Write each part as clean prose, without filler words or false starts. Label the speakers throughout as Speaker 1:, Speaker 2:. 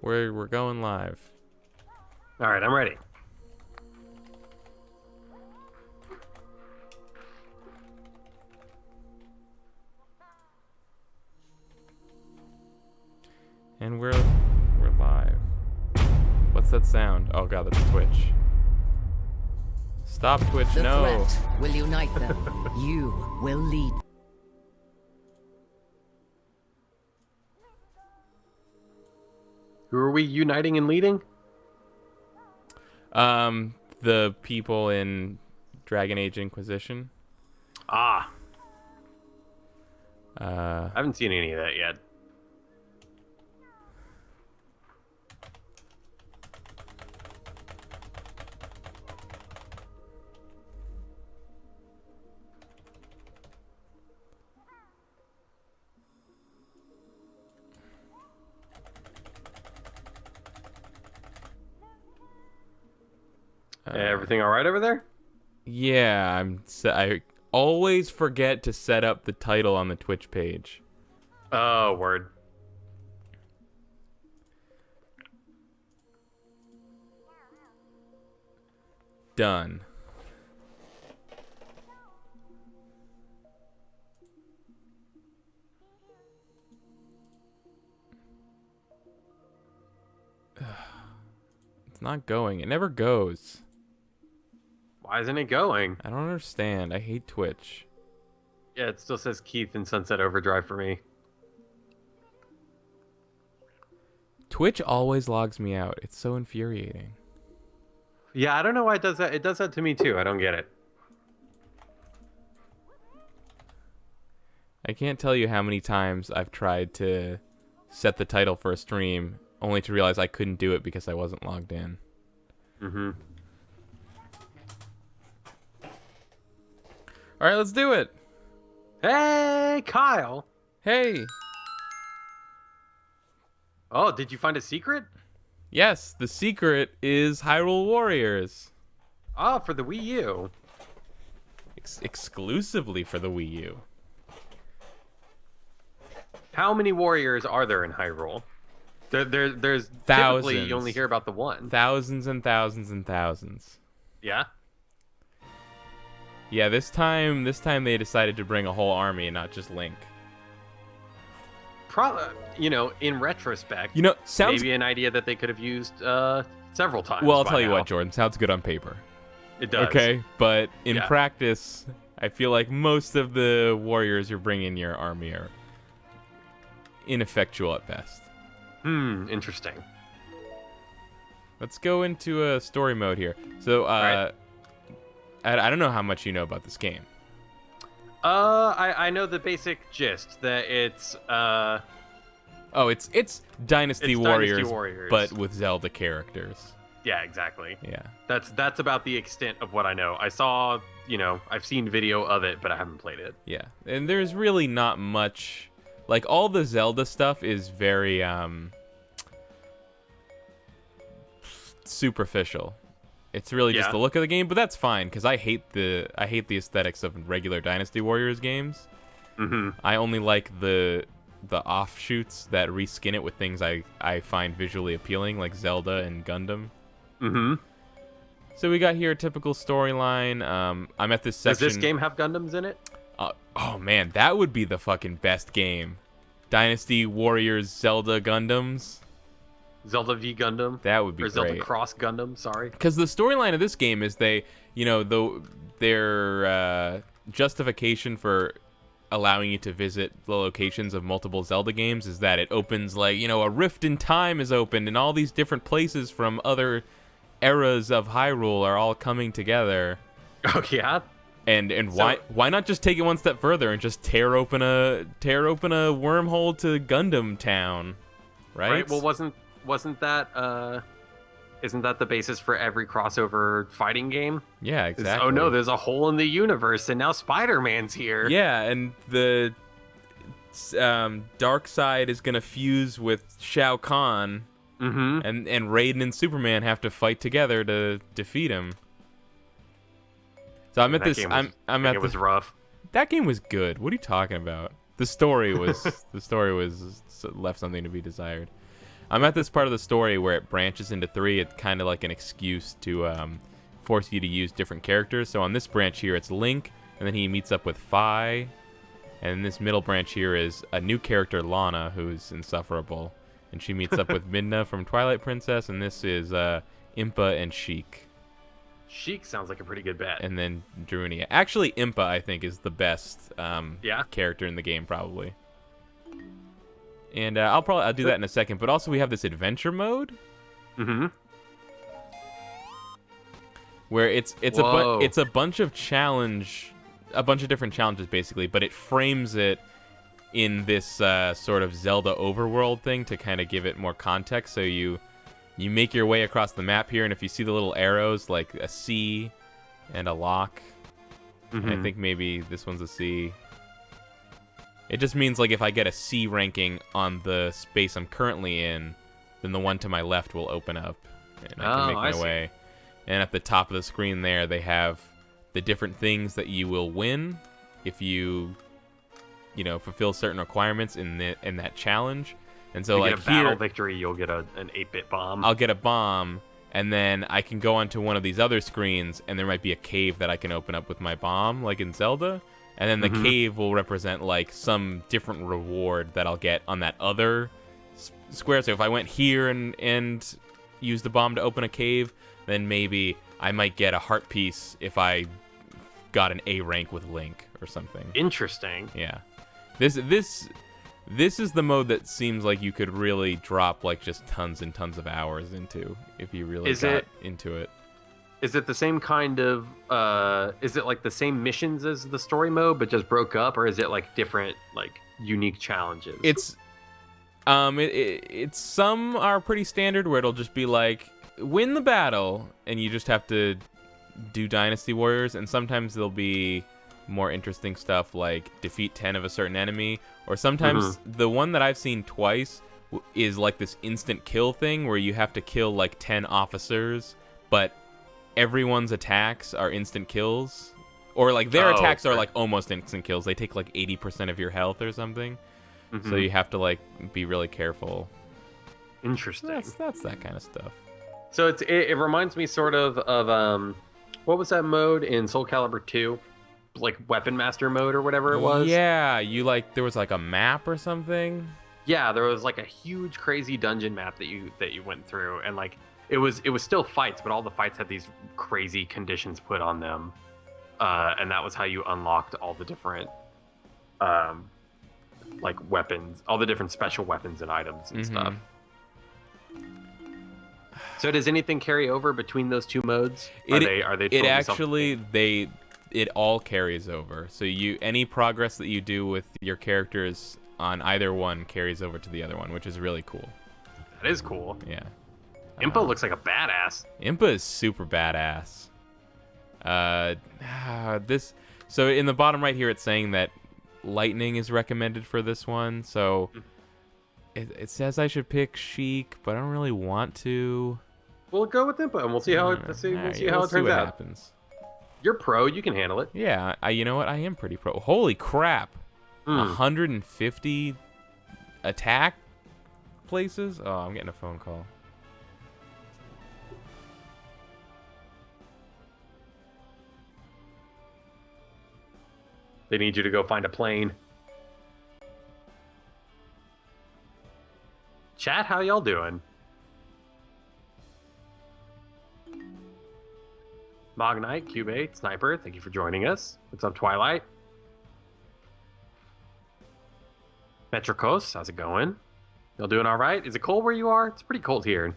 Speaker 1: We're going live.
Speaker 2: All right, I'm ready.
Speaker 1: And we're live. What's that sound? Oh god, that's Twitch. Stop, Twitch,
Speaker 3: The
Speaker 1: no.
Speaker 3: threat will unite them. You will lead.
Speaker 2: Who are we uniting and leading?
Speaker 1: The people in Dragon Age Inquisition.
Speaker 2: Ah,
Speaker 1: Uh,
Speaker 2: I haven't seen any of that yet. Everything all right over there?
Speaker 1: yeah, I always forget to set up the title on the Twitch page.
Speaker 2: Oh, word.
Speaker 1: Done. It's not going. It never goes.
Speaker 2: Why isn't it going?
Speaker 1: I don't understand. I hate Twitch.
Speaker 2: Yeah, it still says Keith in Sunset Overdrive for me.
Speaker 1: Twitch always logs me out. It's so infuriating.
Speaker 2: Yeah, I don't know why it does that. It does that to me too. I don't get it.
Speaker 1: I can't tell you how many times I've tried to set the title for a stream only to realize I couldn't do it because I wasn't logged in.
Speaker 2: Mm-hmm.
Speaker 1: All right, let's do it.
Speaker 2: Hey, Kyle.
Speaker 1: Hey.
Speaker 2: Oh, did you find a secret?
Speaker 1: Yes, the secret is Hyrule Warriors.
Speaker 2: Oh, for the Wii U.
Speaker 1: Exclusively for the Wii U.
Speaker 2: How many warriors are there in Hyrule? There's
Speaker 1: Thousands.
Speaker 2: Typically, you only hear about the one.
Speaker 1: Thousands and thousands and thousands.
Speaker 2: Yeah.
Speaker 1: Yeah, this time they decided to bring a whole army and not just Link.
Speaker 2: Probably, in retrospect,
Speaker 1: Sounds
Speaker 2: maybe an idea that they could have used several times.
Speaker 1: well. I'll
Speaker 2: by
Speaker 1: tell you
Speaker 2: now.
Speaker 1: what, Jordan. Sounds good on paper.
Speaker 2: It does.
Speaker 1: Okay, but in
Speaker 2: Yeah.
Speaker 1: practice, I feel like most of the warriors you're bringing in your army are ineffectual at best.
Speaker 2: Interesting.
Speaker 1: Let's go into a story mode here. So,
Speaker 2: Right.
Speaker 1: I don't know how much you know about this game.
Speaker 2: I know the basic gist that it's
Speaker 1: Oh, it's Dynasty
Speaker 2: It's
Speaker 1: Warriors,
Speaker 2: Dynasty Warriors.
Speaker 1: but with Zelda characters.
Speaker 2: yeah, exactly.
Speaker 1: Yeah.
Speaker 2: That's about the extent of what I know. I saw, I've seen video of it, but I haven't played it.
Speaker 1: Yeah, and there's really not much. Like, all the Zelda stuff is very superficial. It's really just
Speaker 2: Yeah.
Speaker 1: the look of the game, but that's fine because I hate the aesthetics of regular Dynasty Warriors games.
Speaker 2: Mm-hmm.
Speaker 1: I only like the offshoots that reskin it with things I find visually appealing, like Zelda and Gundam.
Speaker 2: Mm-hmm.
Speaker 1: So we got here a typical storyline. I'm at this section.
Speaker 2: Does this game have Gundams in it?
Speaker 1: Oh man, that would be the fucking best game. Dynasty Warriors Zelda Gundams.
Speaker 2: Zelda v Gundam?
Speaker 1: That would be
Speaker 2: Or Zelda
Speaker 1: great.
Speaker 2: Cross Gundam, sorry.
Speaker 1: Because the storyline of this game is their justification for allowing you to visit the locations of multiple Zelda games is that it opens a rift in time is opened and all these different places from other eras of Hyrule are all coming together.
Speaker 2: Oh yeah?
Speaker 1: And why not just take it one step further and just tear open a wormhole to Gundam Town, right?
Speaker 2: Well, wasn't that isn't that the basis for every crossover fighting game?
Speaker 1: Yeah, exactly.
Speaker 2: Oh no, there's a hole in the universe, and now Spider-Man's here.
Speaker 1: Yeah, and the dark side is gonna fuse with Shao Kahn,
Speaker 2: Mm-hmm.
Speaker 1: and Raiden and Superman have to fight together to defeat him. So I'm at this. I'm at
Speaker 2: It was rough.
Speaker 1: That game was good. What are you talking about? The story was left something to be desired. I'm at this part of the story where it branches into 3. It's kind of like an excuse to force you to use different characters. So on this branch here, it's Link, and then he meets up with Fi. And this middle branch here is a new character, Lana, who's insufferable. And she meets up with Midna from Twilight Princess, and this is Impa and Sheik.
Speaker 2: Sheik sounds like a pretty good bet.
Speaker 1: And then Darunia. Actually, Impa, I think, is the best character in the game, probably. And I'll do that in a second. But also, we have this adventure mode.
Speaker 2: Mm-hmm.
Speaker 1: Where it's a bunch of different challenges, basically. But it frames it in this sort of Zelda overworld thing to kind of give it more context. So you make your way across the map here, and if you see the little arrows, like a C and a lock, and I think maybe this one's a C. It just means, like, if I get a C ranking on the space I'm currently in, then the one to my left will open up, and I can make my way. And at the top of the screen there, they have the different things that you will win if you fulfill certain requirements in that challenge. And so,
Speaker 2: you
Speaker 1: like,
Speaker 2: get a battle victory, you'll get an 8-bit bomb.
Speaker 1: I'll get a bomb, and then I can go onto one of these other screens, and there might be a cave that I can open up with my bomb, like in Zelda. And then the cave will represent, like, some different reward that I'll get on that other square. So if I went here and used the bomb to open a cave, then maybe I might get a heart piece if I got an A rank with Link or something.
Speaker 2: Interesting.
Speaker 1: Yeah. This is the mode that seems like you could really drop, like, just tons and tons of hours into if you really got into it.
Speaker 2: Is it the same kind of is it like the same missions as the story mode but just broke up, or is it like different, like, unique challenges?
Speaker 1: It's some are pretty standard where it'll just be like win the battle and you just have to do Dynasty Warriors, and sometimes there'll be more interesting stuff like defeat 10 of a certain enemy, or sometimes the one that I've seen twice is like this instant kill thing where you have to kill like 10 officers, but everyone's attacks are instant kills, or like their attacks are like almost instant kills. They take like 80% of your health or something, so you have to like be really careful.
Speaker 2: Interesting.
Speaker 1: That's that kind of stuff.
Speaker 2: So it reminds me sort of what was that mode in Soul Calibur 2? Like Weapon Master mode or whatever it was?
Speaker 1: Yeah, there was like a map or something.
Speaker 2: Yeah, there was like a huge crazy dungeon map that you went through, and like it was still fights, but all the fights had these crazy conditions put on them, and that was how you unlocked all the different like weapons, all the different special weapons and items and stuff. So does anything carry over between those two modes?
Speaker 1: It all carries over. So any progress that you do with your characters on either one carries over to the other one, which is really cool.
Speaker 2: That is cool.
Speaker 1: Yeah.
Speaker 2: Impa looks like a badass.
Speaker 1: Impa is super badass. So in the bottom right here, it's saying that lightning is recommended for this one. So it says I should pick Sheik, but I don't really want to.
Speaker 2: We'll go with Impa, and we'll see how it turns out.
Speaker 1: Happens.
Speaker 2: You're pro. You can handle it.
Speaker 1: Yeah, you know what? I am pretty pro. Holy crap. 150 attack places? Oh, I'm getting a phone call.
Speaker 2: They need you to go find a plane. Chat, how y'all doing? Mognite, Cube8, Sniper, thank you for joining us. What's up, Twilight? Metricos, how's it going? Y'all doing all right? Is it cold where you are? It's pretty cold here.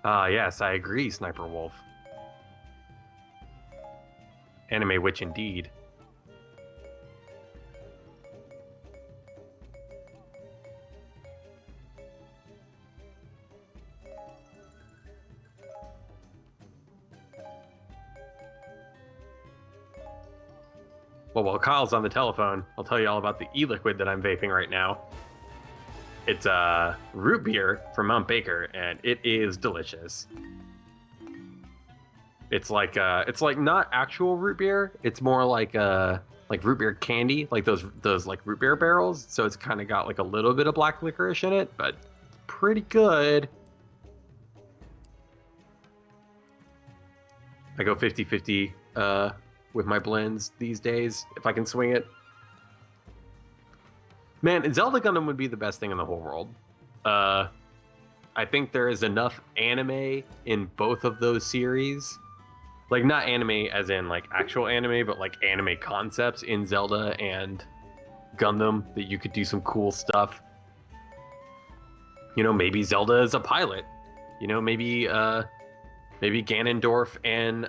Speaker 2: Yes, I agree, Sniper Wolf. Anime witch indeed. Well, while Kyle's on the telephone, I'll tell you all about the e-liquid that I'm vaping right now. It's root beer from Mount Baker, and it is delicious. It's like not actual root beer. It's more like root beer candy, like those like root beer barrels. So it's kind of got like a little bit of black licorice in it, but pretty good. I go 50-50 with my blends these days if I can swing it. Man, Zelda Gundam would be the best thing in the whole world. I think there is enough anime in both of those series. Like, not anime as in, like, actual anime, but, like, anime concepts in Zelda and Gundam that you could do some cool stuff. You know, maybe Zelda is a pilot. You know, maybe Ganondorf and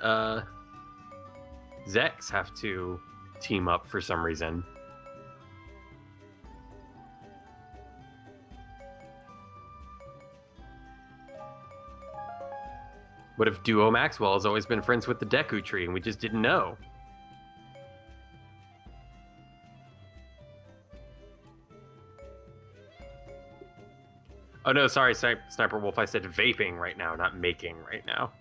Speaker 2: Zex have to team up for some reason. What if Duo Maxwell has always been friends with the Deku Tree and we just didn't know? Oh no, sorry, Sniper Wolf. I said vaping right now, not making right now.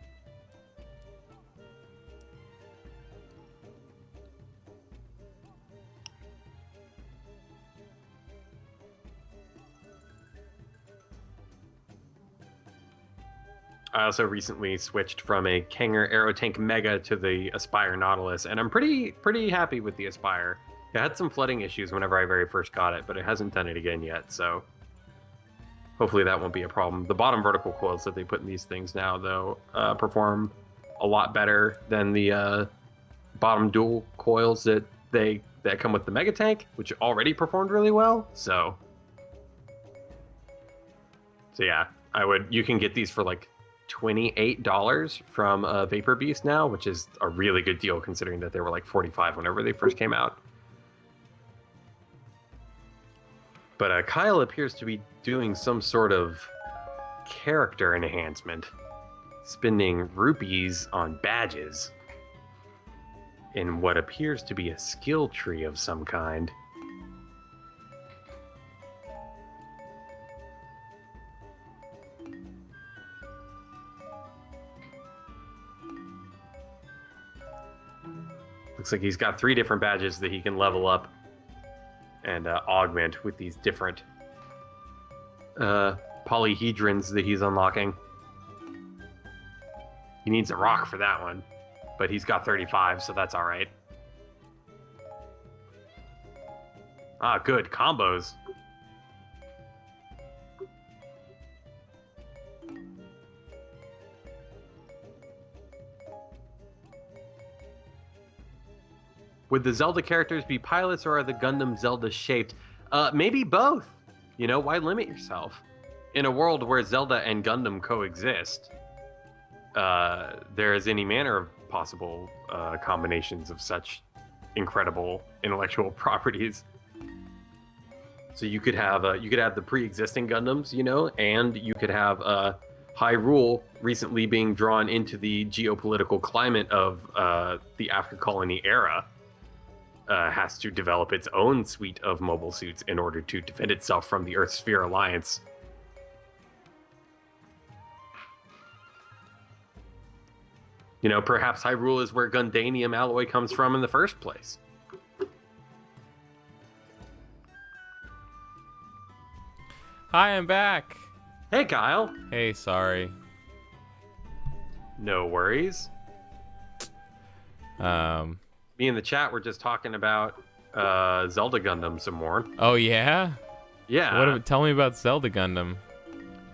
Speaker 2: I also recently switched from a Kanger Aerotank Mega to the Aspire Nautilus, and I'm pretty happy with the Aspire. It had some flooding issues whenever I very first got it, but it hasn't done it again yet, so hopefully that won't be a problem. The bottom vertical coils that they put in these things now, though, perform a lot better than the bottom dual coils that come with the Mega Tank, which already performed really well. So yeah, you can get these for like $28 from Vapor Beast now, which is a really good deal considering that they were like $45 whenever they first came out. But Kyle appears to be doing some sort of character enhancement, spending rupees on badges in what appears to be a skill tree of some kind. Looks like he's got 3 different badges that he can level up and augment with these different polyhedrons that he's unlocking. He needs a rock for that one, but he's got 35, so that's all right. Ah, good. Combos. Would the Zelda characters be pilots, or are the Gundam Zelda shaped? Maybe both. You know, why limit yourself? In a world where Zelda and Gundam coexist, there is any manner of possible combinations of such incredible intellectual properties. So you could have the pre-existing Gundams, you know, and you could have Hyrule recently being drawn into the geopolitical climate of the After Colony era. Has to develop its own suite of mobile suits in order to defend itself from the Earth Sphere Alliance. You know, perhaps Hyrule is where Gundanium alloy comes from in the first place.
Speaker 1: Hi, I'm back.
Speaker 2: Hey, Kyle.
Speaker 1: Hey, sorry.
Speaker 2: No worries. Me and the chat were just talking about Zelda Gundam some more.
Speaker 1: Oh yeah?
Speaker 2: Yeah.
Speaker 1: Tell me about Zelda Gundam.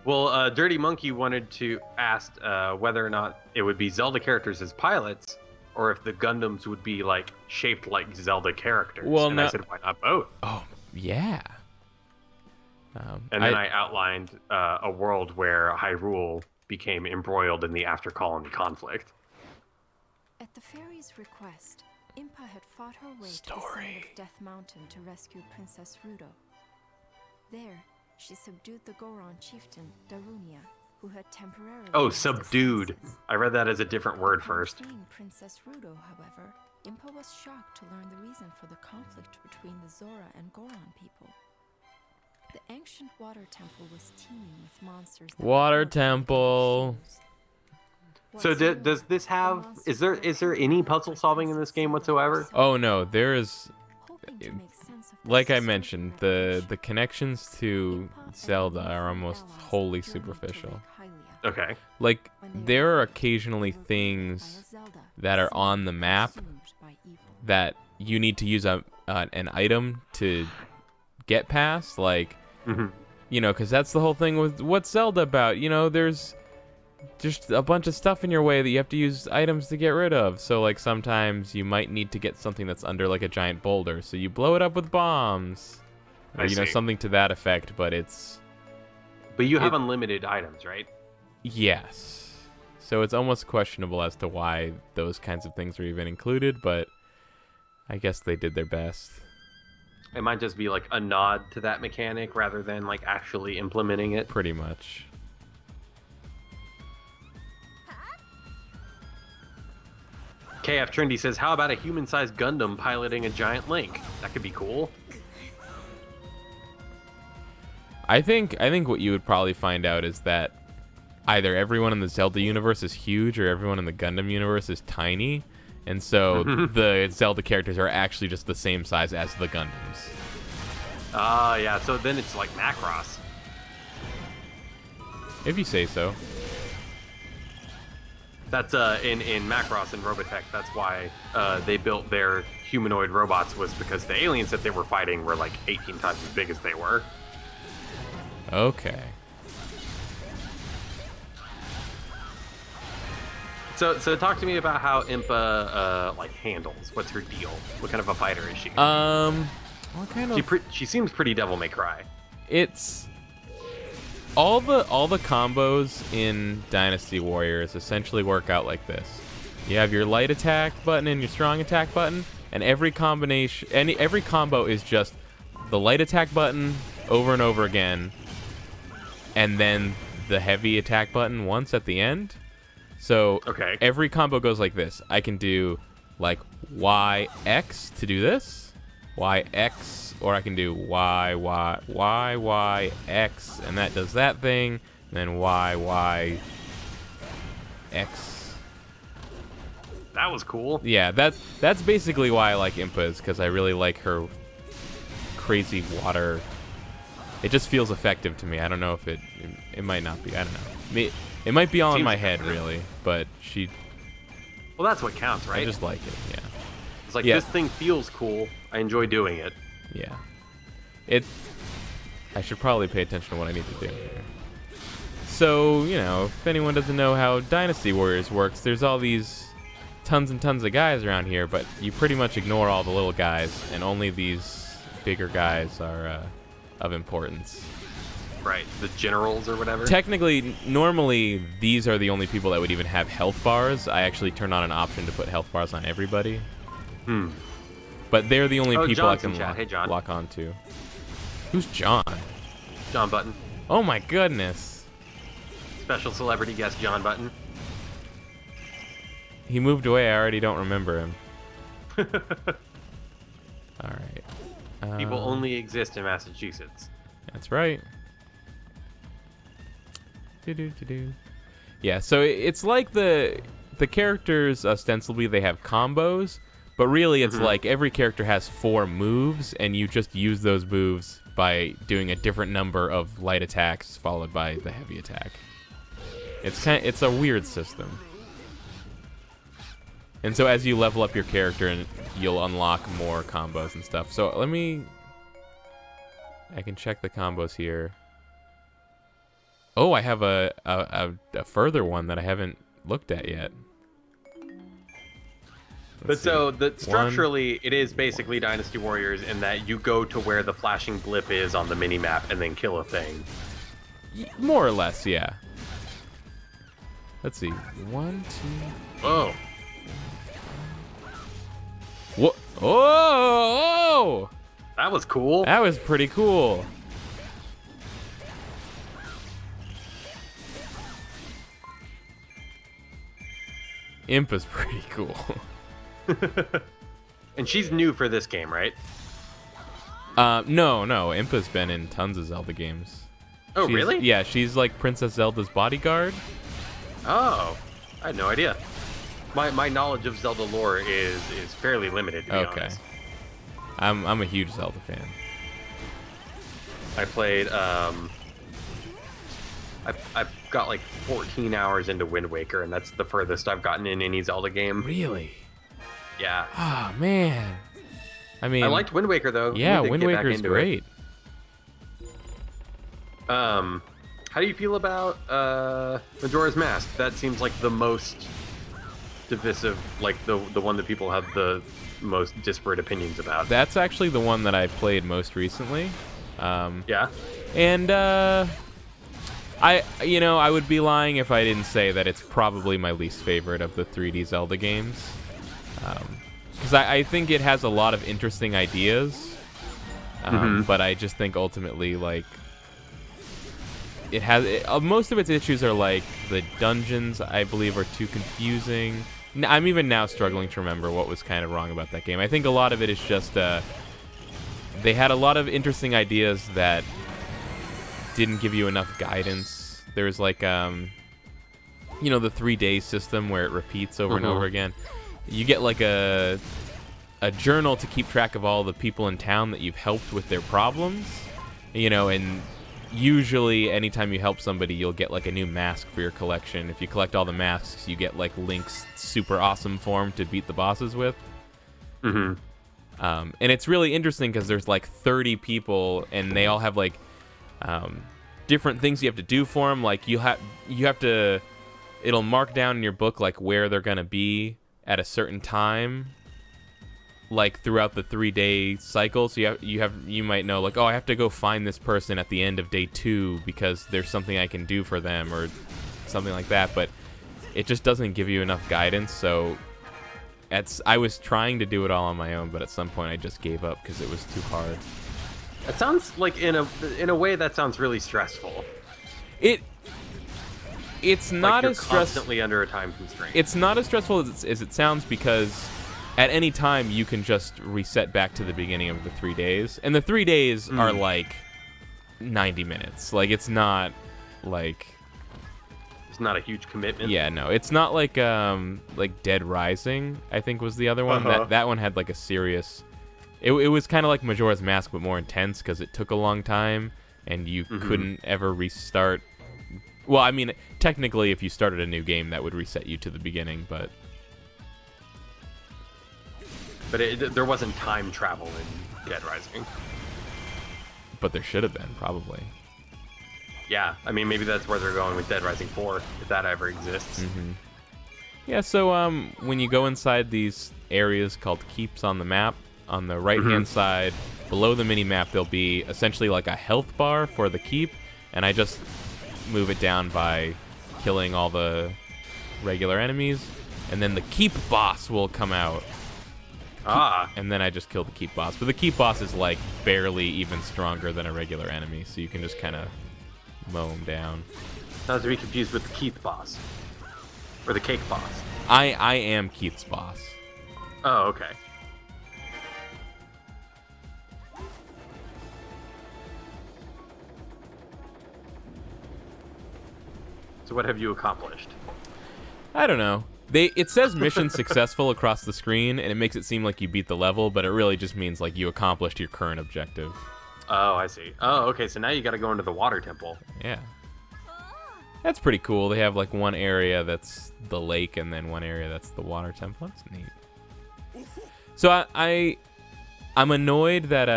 Speaker 2: Well, Dirty Monkey wanted to ask whether or not it would be Zelda characters as pilots, or if the Gundams would be like shaped like Zelda characters.
Speaker 1: Well,
Speaker 2: and I said, why not both?
Speaker 1: Oh yeah.
Speaker 2: And then I outlined a world where Hyrule became embroiled in the After Colony conflict.
Speaker 4: At the fairy's request, Impa had fought her way to the summit of Death Mountain to rescue Princess Rudo. There, she subdued the Goron chieftain, Darunia, who had temporarily...
Speaker 2: Oh, subdued. I read that as a different word first.
Speaker 4: Freeing Princess Rudo, however, Impa was shocked to learn the reason for the conflict between the Zora and Goron people. The ancient water temple was teeming with monsters...
Speaker 1: Water temple.
Speaker 2: So does this have? Is there any puzzle solving in this game whatsoever?
Speaker 1: Oh no, there is. Like I mentioned, the connections to Zelda are almost wholly superficial.
Speaker 2: Okay.
Speaker 1: Like, there are occasionally things that are on the map that you need to use an item to get past. Like, you know, because that's the whole thing with what's Zelda about. You know, there's just a bunch of stuff in your way that you have to use items to get rid of. So, like, sometimes you might need to get something that's under, like, a giant boulder. So you blow it up with bombs. Or, you know, something to that effect, but it's...
Speaker 2: But you have unlimited items, right?
Speaker 1: Yes. So it's almost questionable as to why those kinds of things are even included, but I guess they did their best.
Speaker 2: It might just be, like, a nod to that mechanic rather than, like, actually implementing it.
Speaker 1: Pretty much.
Speaker 2: KF Trendy says, how about a human-sized Gundam piloting a giant Link? That could be cool.
Speaker 1: I think what you would probably find out is that either everyone in the Zelda universe is huge or everyone in the Gundam universe is tiny. And so the Zelda characters are actually just the same size as the Gundams.
Speaker 2: Yeah, so then it's like Macross.
Speaker 1: If you say so.
Speaker 2: That's in Macross and Robotech, that's why they built their humanoid robots, was because the aliens that they were fighting were like 18 times as big as they were.
Speaker 1: Okay.
Speaker 2: So talk to me about how Impa like handles. What's her deal? What kind of a fighter is she?
Speaker 1: What kind of?
Speaker 2: She seems pretty Devil May Cry.
Speaker 1: It's all the combos in Dynasty Warriors essentially work out like this. You have your light attack button and your strong attack button, and every combo is just the light attack button over and over again, and then the heavy attack button once at the end. So every combo goes like this. I can do like YX to do this, YX, or I can do YYYX, and that does that thing, and then YYX.
Speaker 2: That was cool.
Speaker 1: Yeah, that's basically why I like Impa's, because I really like her crazy water. It just feels effective to me. I don't know if it might not be. I don't know. It might be all in my head, really, but she...
Speaker 2: Well, that's what counts, right?
Speaker 1: I just like it, yeah.
Speaker 2: It's like, this thing feels cool. I enjoy doing it.
Speaker 1: Yeah. I should probably pay attention to what I need to do here. So, you know, if anyone doesn't know how Dynasty Warriors works, there's all these tons and tons of guys around here, but you pretty much ignore all the little guys, and only these bigger guys are of importance.
Speaker 2: Right, the generals or whatever?
Speaker 1: Technically, normally, these are the only people that would even have health bars. I actually turn on an option to put health bars on everybody. But they're the only people I can lock on to. Who's John?
Speaker 2: John Button.
Speaker 1: Oh my goodness.
Speaker 2: Special celebrity guest John Button.
Speaker 1: He moved away. I already don't remember him. Alright.
Speaker 2: People only exist in Massachusetts.
Speaker 1: That's right. Yeah, so it's like the characters, ostensibly, they have combos, but really it's like every character has 4 moves, and you just use those moves by doing a different number of light attacks followed by the heavy attack. It's a weird system. And so as you level up your character, and you'll unlock more combos and stuff. So I can check the combos here. Oh, I have a further one that I haven't looked at yet.
Speaker 2: So structurally, it is basically Dynasty Warriors in that you go to where the flashing blip is on the mini-map and then kill a thing.
Speaker 1: More or less, yeah. Let's see. 1, 2...
Speaker 2: Oh.
Speaker 1: What? Oh!
Speaker 2: That was cool.
Speaker 1: That was pretty cool. Impa's pretty cool.
Speaker 2: And she's new for this game, right?
Speaker 1: No. Impa's been in tons of Zelda games.
Speaker 2: Oh, really?
Speaker 1: Yeah, she's like Princess Zelda's bodyguard.
Speaker 2: Oh. I had no idea. My knowledge of Zelda lore is fairly limited, to be honest.
Speaker 1: I'm a huge Zelda fan.
Speaker 2: I played I've got like 14 hours into Wind Waker, and that's the furthest I've gotten in any Zelda game.
Speaker 1: Really?
Speaker 2: Yeah.
Speaker 1: Oh man. I mean,
Speaker 2: I liked Wind Waker though.
Speaker 1: Yeah, Wind Waker's great.
Speaker 2: How do you feel about Majora's Mask? That seems like the most divisive, like the one that people have the most disparate opinions about.
Speaker 1: That's actually the one that I played most recently.
Speaker 2: Yeah.
Speaker 1: And I would be lying if I didn't say that it's probably my least favorite of the 3D Zelda games. Because I think it has a lot of interesting ideas, but I just think ultimately, like, most of its issues are like the dungeons, I believe, are too confusing. I'm even now struggling to remember what was kind of wrong about that game. I think a lot of it is just they had a lot of interesting ideas that didn't give you enough guidance. There's like the 3-day system where it repeats over and over again. You get like a journal to keep track of all the people in town that you've helped with their problems, and usually anytime you help somebody, you'll get like a new mask for your collection. If you collect all the masks, you get like Link's super awesome form to beat the bosses with. And it's really interesting because there's like 30 people, and they all have like different things you have to do for them. Like you have to, it'll mark down in your book like where they're gonna be at a certain time, like throughout the 3-day cycle. So you might know, like, oh, I have to go find this person at the end of day 2 because there's something I can do for them or something like that. But it just doesn't give you enough guidance. So I was trying to do it all on my own, but at some point I just gave up because it was too hard.
Speaker 2: That sounds like in a way that sounds really stressful.
Speaker 1: It's not
Speaker 2: like
Speaker 1: as stressful.
Speaker 2: Constantly under a time constraint.
Speaker 1: It's not as stressful as it sounds, because at any time you can just reset back to the beginning of the 3 days, and the 3 days are like 90 minutes. Like it's not like,
Speaker 2: it's not a huge commitment.
Speaker 1: Yeah, no, it's not like Dead Rising, I think was the other one. That one had like a serious. It was kind of like Majora's Mask, but more intense because it took a long time and you couldn't ever restart. Well, I mean, technically, if you started a new game, that would reset you to the beginning, but
Speaker 2: there wasn't time travel in Dead Rising.
Speaker 1: But there should have been, probably.
Speaker 2: Yeah, I mean, maybe that's where they're going with Dead Rising 4, if that ever exists.
Speaker 1: Yeah, so when you go inside these areas called keeps on the map, on the right-hand side, below the mini-map, there'll be essentially like a health bar for the keep, and I just move it down by killing all the regular enemies, and then the keep boss will come out. And then I just kill the keep boss. But the keep boss is like barely even stronger than a regular enemy, so you can just kind of mow him down.
Speaker 2: Not to be confused with the Keith boss. Or the cake boss.
Speaker 1: I am Keith's boss.
Speaker 2: Oh, okay. So what have you accomplished?
Speaker 1: I don't know. It says mission successful across the screen, and it makes it seem like you beat the level, but it really just means like you accomplished your current objective.
Speaker 2: Oh, I see. Oh, okay, so now you gotta go into the water temple.
Speaker 1: Yeah. That's pretty cool. They have like one area that's the lake, and then one area that's the water temple. That's neat. So I'm annoyed that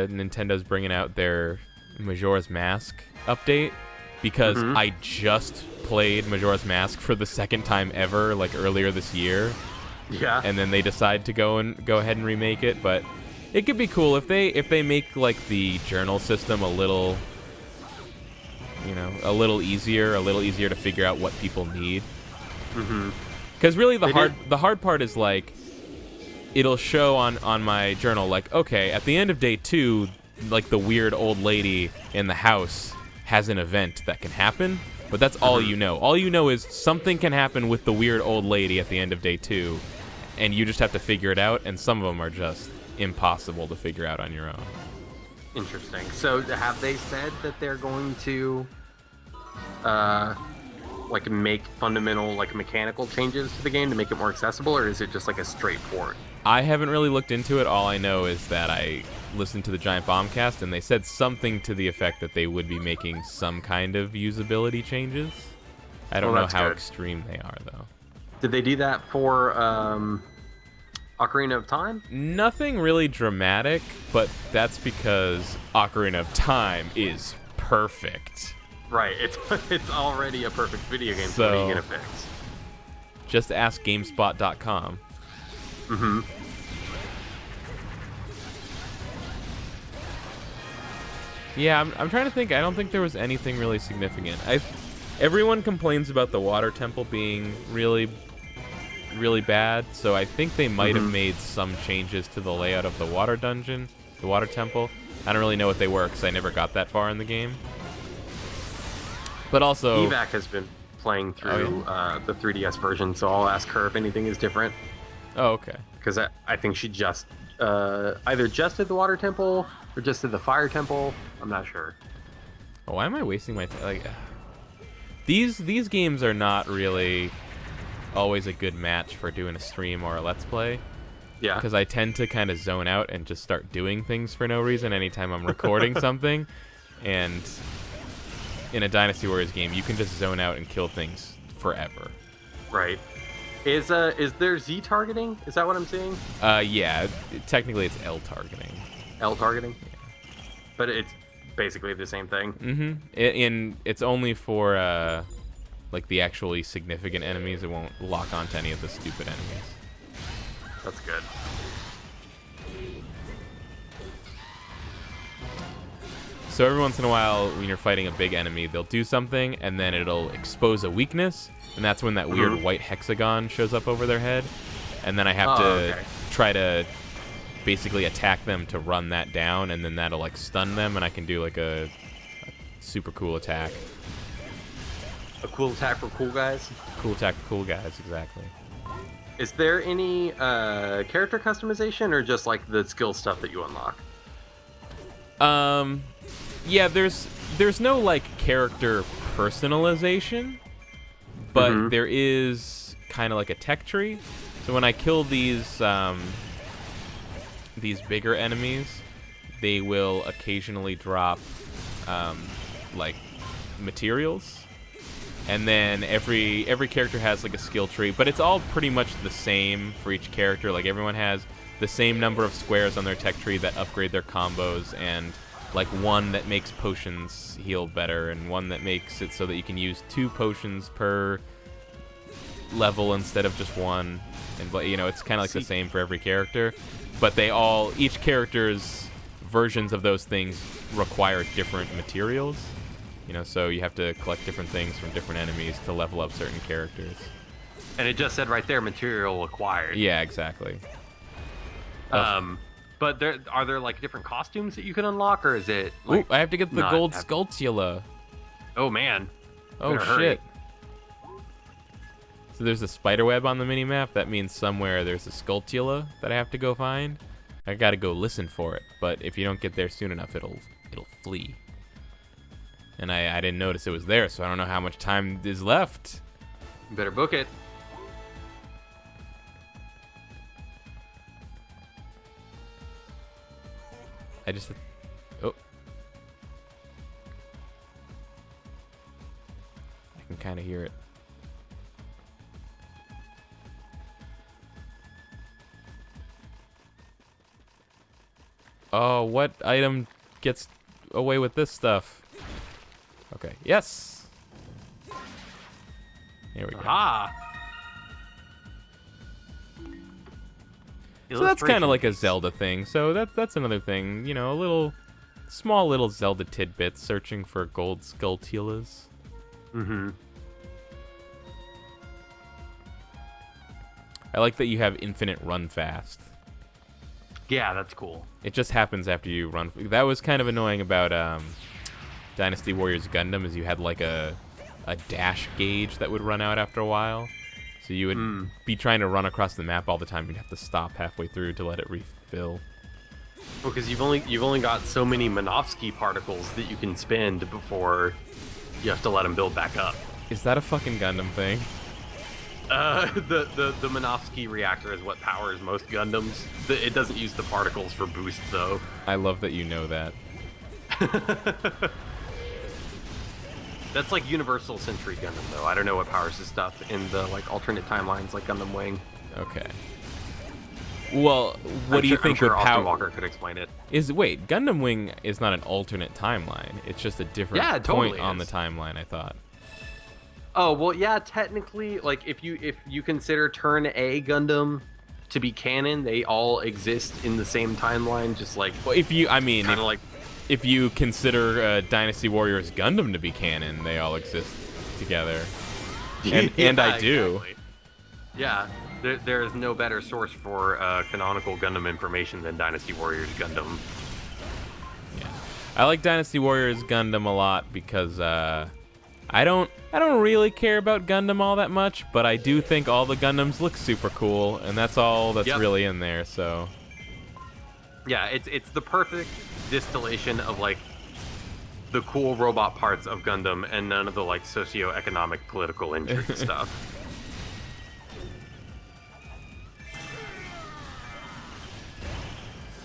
Speaker 1: Nintendo's bringing out their Majora's Mask update, because I just played Majora's Mask for the second time ever, like earlier this year.
Speaker 2: Yeah.
Speaker 1: And then they decide to go ahead and remake it, but it could be cool if they make like the journal system a little easier to figure out what people need. Because really the hard part is like, it'll show on my journal like, okay, at the end of day 2, like the weird old lady in the house has an event that can happen, but that's all you know. All you know is something can happen with the weird old lady at the end of day 2, and you just have to figure it out, and some of them are just impossible to figure out on your own.
Speaker 2: Interesting. So have they said that they're going to like make fundamental like mechanical changes to the game to make it more accessible, or is it just like a straight port?
Speaker 1: I haven't really looked into it. All I know is that I listened to the Giant Bombcast, and they said something to the effect that they would be making some kind of usability changes. I don't know how extreme they are, though.
Speaker 2: Did they do that for Ocarina of Time?
Speaker 1: Nothing really dramatic, but that's because Ocarina of Time is perfect.
Speaker 2: Right, it's already a perfect video game, so what are you gonna fix?
Speaker 1: Just ask GameSpot.com.
Speaker 2: Mm-hmm.
Speaker 1: Yeah, I'm trying to think. I don't think there was anything really significant. Everyone complains about the water temple being really, really bad, so I think they might have made some changes to the layout of the water dungeon, the water temple. I don't really know what they were because I never got that far in the game. But also,
Speaker 2: Evac has been playing through the 3DS version, so I'll ask her if anything is different.
Speaker 1: Oh, okay.
Speaker 2: Because I think she just either just did the water temple or just did the fire temple. I'm not sure.
Speaker 1: Oh, why am I wasting my time? Like, these games are not really always a good match for doing a stream or a let's play.
Speaker 2: Yeah.
Speaker 1: Because I tend to kind of zone out and just start doing things for no reason anytime I'm recording something. And in a Dynasty Warriors game, you can just zone out and kill things forever.
Speaker 2: Right. Is there Z targeting? Is that what I'm seeing?
Speaker 1: Yeah. Technically, it's L targeting.
Speaker 2: L targeting?
Speaker 1: Yeah.
Speaker 2: But it's basically the same thing.
Speaker 1: Mm-hmm. It's only for like the actually significant enemies. It won't lock onto any of the stupid enemies.
Speaker 2: That's good.
Speaker 1: So every once in a while, when you're fighting a big enemy, they'll do something, and then it'll expose a weakness, and that's when that weird white hexagon shows up over their head, and then I have to try to basically attack them to run that down, and then that'll like stun them, and I can do like a super cool attack.
Speaker 2: A cool attack for cool guys?
Speaker 1: Cool attack for cool guys, exactly.
Speaker 2: Is there any character customization, or just like the skill stuff that you unlock?
Speaker 1: Yeah, there's no like character personalization, but there is kind of like a tech tree. So when I kill these bigger enemies, they will occasionally drop like materials. And then every character has like a skill tree, but it's all pretty much the same for each character. Like everyone has the same number of squares on their tech tree that upgrade their combos, and like one that makes potions heal better, and one that makes it so that you can use 2 potions per level instead of just one. And you know, it's kind of like the same for every character, but each character's versions of those things require different materials. You know, so you have to collect different things from different enemies to level up certain characters.
Speaker 2: And it just said right there, material acquired.
Speaker 1: Yeah, exactly.
Speaker 2: But are there like different costumes that you can unlock, or is it like...
Speaker 1: Ooh, I have to get the gold Skulltula.
Speaker 2: Oh, man.
Speaker 1: Oh, shit. So there's a spider web on the minimap. That means somewhere there's a Skulltula that I have to go find. I gotta go listen for it, but if you don't get there soon enough, it'll flee. And I didn't notice it was there, so I don't know how much time is left.
Speaker 2: You better book it.
Speaker 1: Oh. I can kind of hear it. Oh, what item gets away with this stuff? Okay, yes! Here we go.
Speaker 2: Ah.
Speaker 1: So that's kind of like a Zelda thing. So that's another thing, you know, small little Zelda tidbits, searching for gold Skulltulas.
Speaker 2: Mm-hmm.
Speaker 1: I like that you have infinite run fast.
Speaker 2: Yeah, that's cool.
Speaker 1: It just happens after you run. That was kind of annoying about Dynasty Warriors Gundam, is you had like a dash gauge that would run out after a while. So you would be trying to run across the map all the time. You'd have to stop halfway through to let it refill.
Speaker 2: Well, because you've only got so many Minovsky particles that you can spend before you have to let them build back up.
Speaker 1: Is that a fucking Gundam thing?
Speaker 2: The Minovsky reactor is what powers most Gundams. It doesn't use the particles for boost, though.
Speaker 1: I love that you know that.
Speaker 2: That's like Universal Century Gundam, though. I don't know what powers his stuff in the like alternate timelines, like Gundam Wing.
Speaker 1: Okay. Well, what do you think
Speaker 2: would
Speaker 1: would
Speaker 2: Austin Walker could explain it.
Speaker 1: Wait, Gundam Wing is not an alternate timeline. It's just a different
Speaker 2: totally
Speaker 1: point on the timeline, I thought.
Speaker 2: Oh, well, yeah, technically, like, if you consider Turn A Gundam to be canon, they all exist in the same timeline, just like...
Speaker 1: Well, if you consider Dynasty Warriors Gundam to be canon, they all exist together. And I do.
Speaker 2: Exactly. Yeah, there is no better source for canonical Gundam information than Dynasty Warriors Gundam.
Speaker 1: Yeah. I like Dynasty Warriors Gundam a lot because I don't really care about Gundam all that much, but I do think all the Gundams look super cool, and that's all that's really in there, so...
Speaker 2: Yeah, it's the perfect distillation of, like, the cool robot parts of Gundam and none of the, like, socio-economic political intrigue stuff.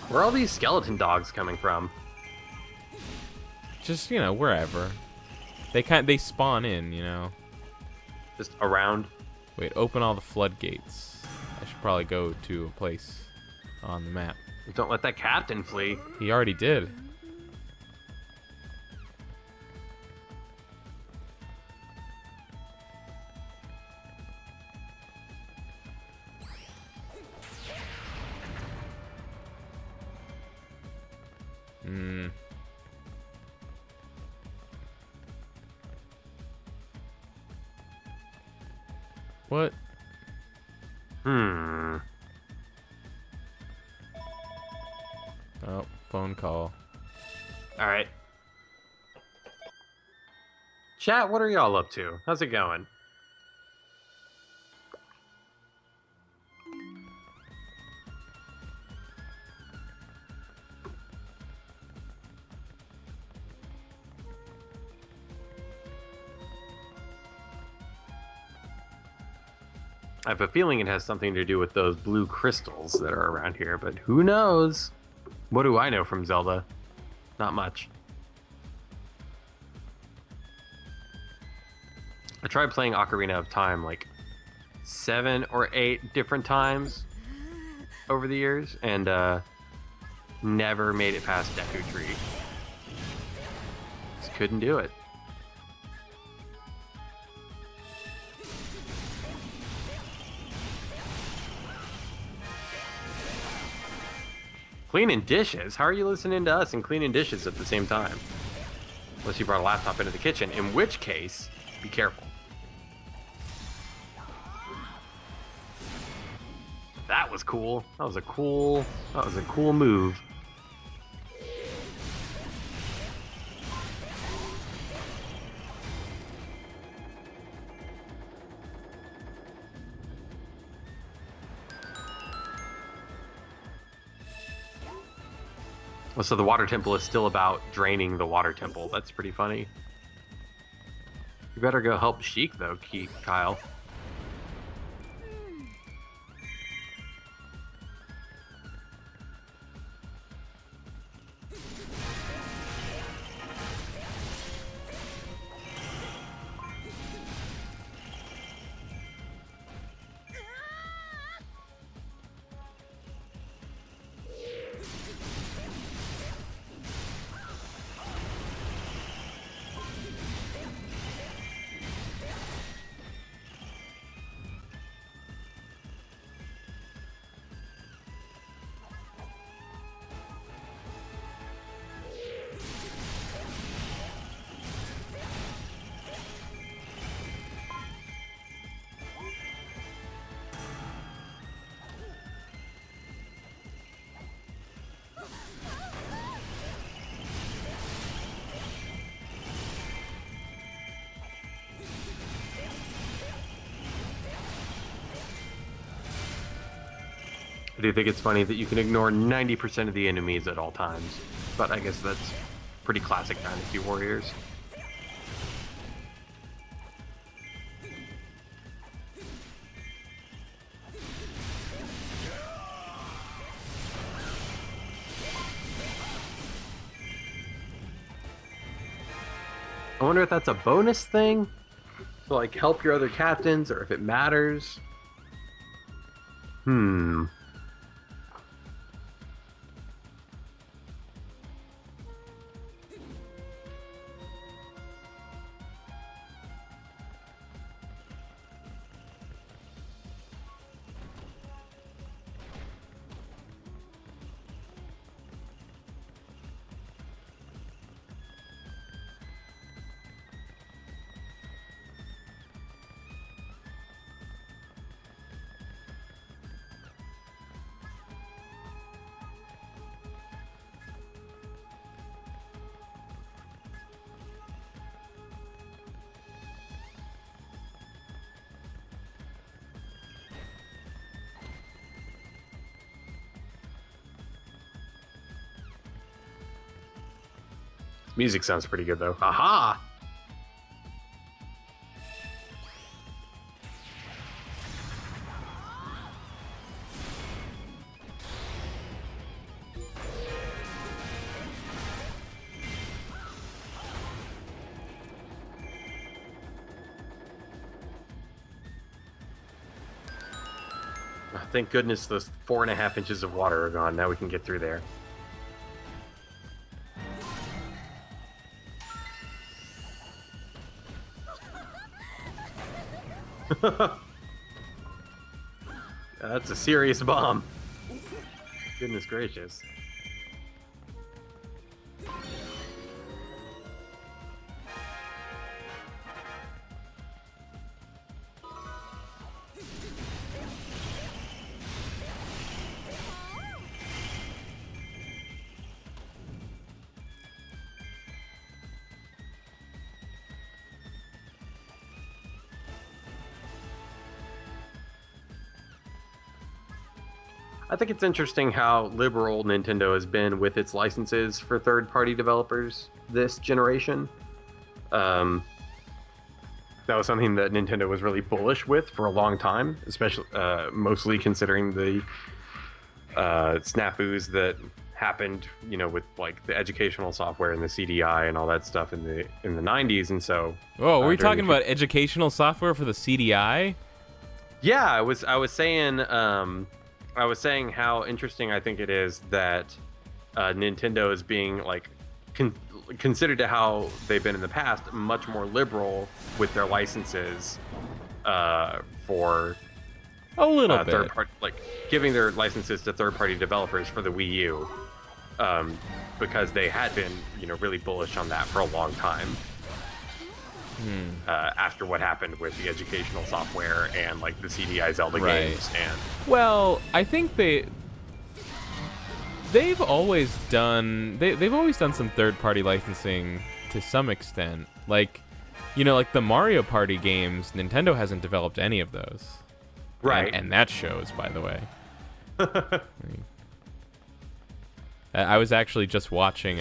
Speaker 2: Where are all these skeleton dogs coming from?
Speaker 1: Just, wherever. They spawn in,
Speaker 2: Just around?
Speaker 1: Wait, open all the floodgates. I should probably go to a place on the map.
Speaker 2: Don't let that captain flee.
Speaker 1: He already did. What? Oh, phone call.
Speaker 2: All right. Chat, what are y'all up to? How's it going? I have a feeling it has something to do with those blue crystals that are around here, but who knows? What do I know from Zelda? Not much. I tried playing Ocarina of Time like 7 or 8 different times over the years, and never made it past Deku Tree. Just couldn't do it. Cleaning dishes? How are you listening to us and cleaning dishes at the same time? Unless you brought a laptop into the kitchen, in which case, be careful. That was cool. That was a cool move. So the water temple is still about draining the water temple. That's pretty funny. You better go help Sheik, though, Kyle. I do think it's funny that you can ignore 90% of the enemies at all times, but I guess that's pretty classic Dynasty Warriors. wonder if that's a bonus thing to like help your other captains, or if it matters. Music sounds pretty good though. Aha! Thank goodness those 4.5 inches of water are gone. Now we can get through there. That's a serious bomb. Goodness gracious. I think it's interesting how liberal Nintendo has been with its licenses for third-party developers this generation. That was something that Nintendo was really bullish with for a long time, especially mostly considering the snafus that happened, you know, with like the educational software and the CDI and all that stuff in the 90s. And so,
Speaker 1: oh, were we talking about educational software for the CDI?
Speaker 2: Yeah, I was saying. I was saying how interesting I think it is that Nintendo is being like considered to how they've been in the past, much more liberal with their licenses for
Speaker 1: a little bit,
Speaker 2: third party, like giving their licenses to third-party developers for the Wii U, because they had been, you know, really bullish on that for a long time. After what happened with the educational software and like the CDI Zelda games, and
Speaker 1: well, I think they've always done some third-party licensing to some extent. Like, you know, like the Mario Party games, Nintendo hasn't developed any of those,
Speaker 2: right?
Speaker 1: And that shows, by the way. I was actually just watching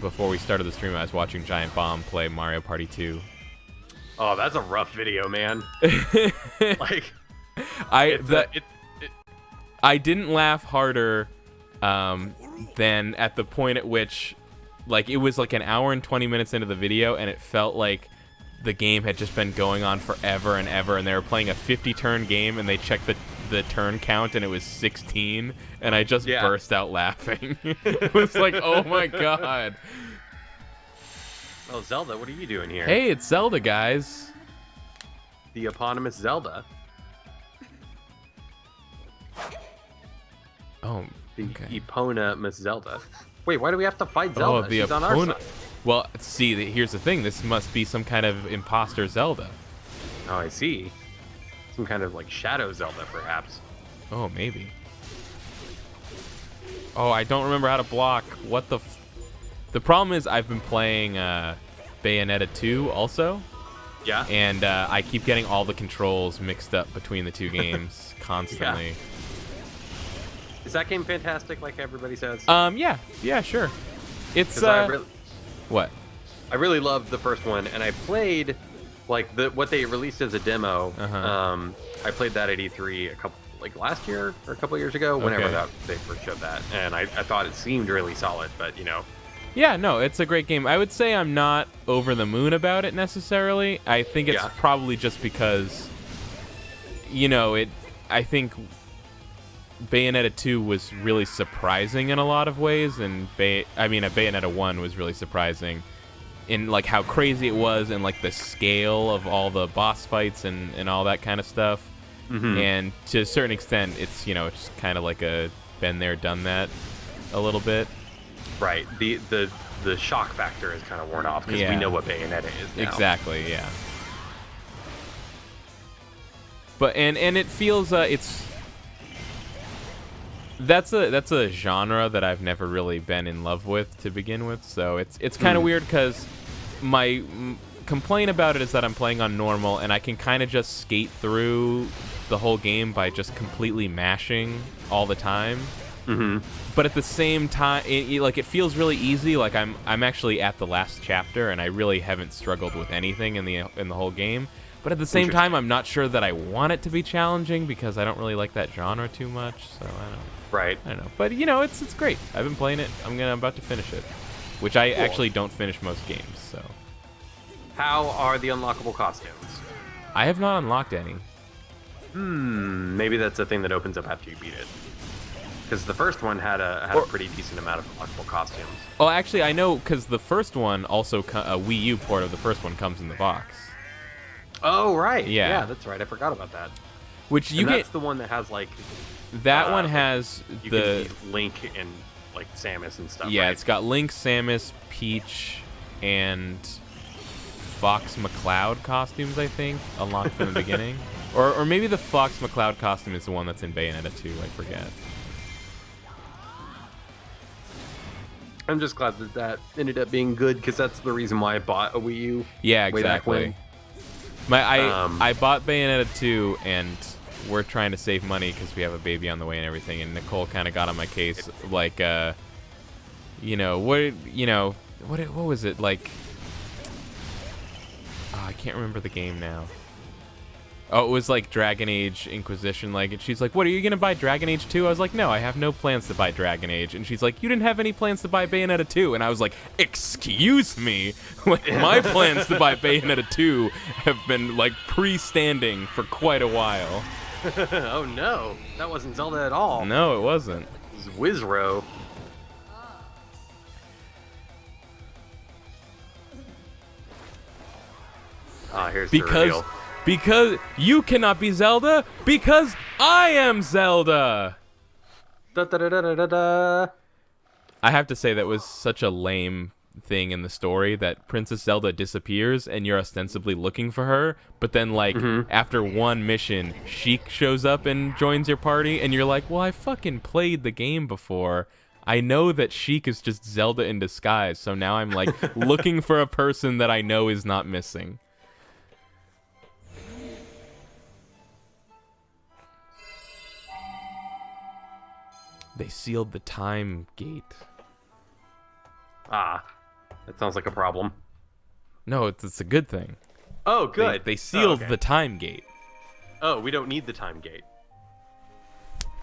Speaker 1: before we started the stream. I was watching Giant Bomb play Mario Party 2.
Speaker 2: Oh, that's a rough video, man. Like,
Speaker 1: I didn't laugh harder than at the point at which, like, it was like an hour and 20 minutes into the video, and it felt like the game had just been going on forever and ever, and they were playing a 50-turn game, and they checked the turn count, and it was 16, and I just burst out laughing. It was like, oh my god.
Speaker 2: Oh, Zelda, what are you doing here?
Speaker 1: Hey, it's Zelda, guys.
Speaker 2: The eponymous Zelda.
Speaker 1: Oh,
Speaker 2: the
Speaker 1: okay.
Speaker 2: Eponymous Zelda. Wait, why do we have to fight Zelda?
Speaker 1: Oh, the
Speaker 2: She's on our side.
Speaker 1: Well, see, here's the thing. This must be some kind of imposter Zelda.
Speaker 2: Oh, I see. Some kind of like Shadow Zelda, perhaps.
Speaker 1: Oh, maybe. Oh, I don't remember how to block. What the... The problem is I've been playing Bayonetta 2 also.
Speaker 2: Yeah.
Speaker 1: And I keep getting all the controls mixed up between the two games constantly.
Speaker 2: Yeah. Is that game fantastic, like everybody says?
Speaker 1: Yeah, sure. It's what?
Speaker 2: I really loved the first one, and I played like what they released as a demo. I played that at E3 last year or a couple years ago, whenever they first showed that, and I thought it seemed really solid, but you know.
Speaker 1: Yeah, no, it's a great game. I would say I'm not over the moon about it necessarily. I think it's probably just because, I think Bayonetta 2 was really surprising in a lot of ways, and Bayonetta 1 was really surprising in like how crazy it was and like the scale of all the boss fights and all that kind of stuff. And to a certain extent, it's it's kind of like a been there, done that a little bit.
Speaker 2: Right. The shock factor is kind of worn off because we know what Bayonetta is now.
Speaker 1: Exactly. Yeah. But and it feels that's a genre that I've never really been in love with to begin with. So it's kind of weird because my complaint about it is that I'm playing on normal and I can kind of just skate through the whole game by just completely mashing all the time. But at the same time, it feels really easy. Like I'm actually at the last chapter and I really haven't struggled with anything in the whole game. But at the same time, I'm not sure that I want it to be challenging because I don't really like that genre too much. So I don't know.
Speaker 2: Right.
Speaker 1: I don't know. But it's great. I've been playing it. I'm about to finish it, which I actually don't finish most games. So.
Speaker 2: How are the unlockable costumes?
Speaker 1: I have not unlocked any.
Speaker 2: Maybe that's a thing that opens up after you beat it. Because the first one had a pretty decent amount of unlockable costumes.
Speaker 1: Oh, actually, I know because the first one also a Wii U port of the first one comes in the box.
Speaker 2: Oh right.
Speaker 1: Yeah,
Speaker 2: that's right. I forgot about that.
Speaker 1: Which
Speaker 2: that's the one that has like.
Speaker 1: That one has
Speaker 2: you can be Link and like Samus and stuff.
Speaker 1: Yeah,
Speaker 2: right?
Speaker 1: It's got Link, Samus, Peach, and Fox McCloud costumes, I think, unlocked from the beginning. Or maybe the Fox McCloud costume is the one that's in Bayonetta 2, I forget.
Speaker 2: I'm just glad that ended up being good, because that's the reason why I bought a Wii U.
Speaker 1: Yeah, exactly. I bought Bayonetta 2, and we're trying to save money because we have a baby on the way and everything, and Nicole kind of got on my case, like, what was it, like... Oh, I can't remember the game now. Oh, it was like Dragon Age Inquisition. Like, and she's like, "What, are you gonna buy Dragon Age 2?" I was like, "No, I have no plans to buy Dragon Age." And she's like, "You didn't have any plans to buy Bayonetta 2?" And I was like, "Excuse me, like my plans to buy Bayonetta 2 have been like pre-standing for quite a while."
Speaker 2: Oh no, that wasn't Zelda at all.
Speaker 1: No, it wasn't.
Speaker 2: It was Wizro. Here's the reveal.
Speaker 1: Because you cannot be Zelda, because I am Zelda!
Speaker 2: Da, da, da, da, da, da.
Speaker 1: I have to say that was such a lame thing in the story that Princess Zelda disappears and you're ostensibly looking for her, but then like after one mission, Sheik shows up and joins your party and you're like, well, I fucking played the game before. I know that Sheik is just Zelda in disguise, so now I'm like looking for a person that I know is not missing. They sealed the time gate.
Speaker 2: Ah, that sounds like a problem.
Speaker 1: No, it's a good thing.
Speaker 2: Oh, good.
Speaker 1: They sealed the time gate.
Speaker 2: Oh, we don't need the time gate.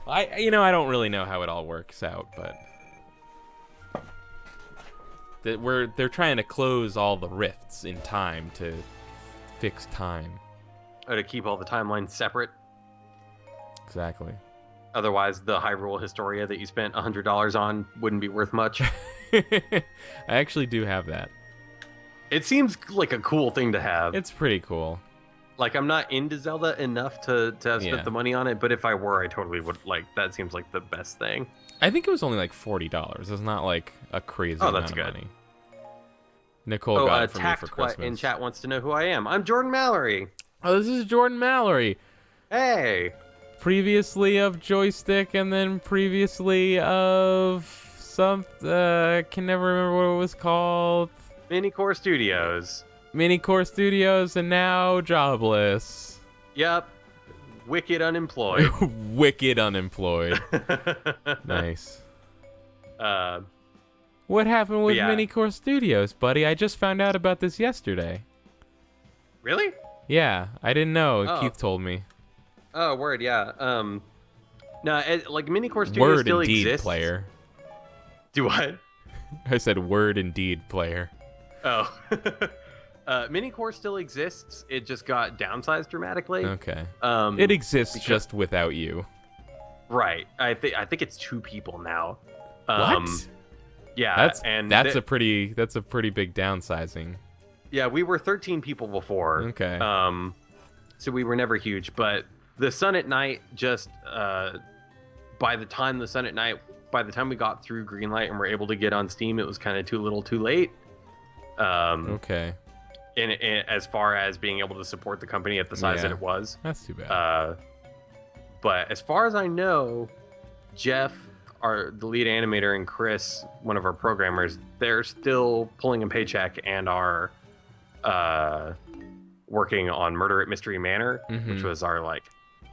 Speaker 1: I don't really know how it all works out, but they're trying to close all the rifts in time to fix time.
Speaker 2: Oh, to keep all the timelines separate.
Speaker 1: Exactly.
Speaker 2: Otherwise, the Hyrule Historia that you spent $100 on wouldn't be worth much.
Speaker 1: I actually do have that.
Speaker 2: It seems like a cool thing to have.
Speaker 1: It's pretty cool.
Speaker 2: Like, I'm not into Zelda enough to have spent the money on it, but if I were, I totally would. Like, that seems like the best thing.
Speaker 1: I think it was only like $40. It's not like a crazy amount of money. Nicole got it for me for Christmas.
Speaker 2: In chat wants to know who I am. I'm Jordan Mallory.
Speaker 1: Oh, this is Jordan Mallory.
Speaker 2: Hey.
Speaker 1: Previously of Joystick, and then previously of can never remember what it was called.
Speaker 2: Minicore Studios.
Speaker 1: Minicore Studios, and now jobless.
Speaker 2: Yep. Wicked unemployed.
Speaker 1: Wicked unemployed. Nice. What happened with Minicore Studios, buddy? I just found out about this yesterday.
Speaker 2: Really?
Speaker 1: Yeah, I didn't know.
Speaker 2: Oh.
Speaker 1: Keith told me.
Speaker 2: Oh, word, yeah. No, like Minicore Studios
Speaker 1: word
Speaker 2: still
Speaker 1: indeed,
Speaker 2: exists.
Speaker 1: Player.
Speaker 2: Do what?
Speaker 1: I said word indeed, player.
Speaker 2: Oh. Minicore still exists. It just got downsized dramatically.
Speaker 1: Okay. It exists just without you.
Speaker 2: Right. I think it's 2 people now.
Speaker 1: What?
Speaker 2: Yeah,
Speaker 1: that's a pretty big downsizing.
Speaker 2: Yeah, we were 13 people before.
Speaker 1: Okay.
Speaker 2: So we were never huge, but the Sun at Night just by the time we got through Greenlight and were able to get on Steam, it was kind of too little, too late.
Speaker 1: Okay.
Speaker 2: In as far as being able to support the company at the size that it was.
Speaker 1: That's too bad.
Speaker 2: But as far as I know, Jeff, the lead animator, and Chris, one of our programmers, they're still pulling a paycheck and are working on Murder at Mystery Manor, which was our like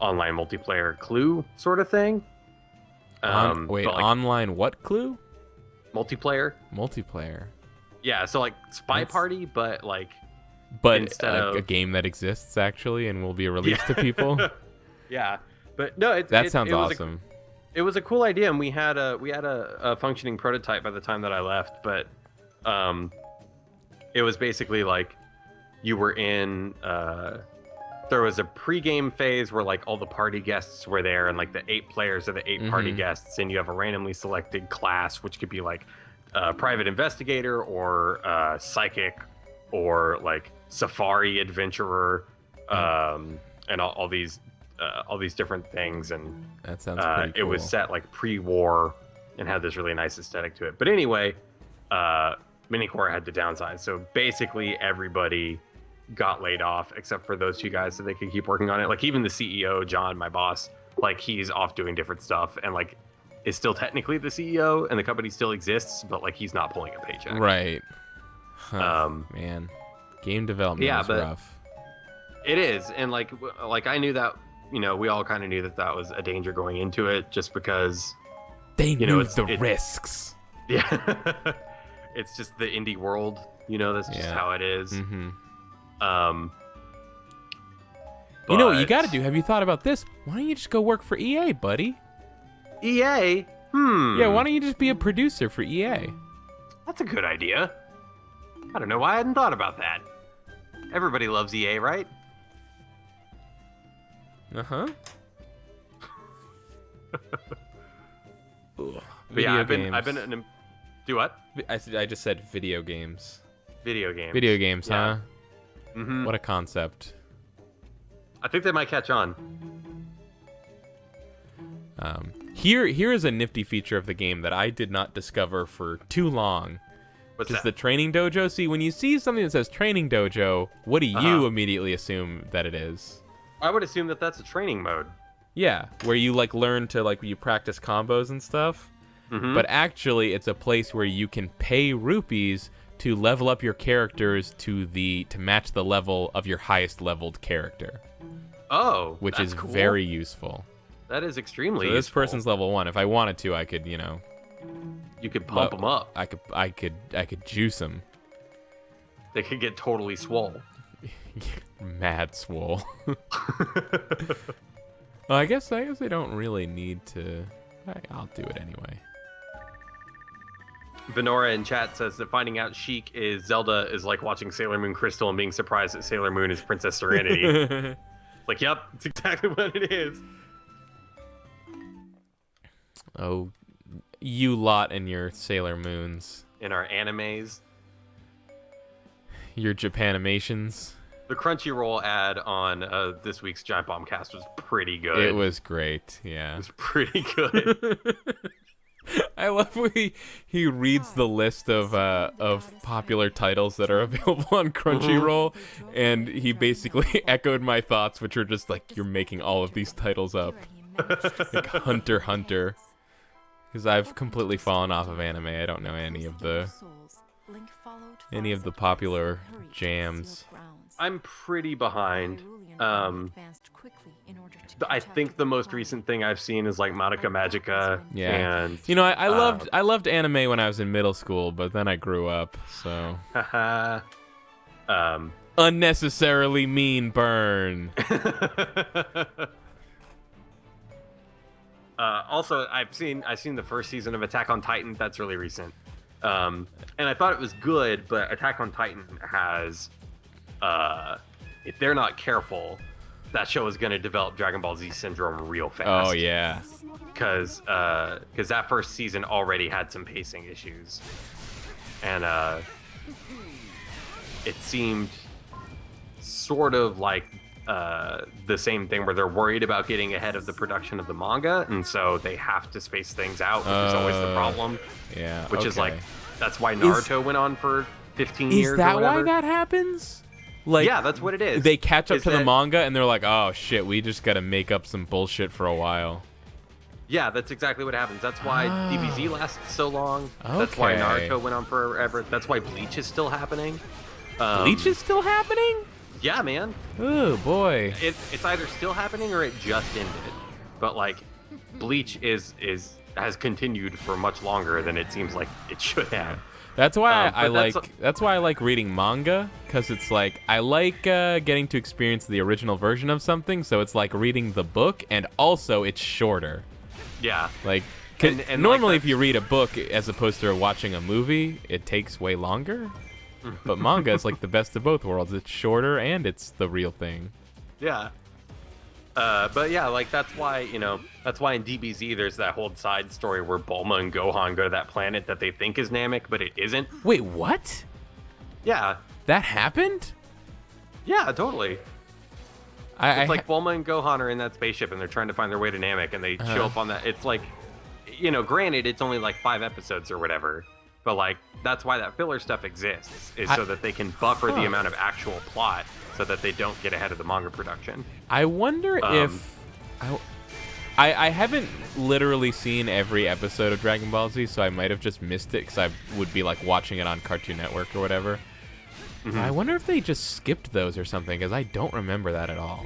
Speaker 2: online multiplayer Clue sort of thing.
Speaker 1: Online what Clue?
Speaker 2: Multiplayer. Yeah, so like Spy Party, but like instead of
Speaker 1: a game that exists actually and will be released to people.
Speaker 2: Yeah, but no,
Speaker 1: that sounds awesome.
Speaker 2: It was a cool idea, and we had a functioning prototype by the time that I left, but it was basically like you were in there was a pre-game phase where like all the party guests were there, and like the 8 players are the 8 party guests, and you have a randomly selected class, which could be like private investigator or psychic or like safari adventurer, and all these different things. And
Speaker 1: that sounds pretty cool.
Speaker 2: It was set like pre-war and had this really nice aesthetic to it. But anyway, Minicore had to downsize, so basically everybody got laid off except for those 2 guys, so they could keep working on it. Like even the CEO, John, my boss, like he's off doing different stuff and like is still technically the CEO, and the company still exists, but like he's not pulling a paycheck.
Speaker 1: Right. Man, game development is rough.
Speaker 2: It is, and like I knew that, we all kind of knew that was a danger going into it, just because
Speaker 1: they knew the risks.
Speaker 2: Yeah. It's just the indie world, that's just how it is.
Speaker 1: You know what you got to do? Have you thought about this? Why don't you just go work for EA, buddy?
Speaker 2: EA?
Speaker 1: Yeah, why don't you just be a producer for EA?
Speaker 2: That's a good idea. I don't know why I hadn't thought about that. Everybody loves EA, right?
Speaker 1: Uh-huh.
Speaker 2: Yeah, I've been do what?
Speaker 1: I just said video games.
Speaker 2: Video games.
Speaker 1: Video games,
Speaker 2: yeah.
Speaker 1: Huh? Mm-hmm. What a concept.
Speaker 2: I think they might catch on.
Speaker 1: Here is a nifty feature of the game that I did not discover for too long.
Speaker 2: What's
Speaker 1: that?
Speaker 2: Is
Speaker 1: the Training Dojo. See, when you see something that says Training Dojo, what do you immediately assume that it is?
Speaker 2: I would assume that that's a training mode.
Speaker 1: Yeah, where you like learn to like you practice combos and stuff. But actually, it's a place where you can pay rupees to level up your characters to match the level of your highest leveled character.
Speaker 2: Oh,
Speaker 1: which is
Speaker 2: cool.
Speaker 1: Very useful.
Speaker 2: That is extremely
Speaker 1: useful. This
Speaker 2: useful.
Speaker 1: person's level 1. If I wanted to, I could,
Speaker 2: You could pump them up.
Speaker 1: I could juice them.
Speaker 2: They could get totally swole.
Speaker 1: Mad swole. Well, I guess they don't really need to. I'll do it anyway.
Speaker 2: Venora in chat says that finding out Sheik is Zelda is like watching Sailor Moon Crystal and being surprised that Sailor Moon is Princess Serenity. It's like, yep, it's exactly what it is.
Speaker 1: Oh, you lot and your Sailor Moons.
Speaker 2: In our animes.
Speaker 1: Your Japanimations.
Speaker 2: The Crunchyroll ad on this week's Giant Bomb Cast was pretty good.
Speaker 1: It was great, yeah.
Speaker 2: It was pretty good.
Speaker 1: I love when he reads the list of popular titles that are available on Crunchyroll, and he basically echoed my thoughts, which are just like, you're making all of these titles up. Like Hunter x Hunter. Because I've completely fallen off of anime. I don't know any of the popular jams.
Speaker 2: I'm pretty behind. I think the most recent thing I've seen is like Madoka Magica.
Speaker 1: Yeah.
Speaker 2: And
Speaker 1: I loved anime when I was in middle school, but then I grew up, so unnecessarily mean burn.
Speaker 2: Also, I've seen the first season of Attack on Titan. That's really recent. And I thought it was good, but Attack on Titan has, if they're not careful, that show is going to develop Dragon Ball Z syndrome real fast.
Speaker 1: Oh yeah.
Speaker 2: Because that first season already had some pacing issues, and it seemed sort of like the same thing where they're worried about getting ahead of the production of the manga, and so they have to space things out, which is always the problem.
Speaker 1: Yeah.
Speaker 2: Which is like,
Speaker 1: okay.
Speaker 2: that's why Naruto went on for 15 years.
Speaker 1: Is that
Speaker 2: or whatever.
Speaker 1: why that happens? Like,
Speaker 2: yeah, that's what it is.
Speaker 1: They catch up
Speaker 2: Is
Speaker 1: to the
Speaker 2: that-
Speaker 1: manga and they're like, oh shit, we just gotta make up some bullshit for a while.
Speaker 2: Yeah, that's exactly what happens. That's why DBZ lasted so long. That's why
Speaker 1: Okay.
Speaker 2: Naruto went on forever. That's why Bleach is still happening.
Speaker 1: Bleach is still happening?
Speaker 2: Yeah, man.
Speaker 1: Oh boy.
Speaker 2: It's either still happening or it just ended. But like, Bleach has continued for much longer than it seems like it should have.
Speaker 1: That's why
Speaker 2: but
Speaker 1: that's why I like reading manga, because it's like I like getting to experience the original version of something, so it's like reading the book, and also it's shorter.
Speaker 2: Yeah.
Speaker 1: Like,
Speaker 2: And
Speaker 1: normally
Speaker 2: like
Speaker 1: if you read a book as opposed to watching a movie, it takes way longer. But manga is like the best of both worlds. It's shorter and it's the real thing.
Speaker 2: Yeah. But yeah, like that's why in DBZ there's that whole side story where Bulma and Gohan go to that planet that they think is Namek, but it isn't.
Speaker 1: Wait, what?
Speaker 2: Yeah.
Speaker 1: That happened?
Speaker 2: Yeah, totally.
Speaker 1: I
Speaker 2: It's like Bulma and Gohan are in that spaceship and they're trying to find their way to Namek, and they show up on that. It's like, granted, it's only like 5 episodes or whatever, but like that's why that filler stuff exists, is so that they can buffer the amount of actual plot so that they don't get ahead of the manga production.
Speaker 1: I wonder if I haven't literally seen every episode of Dragon Ball Z, so I might have just missed it because I would be like watching it on Cartoon Network or whatever. I wonder if they just skipped those or something, because I don't remember that at all.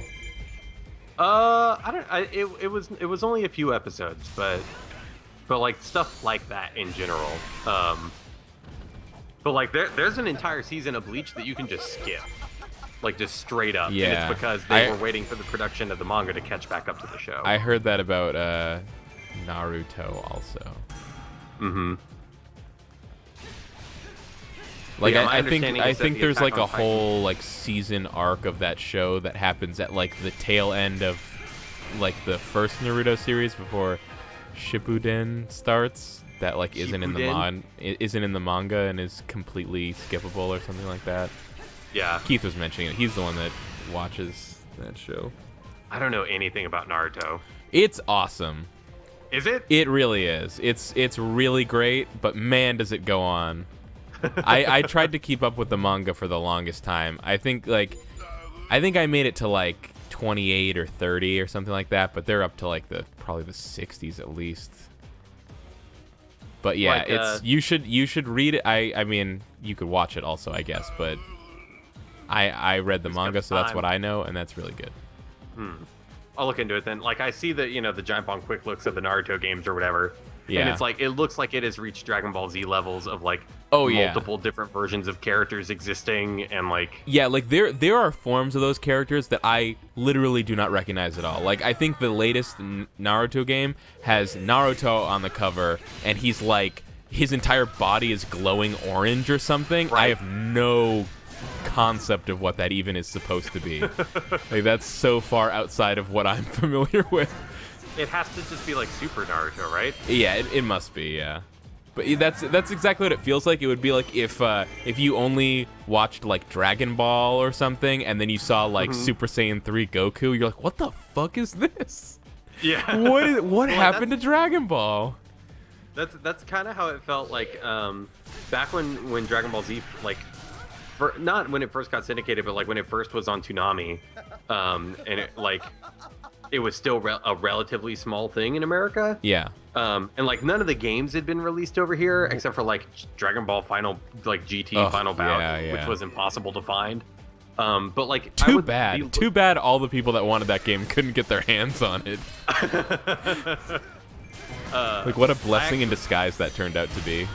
Speaker 2: It was only a few episodes, but like stuff like that in general. But like there's an entire season of Bleach that you can just skip, like just straight up.
Speaker 1: Yeah.
Speaker 2: And it's because they were waiting for the production of the manga to catch back up to the show.
Speaker 1: I heard that about Naruto also.
Speaker 2: Mm-hmm.
Speaker 1: Like
Speaker 2: Yeah, my
Speaker 1: I think
Speaker 2: understanding is that the
Speaker 1: there's
Speaker 2: Attack
Speaker 1: like a
Speaker 2: on Titan-
Speaker 1: whole like season arc of that show that happens at like the tail end of like the first Naruto series before Shippuden starts. That like isn't in the manga and is completely skippable or something like that.
Speaker 2: Yeah.
Speaker 1: Keith was mentioning it. He's the one that watches that show.
Speaker 2: I don't know anything about Naruto.
Speaker 1: It's awesome.
Speaker 2: Is it?
Speaker 1: It really is. It's really great, but man, does it go on. I tried to keep up with the manga for the longest time. I think I made it to like 28 or 30 or something like that, but they're up to like probably the 60s at least. But yeah,
Speaker 2: Like,
Speaker 1: you should read it. I mean, you could watch it also, I guess, but I read the manga, so that's what I know, and that's really good.
Speaker 2: I'll look into it then. Like I see the the Giant Bomb quick looks of the Naruto games or whatever.
Speaker 1: Yeah.
Speaker 2: And it's like it looks like it has reached Dragon Ball Z levels of like
Speaker 1: yeah.
Speaker 2: multiple different versions of characters existing, and like
Speaker 1: Yeah, like there are forms of those characters that I literally do not recognize at all. Like I think the latest Naruto game has Naruto on the cover, and he's like his entire body is glowing orange or something.
Speaker 2: Right.
Speaker 1: I have no concept of what that even is supposed to be. Like that's so far outside of what I'm familiar with.
Speaker 2: it has to just be like Super Naruto, right?
Speaker 1: Yeah, it must be, yeah. But that's exactly what it feels like. It would be like if you only watched like Dragon Ball or something, and then you saw like Super Saiyan 3 Goku, you're like, what the fuck is this?
Speaker 2: Yeah.
Speaker 1: What happened to Dragon Ball?
Speaker 2: That's kind of how it felt like back when Dragon Ball Z not when it first got syndicated, but like when it first was on Toonami, and it was still a relatively small thing in America.
Speaker 1: Yeah.
Speaker 2: And like none of the games had been released over here except for like Dragon Ball Final, like GT Final Bout, which was impossible to find. But like
Speaker 1: too bad all the people that wanted that game couldn't get their hands on it. Like what a blessing in disguise that turned out to be.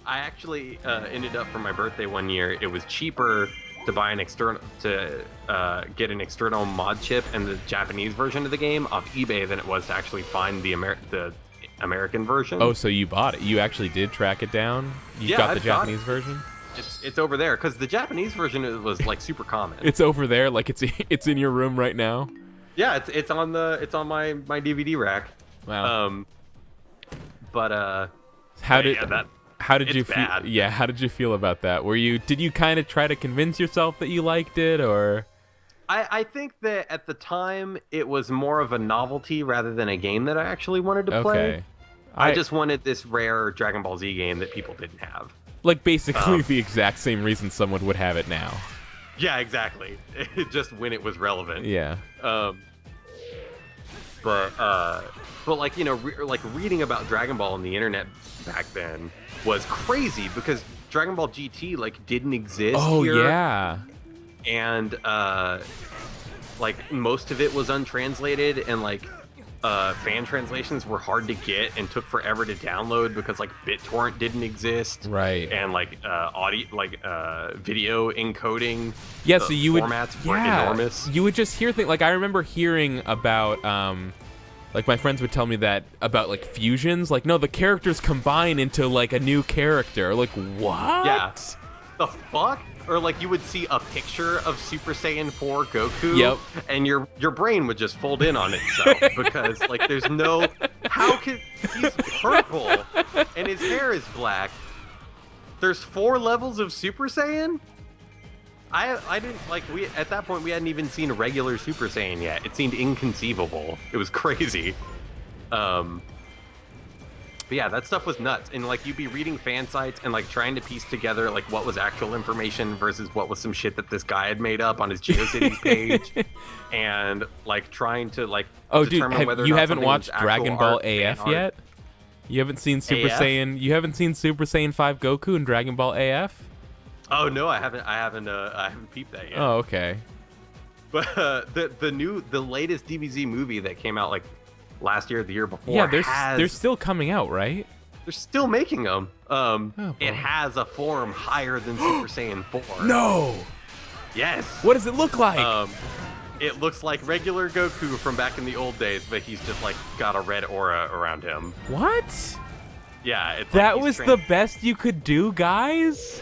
Speaker 2: I actually ended up for my birthday one year. It was cheaper to buy get an external mod chip and the Japanese version of the game off eBay than it was to actually find the American version.
Speaker 1: Oh, so you bought it? You actually did track it down? You got the Japanese version?
Speaker 2: It's over there because the Japanese version was like super common.
Speaker 1: It's over there, like it's in your room right now.
Speaker 2: Yeah, it's on my DVD rack.
Speaker 1: Wow.
Speaker 2: How
Speaker 1: did you feel? Yeah, how did you feel about that? Did you kind of try to convince yourself that you liked it, or?
Speaker 2: I think that at the time it was more of a novelty rather than a game that I actually wanted to play.
Speaker 1: Okay.
Speaker 2: I just wanted this rare Dragon Ball Z game that people didn't have.
Speaker 1: Like basically the exact same reason someone would have it now.
Speaker 2: Yeah, exactly. Just when it was relevant.
Speaker 1: Yeah.
Speaker 2: But like, you know, like reading about Dragon Ball on the internet back then was crazy because Dragon Ball GT like didn't exist
Speaker 1: Oh
Speaker 2: here.
Speaker 1: yeah.
Speaker 2: And like most of it was untranslated, and like fan translations were hard to get and took forever to download because like BitTorrent didn't exist.
Speaker 1: Right.
Speaker 2: And like audio, like video encoding.
Speaker 1: Yeah, so you
Speaker 2: formats were enormous.
Speaker 1: You would just hear things like I remember hearing about like my friends would tell me that about like fusions, like no, the characters combine into like a new character. Like what?
Speaker 2: Yeah. The fuck? Or like you would see a picture of Super Saiyan 4 Goku,
Speaker 1: yep,
Speaker 2: and your brain would just fold in on itself because like there's no how could he's purple and his hair is black. There's 4 levels of Super Saiyan? I didn't like we at that point we hadn't even seen a regular Super Saiyan yet. It seemed inconceivable. It was crazy. But yeah, that stuff was nuts. And like you'd be reading fan sites and like trying to piece together like what was actual information versus what was some shit that this guy had made up on his GeoCities page, and like trying to like determine whether or
Speaker 1: you
Speaker 2: not
Speaker 1: haven't
Speaker 2: something
Speaker 1: watched
Speaker 2: was
Speaker 1: Dragon
Speaker 2: actual
Speaker 1: Ball
Speaker 2: art,
Speaker 1: AF
Speaker 2: fan
Speaker 1: yet?
Speaker 2: art.
Speaker 1: You haven't seen Super
Speaker 2: AF?
Speaker 1: Saiyan. You haven't seen Super Saiyan 5 Goku and Dragon Ball AF?
Speaker 2: Oh no, I haven't peeped that yet.
Speaker 1: Oh, okay.
Speaker 2: But the latest DBZ movie that came out like last year or the year before.
Speaker 1: Yeah, they're still coming out, right?
Speaker 2: They're still making them.
Speaker 1: boy.
Speaker 2: It has a form higher than Super Saiyan 4.
Speaker 1: No.
Speaker 2: Yes.
Speaker 1: What does it look like?
Speaker 2: It looks like regular Goku from back in the old days, but he's just like got a red aura around him.
Speaker 1: What?
Speaker 2: Yeah, it's
Speaker 1: That
Speaker 2: like
Speaker 1: was the best you could do, guys?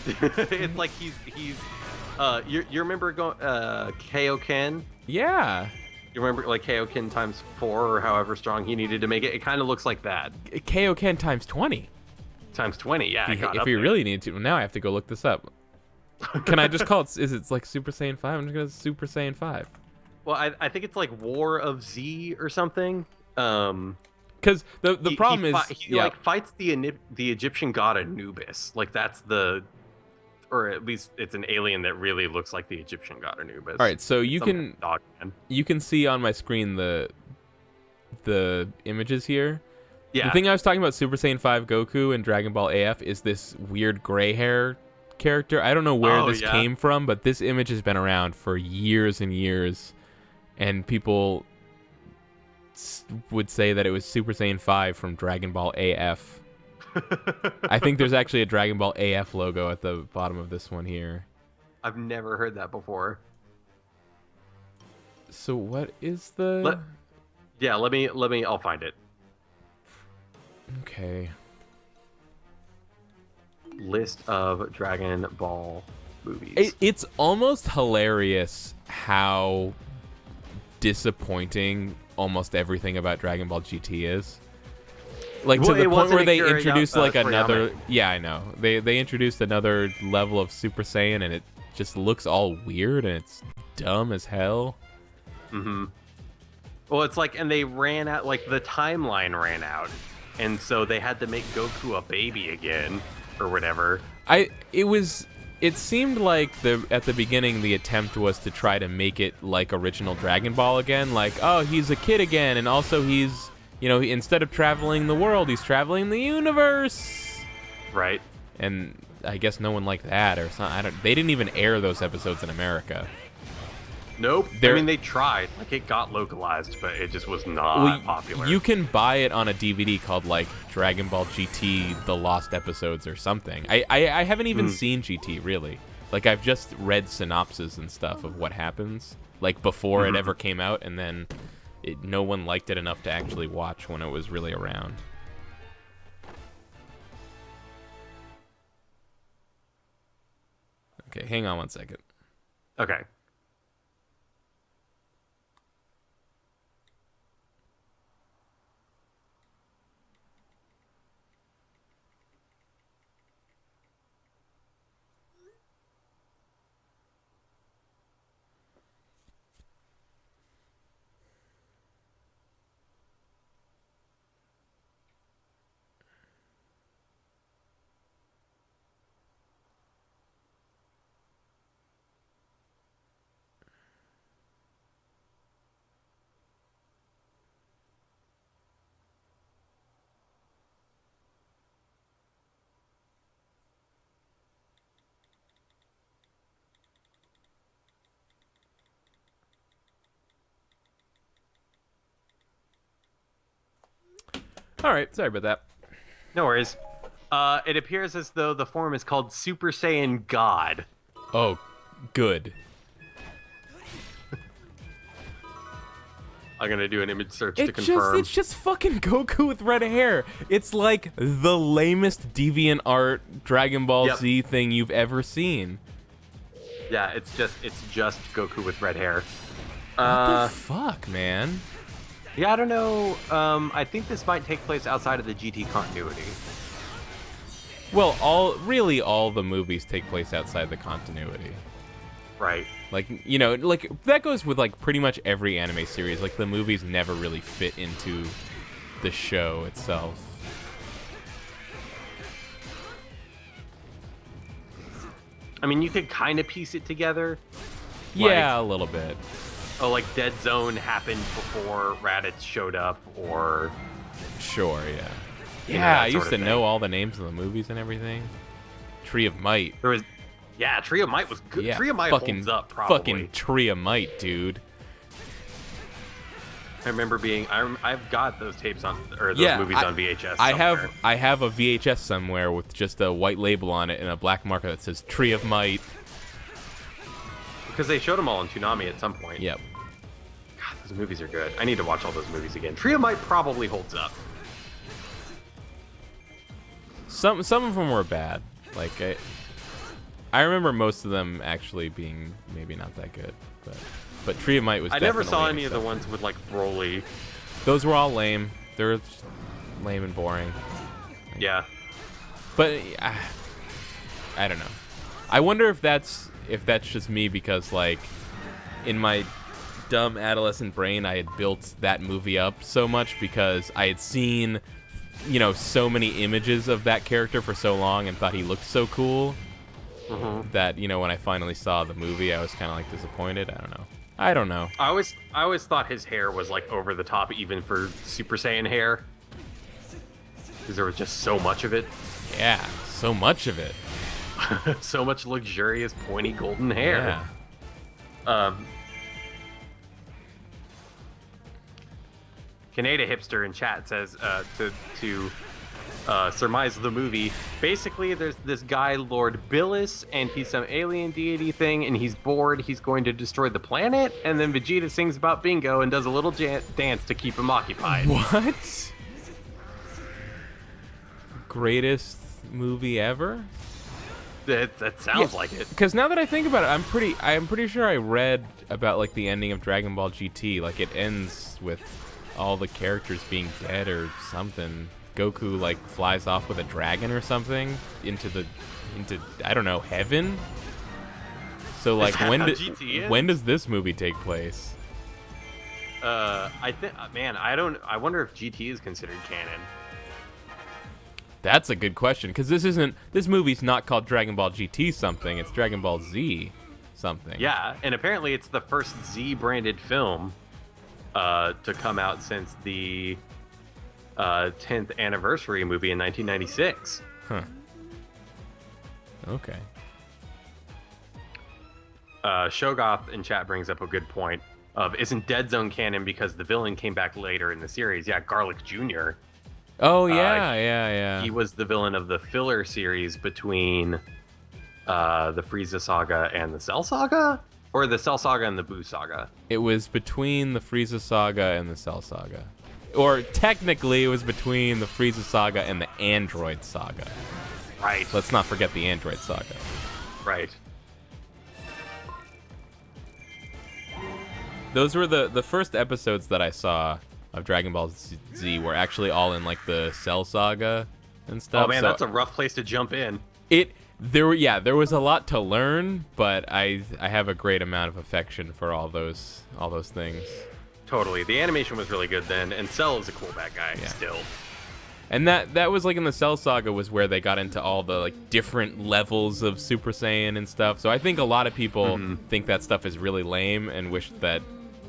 Speaker 2: It's like he's you remember Kaioken?
Speaker 1: Yeah.
Speaker 2: You remember like Kaioken times 4 or however strong he needed to make it? It kind of looks like that.
Speaker 1: Kaioken times 20.
Speaker 2: Times 20, yeah.
Speaker 1: If you really need to. Now I have to go look this up. Can I just call it, is it like Super Saiyan 5? I'm just going to Super Saiyan 5.
Speaker 2: Well, I think it's like War of Z or something.
Speaker 1: Because the problem is...
Speaker 2: He like fights the Egyptian god Anubis. Like that's the... Or at least it's an alien that really looks like the Egyptian god Anubis.
Speaker 1: All right, so you can see on my screen the images here.
Speaker 2: Yeah.
Speaker 1: The thing I was talking about Super Saiyan 5 Goku and Dragon Ball AF is this weird gray hair character. I don't know where this came from, but this image has been around for years and years, and people would say that it was Super Saiyan 5 from Dragon Ball AF. I think there's actually a Dragon Ball AF logo at the bottom of this one here.
Speaker 2: I've never heard that before.
Speaker 1: So what is the...
Speaker 2: Let me, I'll find it.
Speaker 1: Okay.
Speaker 2: List of Dragon Ball movies.
Speaker 1: It's almost hilarious how disappointing almost everything about Dragon Ball GT is. Like to the point where they introduced like another... Yeah, I know. They introduced another level of Super Saiyan, and it just looks all weird, and it's dumb as hell.
Speaker 2: Mm-hmm. Well, it's like, and they ran out, like the timeline ran out, and so they had to make Goku a baby again, or whatever. It seemed like at the beginning the attempt was to try to make it like original Dragon Ball again, like, oh, he's a kid again, and also he's... You know, instead of traveling the world, he's traveling the universe. Right.
Speaker 1: And I guess no one liked that, or something. They didn't even air those episodes in America.
Speaker 2: Nope. I mean, they tried. Like, it got localized, but it just was not popular.
Speaker 1: You can buy it on a DVD called, like, Dragon Ball GT The Lost Episodes or something. I haven't even seen GT, really. Like, I've just read synopses and stuff of what happens, like, before it ever came out, and then... no one liked it enough to actually watch when it was really around. Okay, hang on one second.
Speaker 2: Okay.
Speaker 1: All right, sorry about that.
Speaker 2: No worries. It appears as though the form is called Super Saiyan God.
Speaker 1: Oh, good.
Speaker 2: I'm gonna do an image search to confirm.
Speaker 1: It's just fucking Goku with red hair. It's like the lamest deviant art Dragon Ball Z thing you've ever seen.
Speaker 2: Yeah, it's just Goku with red hair.
Speaker 1: What the fuck, man?
Speaker 2: Yeah, I don't know. I think this might take place outside of the GT continuity.
Speaker 1: Well, all the movies take place outside the continuity.
Speaker 2: Right.
Speaker 1: Like, you know, like that goes with like pretty much every anime series. Like the movies never really fit into the show itself.
Speaker 2: I mean, you could kind of piece it together.
Speaker 1: Yeah, a little bit.
Speaker 2: Oh, like Dead Zone happened before Raditz showed up, or...
Speaker 1: Sure, yeah.
Speaker 2: You know,
Speaker 1: Yeah,
Speaker 2: that
Speaker 1: I used
Speaker 2: sort
Speaker 1: to
Speaker 2: of
Speaker 1: know
Speaker 2: thing.
Speaker 1: all the names of the movies and everything. Tree of Might.
Speaker 2: There was... Yeah, Tree of Might was good.
Speaker 1: Yeah,
Speaker 2: Tree of Might
Speaker 1: fucking,
Speaker 2: holds up, probably.
Speaker 1: Fucking Tree of Might, dude.
Speaker 2: I remember being... I've got those tapes on... Or those movies on VHS
Speaker 1: I
Speaker 2: somewhere.
Speaker 1: have a VHS somewhere with just a white label on it and a black marker that says Tree of Might.
Speaker 2: Because they showed them all in Toonami at some point.
Speaker 1: Yep.
Speaker 2: God, those movies are good. I need to watch all those movies again. Tree of Might probably holds up.
Speaker 1: Some of them were bad. Like I remember most of them actually being maybe not that good, but Tree of Might was.
Speaker 2: I never
Speaker 1: definitely
Speaker 2: saw
Speaker 1: an
Speaker 2: any of the
Speaker 1: exception.
Speaker 2: ones with like Broly.
Speaker 1: Those were all lame. They're just lame and boring.
Speaker 2: Yeah.
Speaker 1: But I don't know. I wonder if that's just me because like in my dumb adolescent brain I had built that movie up so much because I had seen, you know, so many images of that character for so long and thought he looked so cool that, you know, when I finally saw the movie I was kind of like disappointed. I don't know.
Speaker 2: I always thought his hair was like over the top even for Super Saiyan hair. Because there was just so much of it.
Speaker 1: Yeah, so much of it.
Speaker 2: So much luxurious pointy golden hair.
Speaker 1: Yeah.
Speaker 2: Kaneda Hipster in chat says to surmise the movie. Basically, there's this guy, Lord Billis, and he's some alien deity thing, and he's bored. He's going to destroy the planet, and then Vegeta sings about bingo and does a little dance to keep him occupied.
Speaker 1: What? Greatest movie ever?
Speaker 2: That sounds like it.
Speaker 1: Because now that I think about it, I'm pretty sure I read about like the ending of Dragon Ball GT. Like it ends with all the characters being dead or something. Goku like flies off with a dragon or something into I don't know, heaven. So like when does this movie take place?
Speaker 2: I think, man, I wonder if GT is considered canon.
Speaker 1: That's a good question because this movie's not called Dragon Ball GT something. It's Dragon Ball Z something.
Speaker 2: Yeah, and apparently it's the first Z branded film to come out since the 10th anniversary movie in 1996.
Speaker 1: Huh. Okay.
Speaker 2: Shogoth in chat brings up a good point of isn't Dead Zone canon because the villain came back later in the series? Yeah, Garlic Jr.
Speaker 1: Oh yeah.
Speaker 2: He was the villain of the filler series between the Frieza saga and the Cell saga. Or the Cell Saga and the Boo Saga.
Speaker 1: It was between the Frieza Saga and the Cell Saga. Or technically, it was between the Frieza Saga and the Android Saga.
Speaker 2: Right.
Speaker 1: Let's not forget the Android Saga.
Speaker 2: Right.
Speaker 1: Those were the first episodes that I saw of Dragon Ball Z were actually all in like the Cell Saga and stuff.
Speaker 2: Oh man,
Speaker 1: so
Speaker 2: that's a rough place to jump in.
Speaker 1: there was a lot to learn, but I have a great amount of affection for all those things.
Speaker 2: Totally. The animation was really good then, and Cell is a cool bad guy still.
Speaker 1: And that was like in the Cell Saga was where they got into all the like different levels of Super Saiyan and stuff. So I think a lot of people think that stuff is really lame and wish that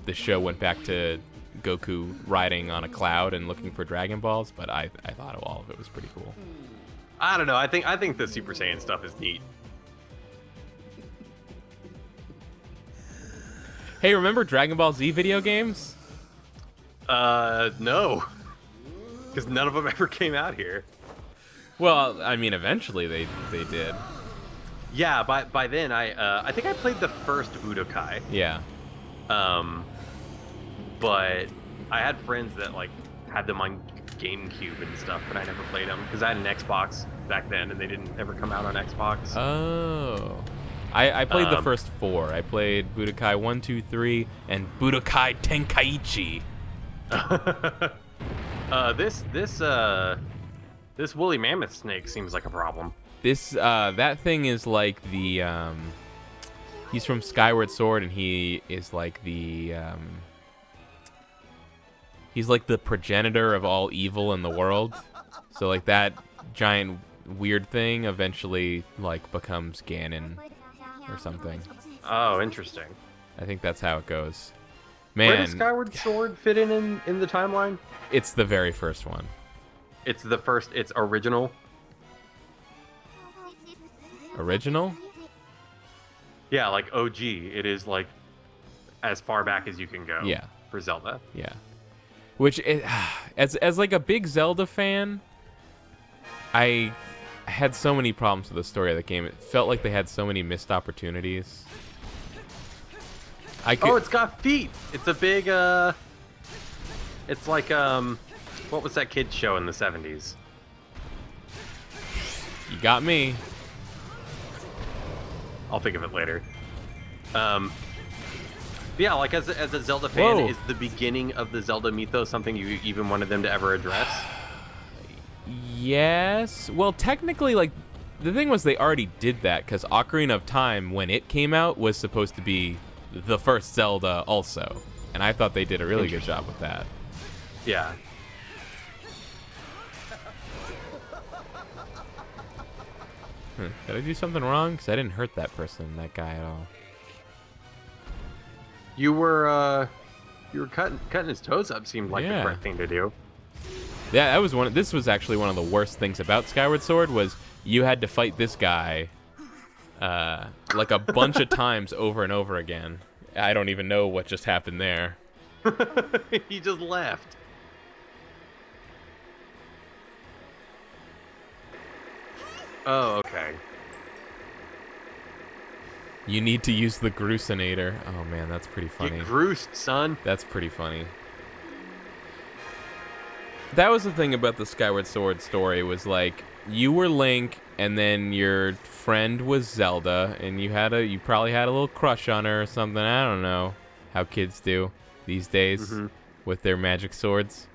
Speaker 1: the show went back to Goku riding on a cloud and looking for Dragon Balls, but I thought all of it was pretty cool.
Speaker 2: I don't know. I think the Super Saiyan stuff is neat.
Speaker 1: Hey, remember Dragon Ball Z video games?
Speaker 2: No. Because none of them ever came out here.
Speaker 1: Well, I mean, eventually they did.
Speaker 2: Yeah, by then I think I played the first Budokai.
Speaker 1: Yeah.
Speaker 2: But I had friends that like had them on GameCube and stuff, but I never played them because I had an Xbox back then, and they didn't ever come out on Xbox.
Speaker 1: Oh. I played the first 4. I played Budokai 1, 2, 3, and Budokai Tenkaichi.
Speaker 2: This woolly mammoth snake seems like a problem.
Speaker 1: This that thing is like the he's from Skyward Sword, and he is like the he's like the progenitor of all evil in the world. So like that giant weird thing eventually like becomes Ganon or something.
Speaker 2: Oh, interesting.
Speaker 1: I think that's how it goes. Man,
Speaker 2: where does Skyward Sword fit in the timeline?
Speaker 1: It's the very first one.
Speaker 2: It's the first. It's original.
Speaker 1: Original?
Speaker 2: Yeah, like OG. It is like as far back as you can go.
Speaker 1: Yeah.
Speaker 2: For Zelda.
Speaker 1: Yeah. Which, as like a big Zelda fan, I had so many problems with the story of the game. It felt like they had so many missed opportunities.
Speaker 2: Oh, it's got feet. It's a big. It's like what was that kid's show in the 70s?
Speaker 1: You got me.
Speaker 2: I'll think of it later. Yeah, like as a Zelda fan,
Speaker 1: Whoa.
Speaker 2: is the beginning of the Zelda mythos something you even wanted them to ever address?
Speaker 1: Yes. Well, technically, like, the thing was they already did that, because Ocarina of Time, when it came out, was supposed to be the first Zelda also. And I thought they did a really good job with that.
Speaker 2: Yeah.
Speaker 1: Did I do something wrong? Because I didn't hurt that person, that guy at all.
Speaker 2: You were cutting his toes up seemed like the correct thing to do.
Speaker 1: Yeah, that was this was actually one of the worst things about Skyward Sword was you had to fight this guy like a bunch of times over and over again. I don't even know what just happened there.
Speaker 2: He just left. Oh, okay.
Speaker 1: You need to use the Gruesinator. Oh man, that's pretty funny.
Speaker 2: Get Groosed, son.
Speaker 1: That's pretty funny. That was the thing about the Skyward Sword story was like you were Link and then your friend was Zelda and you probably had a little crush on her or something. I don't know how kids do these days with their magic swords.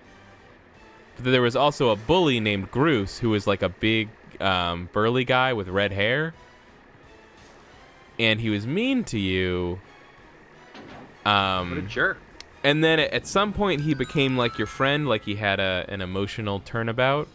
Speaker 1: But there was also a bully named Groose who was like a big burly guy with red hair. And he was mean to you.
Speaker 2: What a jerk.
Speaker 1: And then at some point he became like your friend, like he had an emotional turnabout.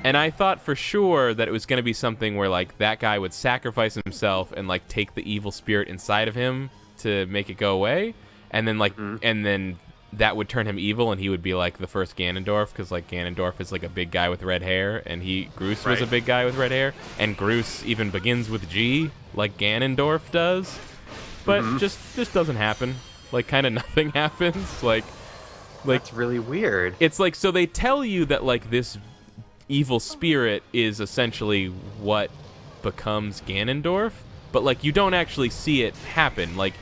Speaker 1: And I thought for sure that it was going to be something where like that guy would sacrifice himself and like take the evil spirit inside of him to make it go away. And then like and then that would turn him evil and he would be like the first Ganondorf because like Ganondorf is like a big guy with red hair and Groose was a big guy with red hair and Groose even begins with G like Ganondorf does. But just doesn't happen. Like kind of nothing happens. Like
Speaker 2: that's really weird.
Speaker 1: It's like so they tell you that like this evil spirit is essentially what becomes Ganondorf, but like you don't actually see it happen. Like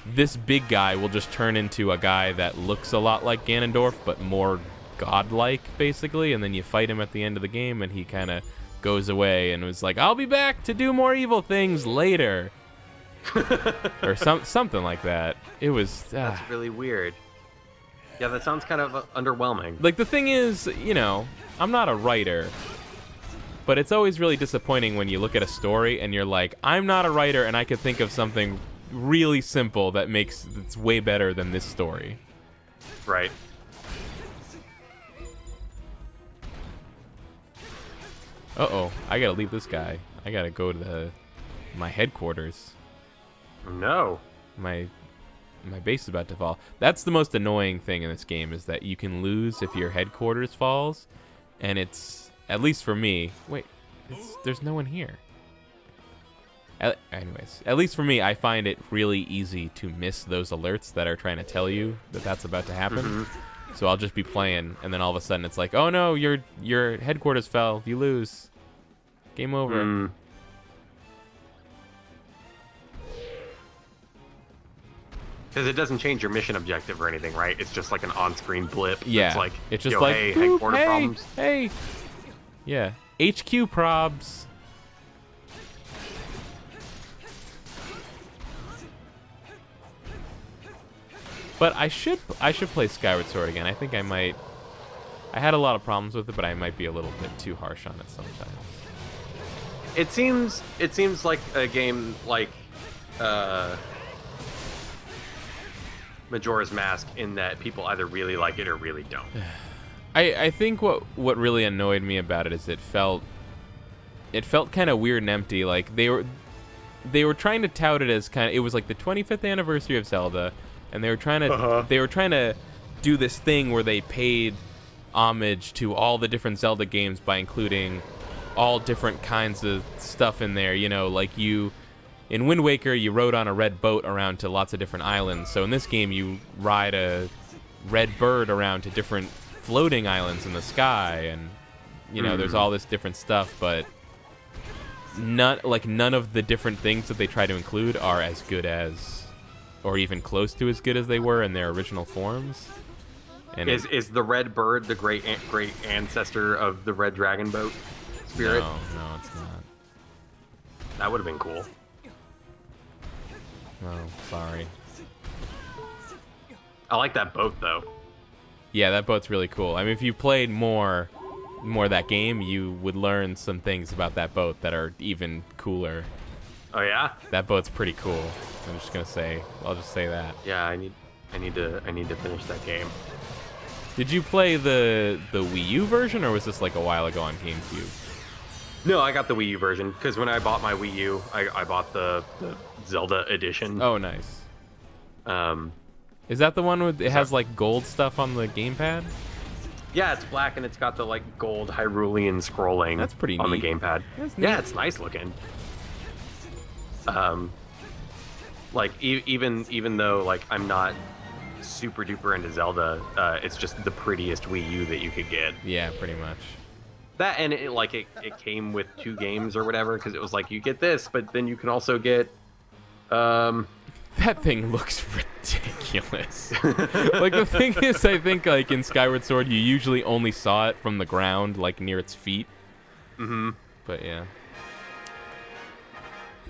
Speaker 1: this big guy will just turn into a guy that looks a lot like Ganondorf, but more godlike, basically, and then you fight him at the end of the game, and he kind of goes away and was like, "I'll be back to do more evil things later," or something like that. It was
Speaker 2: that's really weird. Yeah, that sounds kind of underwhelming.
Speaker 1: Like the thing is, I'm not a writer, but it's always really disappointing when you look at a story and you're like, I'm not a writer, and I could think of something really simple that makes it's way better than this story.
Speaker 2: Right.
Speaker 1: Uh-oh, I gotta leave this guy. I gotta go to my headquarters.
Speaker 2: No.
Speaker 1: My base is about to fall. That's the most annoying thing in this game, is that you can lose if your headquarters falls, and it's, at least for me, wait, there's no one here. Anyways, at least for me, I find it really easy to miss those alerts that are trying to tell you that that's about to happen. Mm-hmm. So I'll just be playing, and then all of a sudden it's like, oh no, your headquarters fell. You lose. Game over.
Speaker 2: Because it doesn't change your mission objective or anything, right? It's just like an on-screen blip.
Speaker 1: Yeah.
Speaker 2: It's like,
Speaker 1: it's just like,
Speaker 2: hey, headquarter
Speaker 1: hey,
Speaker 2: problems.
Speaker 1: Hey. Yeah. HQ probs. But I should play Skyward Sword again. I think I might. I had a lot of problems with it, but I might be a little bit too harsh on it sometimes.
Speaker 2: It seems like a game like Majora's Mask, in that people either really like it or really don't.
Speaker 1: I think what really annoyed me about it is it felt kind of weird and empty. Like they were trying to tout it as it was like the 25th anniversary of Zelda, and they were trying to do this thing where they paid homage to all the different Zelda games by including all different kinds of stuff in there. Like in Wind Waker, you rode on a red boat around to lots of different islands. So in this game, you ride a red bird around to different floating islands in the sky, and there's all this different stuff, but none of the different things that they try to include are as good as, or even close to as good as they were in their original forms. And
Speaker 2: is the red bird the great ancestor of the red dragon boat spirit?
Speaker 1: No, it's not.
Speaker 2: That would have been cool.
Speaker 1: Oh, sorry.
Speaker 2: I like that boat though.
Speaker 1: Yeah, that boat's really cool. I mean, if you played more of that game, you would learn some things about that boat that are even cooler.
Speaker 2: Oh yeah?
Speaker 1: That boat's pretty cool. I'll just say that.
Speaker 2: Yeah, I need to finish that game.
Speaker 1: Did you play the Wii U version, or was this like a while ago on GameCube?
Speaker 2: No, I got the Wii U version, because when I bought my Wii U, I bought the Zelda edition.
Speaker 1: Oh, nice. Is that the one with it has like gold stuff on the gamepad?
Speaker 2: Yeah, it's black and it's got the like gold Hyrulean scrolling.
Speaker 1: That's pretty
Speaker 2: on
Speaker 1: neat.
Speaker 2: The gamepad.
Speaker 1: That's neat.
Speaker 2: Yeah, it's nice looking. Like even though like I'm not super duper into Zelda, it's just the prettiest Wii U that you could get.
Speaker 1: Yeah, pretty much.
Speaker 2: That, and it came with 2 games or whatever, because it was like, you get this, but then you can also get
Speaker 1: that thing looks ridiculous. Like, the thing is, I think like in Skyward Sword you usually only saw it from the ground, like near its feet.
Speaker 2: Mm-hmm.
Speaker 1: But yeah.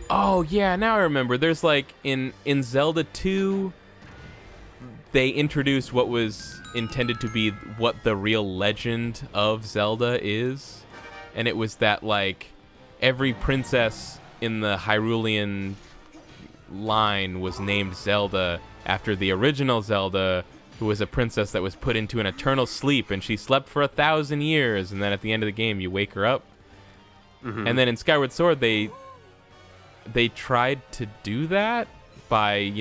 Speaker 1: Oh yeah, now I remember. There's like in Zelda 2, they introduced what was intended to be what the real legend of Zelda is, and it was that like every princess in the Hyrulean line was named Zelda after the original Zelda, who was a princess that was put into an eternal sleep, and she slept for 1,000 years, and then at the end of the game you wake her up. Mm-hmm. And then in Skyward Sword they tried to do that by,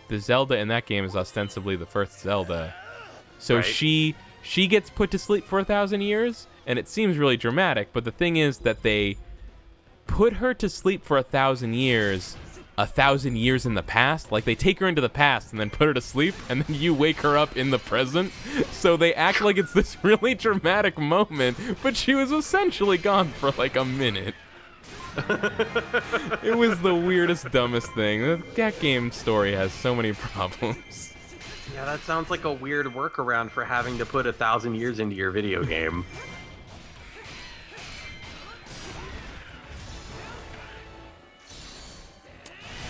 Speaker 1: the Zelda in that game is ostensibly the first Zelda. So
Speaker 2: right.
Speaker 1: she gets put to sleep for 1,000 years, and it seems really dramatic, but the thing is that they put her to sleep for 1,000 years, 1,000 years in the past. Like, they take her into the past and then put her to sleep, and then you wake her up in the present. So they act like it's this really dramatic moment, but she was essentially gone for like a minute. It was the weirdest, dumbest thing. That game story has so many problems.
Speaker 2: Yeah, that sounds like a weird workaround for having to put 1,000 years into your video game.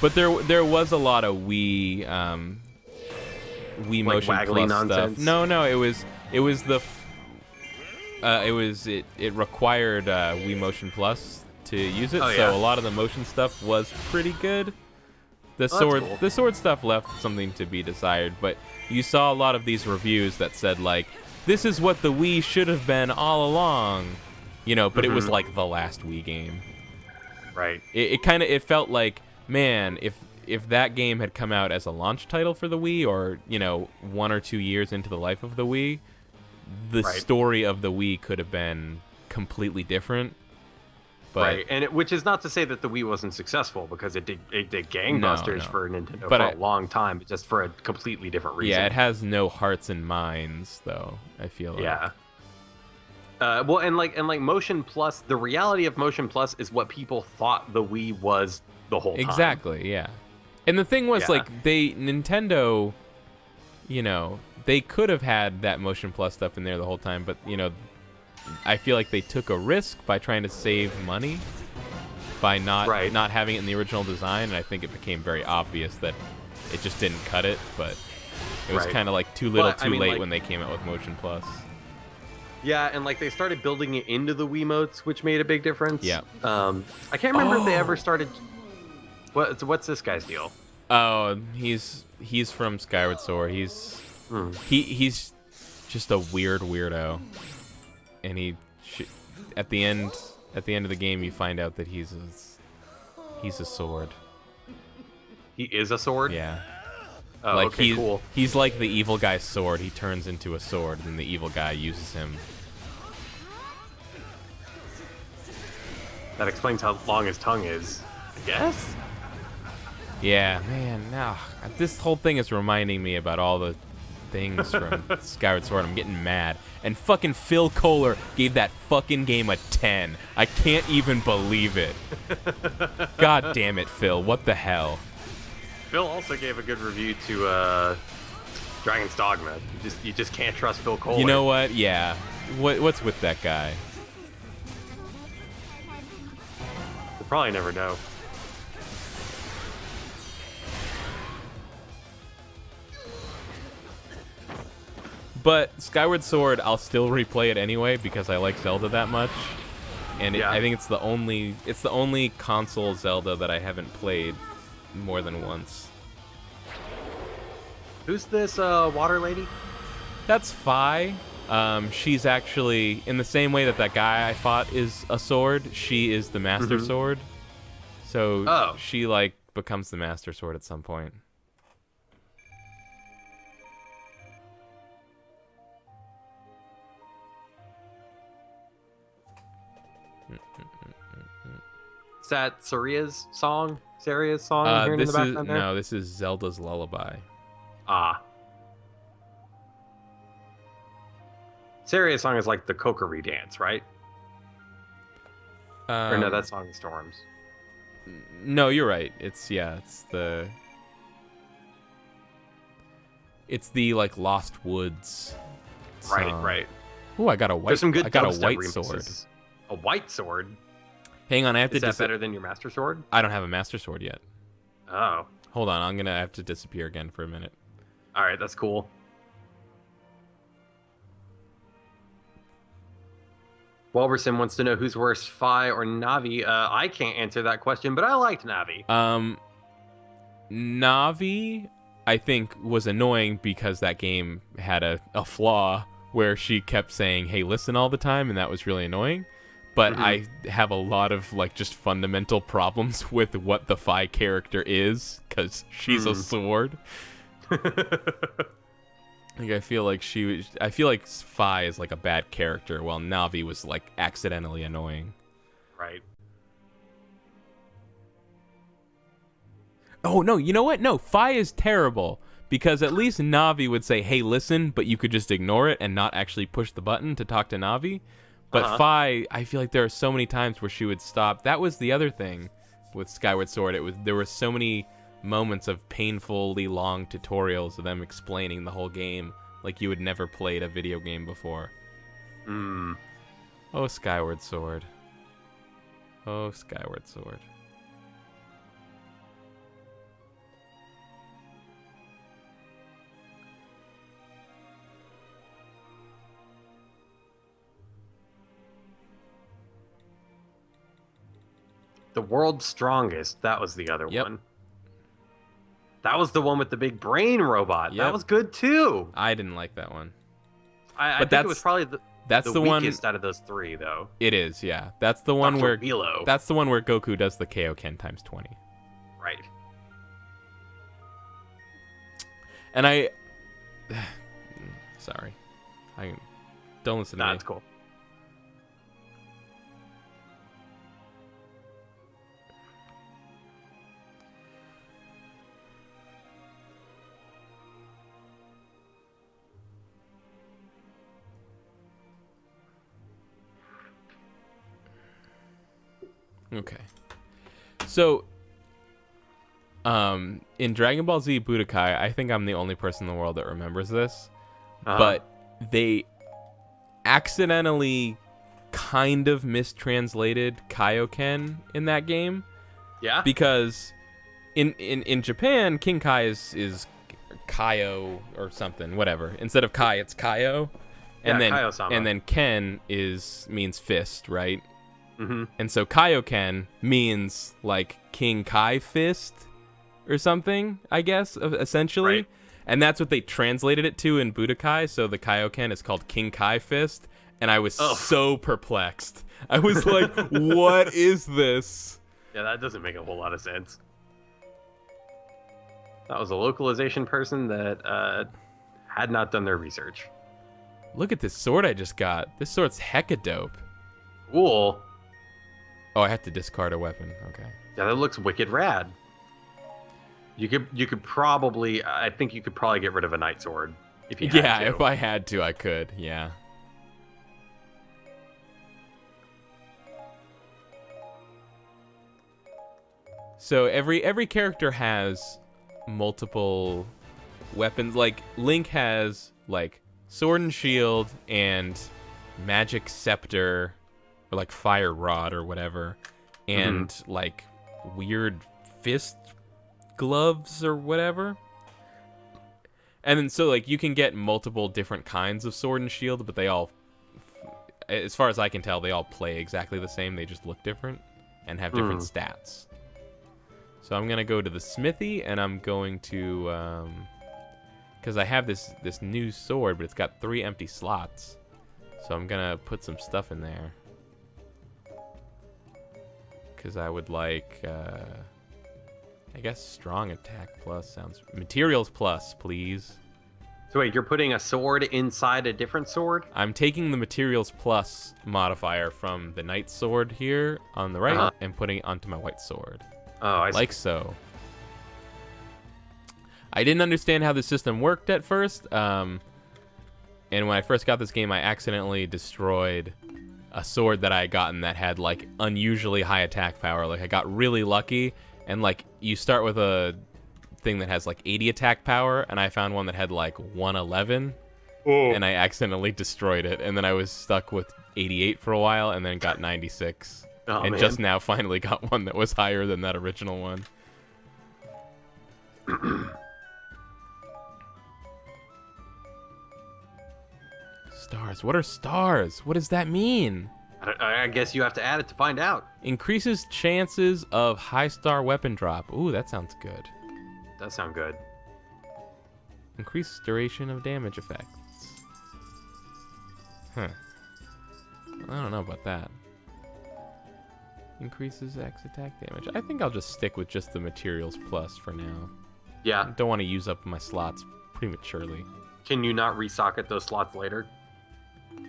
Speaker 1: But there was a lot of Wii
Speaker 2: Like
Speaker 1: Motion
Speaker 2: waggly
Speaker 1: Plus
Speaker 2: nonsense?
Speaker 1: stuff. No, it was it required Wii Motion Plus to use it.
Speaker 2: Oh, yeah.
Speaker 1: So a lot of the motion stuff was pretty good.
Speaker 2: that's cool.
Speaker 1: The sword stuff left something to be desired, but you saw a lot of these reviews that said like, this is what the Wii should have been all along, you know. But it was like the last Wii game.
Speaker 2: Right.
Speaker 1: It felt like, man, if that game had come out as a launch title for the Wii, or, you know, 1 or 2 years into the life of the Wii, the
Speaker 2: Right.
Speaker 1: story of the Wii could have been completely different. But
Speaker 2: Right, and which is not to say that the Wii wasn't successful, because it did gangbusters
Speaker 1: No.
Speaker 2: for Nintendo
Speaker 1: But
Speaker 2: for a long time, but just for a completely different reason.
Speaker 1: yeah, it has no hearts and minds, though, I feel like.
Speaker 2: Yeah. Well, and like Motion Plus, the reality of Motion Plus is what people thought the Wii was the whole time.
Speaker 1: Exactly, yeah. And the thing was,
Speaker 2: Yeah.
Speaker 1: like, Nintendo, you know, they could have had that Motion Plus stuff in there the whole time, but, you know, I feel like they took a risk by trying to save money by not having it in the original design, and I think it became very obvious that it just didn't cut it, but it was
Speaker 2: Right.
Speaker 1: kind of like too little,
Speaker 2: But, I
Speaker 1: too
Speaker 2: mean,
Speaker 1: late
Speaker 2: like-
Speaker 1: when they came out with Motion Plus.
Speaker 2: Yeah, and like they started building it into the Wiimotes, which made a big difference.
Speaker 1: Yeah.
Speaker 2: I can't remember if they ever started. What's this guy's deal?
Speaker 1: Oh, he's from Skyward Sword. He's just a weird weirdo, and at the end of the game you find out that he's a sword.
Speaker 2: He is a sword.
Speaker 1: Yeah.
Speaker 2: Oh,
Speaker 1: Like
Speaker 2: okay, cool.
Speaker 1: he's like the evil guy's sword. He turns into a sword, and the evil guy uses him.
Speaker 2: That explains how long his tongue is, I guess.
Speaker 1: Yeah, man. Nah, this whole thing is reminding me about all the things from Skyward Sword. I'm getting mad. And fucking Phil Kohler gave that fucking game a 10. I can't even believe it. God damn it, Phil. What the hell?
Speaker 2: Phil also gave a good review to Dragon's Dogma. You just can't trust Phil Kohler.
Speaker 1: You know what? Yeah. What's with that guy?
Speaker 2: We'll probably never know.
Speaker 1: But Skyward Sword, I'll still replay it anyway because I like Zelda that much, and
Speaker 2: Yeah.
Speaker 1: I think it's the only console Zelda that I haven't played more than once.
Speaker 2: Who's this water lady?
Speaker 1: That's Fi. She's actually, in the same way that guy I fought is a sword, she is the Master Sword. So she like becomes the Master Sword at some point.
Speaker 2: Is that Saria's song? I'm hearing in the background there?
Speaker 1: No, this is Zelda's Lullaby.
Speaker 2: Ah. Saria's song is like the Kokiri dance, right? Or no, that's Song of Storms.
Speaker 1: No, you're right. It's the like Lost Woods song.
Speaker 2: Right.
Speaker 1: Ooh, I got a white.
Speaker 2: There's some good
Speaker 1: I got a
Speaker 2: dubstep
Speaker 1: white
Speaker 2: remixes.
Speaker 1: sword.
Speaker 2: A white sword?
Speaker 1: Hang on, I have
Speaker 2: Is
Speaker 1: to.
Speaker 2: that better than your Master Sword?
Speaker 1: I don't have a Master Sword yet.
Speaker 2: Oh.
Speaker 1: Hold on, I'm gonna have to disappear again for a minute.
Speaker 2: All right, that's cool. Walberson wants to know who's worse, Fi or Navi. I can't answer that question, but I liked Navi.
Speaker 1: Navi, I think, was annoying because that game had a flaw where she kept saying, "Hey, listen," all the time, and that was really annoying. But I have a lot of like just fundamental problems with what the Fi character is because she's a sword. Like I feel like Fi is like a bad character, while Navi was like accidentally annoying.
Speaker 2: Right.
Speaker 1: Oh no, you know what? No, Fi is terrible because at least Navi would say, "Hey, listen," but you could just ignore it and not actually push the button to talk to Navi. But Fi, I feel like there are so many times where she would stop. That was the other thing with Skyward Sword. There were so many moments of painfully long tutorials of them explaining the whole game like you had never played a video game before. Oh, Skyward Sword. Oh, Skyward Sword.
Speaker 2: The World's Strongest. That was the other one. That was the one with the big brain robot. That was good too.
Speaker 1: I didn't like that one.
Speaker 2: I think it was probably the weakest
Speaker 1: one
Speaker 2: out of those three, though.
Speaker 1: It is, yeah. That's the one where
Speaker 2: Milo.
Speaker 1: That's the one where Goku does the Kaioken times 20.
Speaker 2: Right.
Speaker 1: And I sorry. Don't listen to me.
Speaker 2: That's cool.
Speaker 1: Okay. So, in Dragon Ball Z Budokai, I think I'm the only person in the world that remembers this, but they accidentally kind of mistranslated Kaioken in that game.
Speaker 2: Yeah.
Speaker 1: Because in Japan, King Kai is Kaio or something, whatever. Instead of Kai, it's Kaio. And then Ken means fist, right?
Speaker 2: Mm-hmm.
Speaker 1: And so Kaioken means like King Kai fist or something, I guess, essentially.
Speaker 2: Right.
Speaker 1: And that's what they translated it to in Budokai. So the Kaioken is called King Kai fist. And I was so perplexed. I was like, what is this?
Speaker 2: Yeah, that doesn't make a whole lot of sense. That was a localization person that had not done their research.
Speaker 1: Look at this sword I just got. This sword's hecka dope.
Speaker 2: Cool.
Speaker 1: Oh, I have to discard a weapon. Okay.
Speaker 2: Yeah, that looks wicked rad. You could probably, I think you could probably get rid of a Night Sword if you had to.
Speaker 1: Yeah, if I had to, I could. Yeah. So every character has multiple weapons. Like Link has like sword and shield and magic scepter or like fire rod or whatever, and like weird fist gloves or whatever. And then so like you can get multiple different kinds of sword and shield, but they all, as far as I can tell, they all play exactly the same. They just look different and have different stats. So I'm gonna go to the smithy, and I'm going to because I have this new sword, but it's got 3 empty slots. So I'm gonna put some stuff in there. Because I would like, I guess strong attack plus sounds... Materials plus, please.
Speaker 2: So wait, you're putting a sword inside a different sword?
Speaker 1: I'm taking the materials plus modifier from the knight sword here on the right and putting it onto my white sword.
Speaker 2: Oh, I see.
Speaker 1: Like so. I didn't understand how the system worked at first. And when I first got this game, I accidentally destroyed a sword that I had gotten that had like unusually high attack power. Like I got really lucky, and like you start with a thing that has like 80 attack power, and I found one that had like 111, and I accidentally destroyed it, and then I was stuck with 88 for a while, and then got 96, and just now finally got one that was higher than that original one. Stars. What are stars? What does that mean?
Speaker 2: I guess you have to add it to find out.
Speaker 1: Increases chances of high star weapon drop. Ooh, that sounds good.
Speaker 2: Does sound good.
Speaker 1: Increased duration of damage effects. Huh. I don't know about that. Increases X attack damage. I think I'll just stick with just the materials plus for now.
Speaker 2: Yeah.
Speaker 1: I don't want to use up my slots prematurely.
Speaker 2: Can you not resocket those slots later?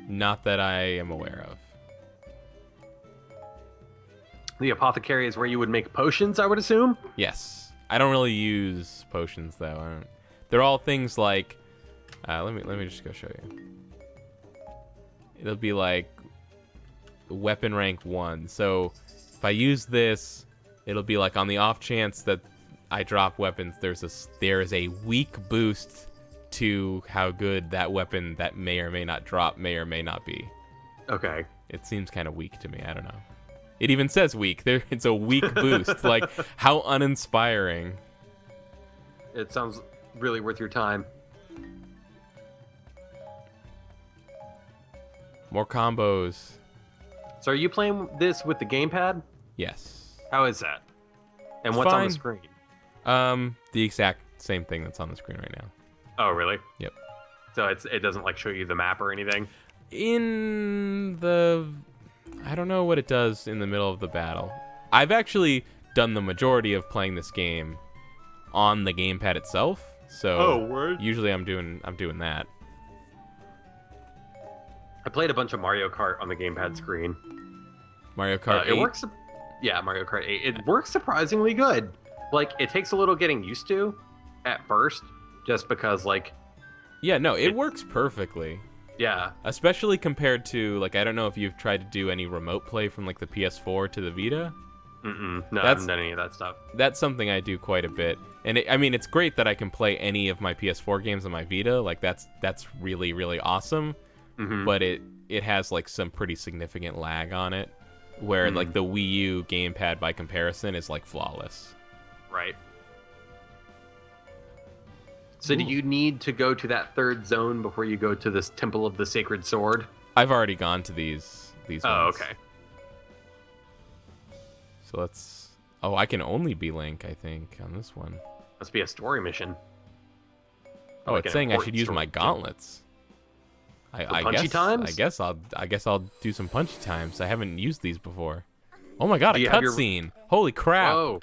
Speaker 1: Not that I am aware of.
Speaker 2: The apothecary is where you would make potions, I would assume?
Speaker 1: Yes. I don't really use potions though. They're all things like let me just go show you. It'll be like weapon rank 1. So if I use this, it'll be like on the off chance that I drop weapons, there is a weak boost to how good that weapon that may or may not drop may or may not be.
Speaker 2: Okay.
Speaker 1: It seems kind of weak to me. I don't know. It even says weak. It's a weak boost. Like, how uninspiring.
Speaker 2: It sounds really worth your time.
Speaker 1: More combos.
Speaker 2: So are you playing this with the gamepad?
Speaker 1: Yes.
Speaker 2: How is that? And
Speaker 1: It's
Speaker 2: what's on
Speaker 1: fine.
Speaker 2: the screen?
Speaker 1: The exact same thing that's on the screen right now.
Speaker 2: Oh, really?
Speaker 1: Yep.
Speaker 2: So it doesn't like show you the map or anything?
Speaker 1: I don't know what it does in the middle of the battle. I've actually done the majority of playing this game on the gamepad itself. So
Speaker 2: word.
Speaker 1: usually I'm doing that.
Speaker 2: I played a bunch of Mario Kart on the gamepad screen.
Speaker 1: Mario Kart 8.
Speaker 2: It works. Yeah, Mario Kart 8. It works surprisingly good. Like, it takes a little getting used to at first, just because, like...
Speaker 1: Yeah, no, it works perfectly.
Speaker 2: Yeah.
Speaker 1: Especially compared to, like, I don't know if you've tried to do any remote play from, like, the PS4 to the Vita.
Speaker 2: No, I haven't done any of that stuff.
Speaker 1: That's something I do quite a bit. And, it's great that I can play any of my PS4 games on my Vita. Like, that's really, really awesome. But it has, like, some pretty significant lag on it. Where, like, the Wii U gamepad, by comparison, is, like, flawless.
Speaker 2: Right. So do you need to go to that third zone before you go to this Temple of the Sacred Sword?
Speaker 1: I've already gone to these ones.
Speaker 2: Oh, okay.
Speaker 1: So let's... Oh, I can only be Link, I think, on this one.
Speaker 2: Must be a story mission.
Speaker 1: Oh,
Speaker 2: Like
Speaker 1: it's
Speaker 2: an
Speaker 1: saying I
Speaker 2: important
Speaker 1: should use
Speaker 2: story
Speaker 1: my
Speaker 2: mission.
Speaker 1: gauntlets.
Speaker 2: Punchy times?
Speaker 1: I guess I'll do some punchy times. I haven't used these before. Oh my god,
Speaker 2: Do
Speaker 1: a
Speaker 2: you have your-
Speaker 1: cutscene! Holy crap!
Speaker 2: Whoa.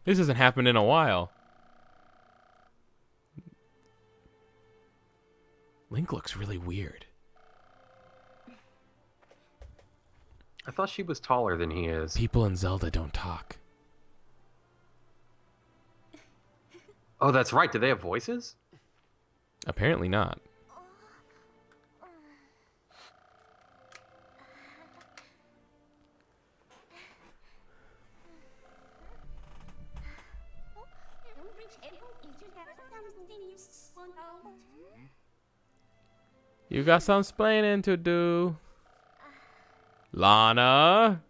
Speaker 1: This hasn't happened in a while. Link looks really weird.
Speaker 2: I thought she was taller than he is.
Speaker 1: People in Zelda don't talk.
Speaker 2: Oh, that's right. Do they have voices?
Speaker 1: Apparently not. You got some splaining to do. Lana?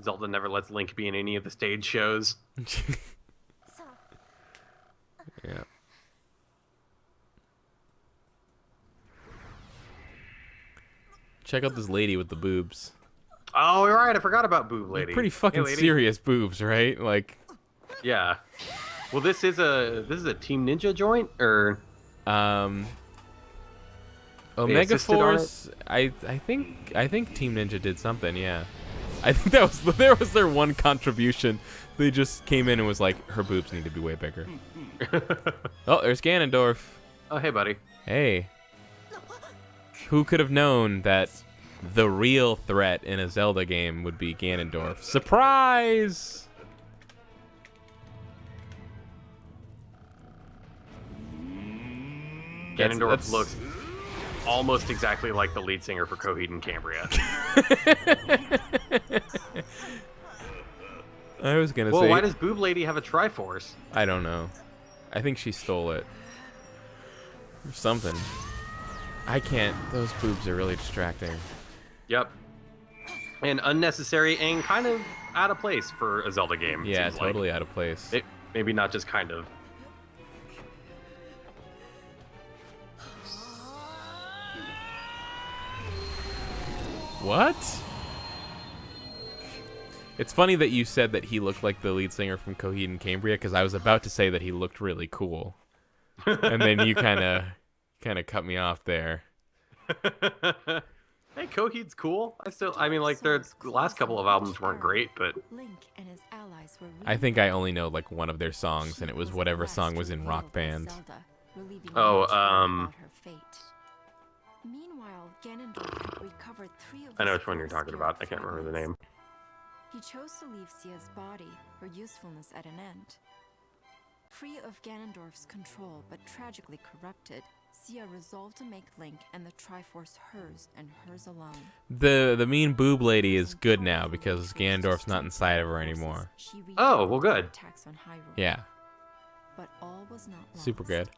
Speaker 2: Zelda never lets Link be in any of the stage shows.
Speaker 1: Yeah. Check out this lady with the boobs.
Speaker 2: Oh, right. I forgot about Boob Lady.
Speaker 1: Pretty fucking
Speaker 2: Hey, lady.
Speaker 1: serious boobs, right? Like,
Speaker 2: Yeah. Well, this is a Team Ninja joint, or
Speaker 1: Omega
Speaker 2: assisted on
Speaker 1: Force. I think Team Ninja did something. Yeah, I think that was their one contribution. They just came in and was like, her boobs need to be way bigger. Oh, there's Ganondorf.
Speaker 2: oh, hey, buddy.
Speaker 1: Hey, who could have known that the real threat in a Zelda game would be Ganondorf? Surprise!
Speaker 2: Ganondorf looks almost exactly like the lead singer for Coheed and Cambria.
Speaker 1: I was gonna
Speaker 2: Well,
Speaker 1: say.
Speaker 2: why does Boob Lady have a Triforce?
Speaker 1: I don't know. I think she stole it. Or something. I can't. Those boobs are really distracting.
Speaker 2: Yep. And unnecessary and kind of out of place for a Zelda game. it
Speaker 1: Yeah,
Speaker 2: seems like.
Speaker 1: totally out of place.
Speaker 2: Maybe not just kind of.
Speaker 1: What? It's funny that you said that he looked like the lead singer from Coheed and Cambria, because I was about to say that he looked really cool, and then you kind of cut me off there.
Speaker 2: Hey, Coheed's cool. I mean, like, their last couple of albums weren't great, but
Speaker 4: Link and his allies were
Speaker 1: I think I only know like one of their songs, and it was whatever song was in Rock Band.
Speaker 4: Meanwhile, Ganondorf had recovered 3 of
Speaker 2: I know
Speaker 4: his
Speaker 2: which one you're
Speaker 4: four
Speaker 2: talking about. I
Speaker 4: spirit
Speaker 2: can't remember the
Speaker 4: fragments.
Speaker 2: name.
Speaker 4: He chose to leave Sia's body, her usefulness at an end. Free of Ganondorf's control but tragically corrupted, Sia resolved to make Link and the Triforce hers and hers alone.
Speaker 1: The mean boob lady is good now because Ganondorf's not inside of her anymore.
Speaker 2: Oh, well, good.
Speaker 4: Attacks on Hyrule.
Speaker 1: Yeah.
Speaker 4: But all was not lost.
Speaker 1: Super good.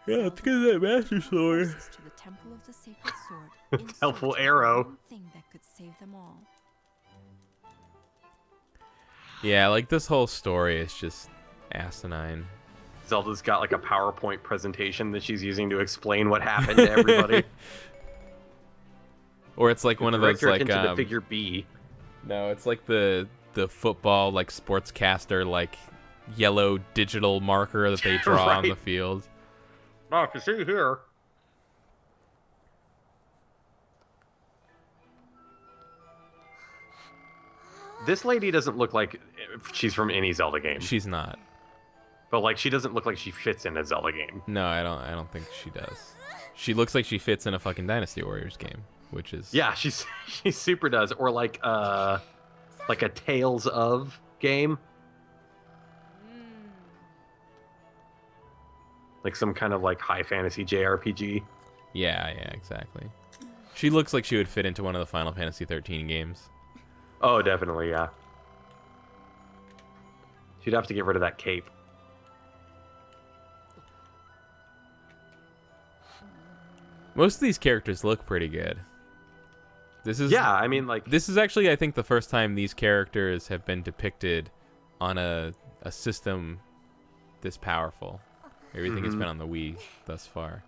Speaker 1: Yeah, let's get that Master Sword.
Speaker 4: To the Temple of the Sacred Sword. in
Speaker 2: Helpful
Speaker 4: search of
Speaker 2: arrow.
Speaker 4: one thing that could save them all.
Speaker 1: Yeah, like this whole story is just asinine.
Speaker 2: Zelda's got like a PowerPoint presentation that she's using to explain what happened to everybody.
Speaker 1: Or it's like one of those
Speaker 2: Direct your
Speaker 1: like
Speaker 2: attention to figure B.
Speaker 1: No, it's like the football like sportscaster like yellow digital marker that they draw on
Speaker 2: Right.
Speaker 1: the field.
Speaker 2: Oh, if you see here. This lady doesn't look like she's from any Zelda game.
Speaker 1: She's not.
Speaker 2: But like she doesn't look like she fits in a Zelda game.
Speaker 1: No, I don't think she does. She looks like she fits in a fucking Dynasty Warriors game, which is
Speaker 2: Yeah, she super does. Or like a Tales of game. Like some kind of like high fantasy JRPG.
Speaker 1: Yeah, exactly. She looks like she would fit into one of the Final Fantasy 13 games.
Speaker 2: Oh, definitely, yeah. She'd have to get rid of that cape.
Speaker 1: Most of these characters look pretty good. This is
Speaker 2: Yeah, I mean, like...
Speaker 1: This is actually, I think, the first time these characters have been depicted on a system this powerful. Everything has been on the Wii thus far.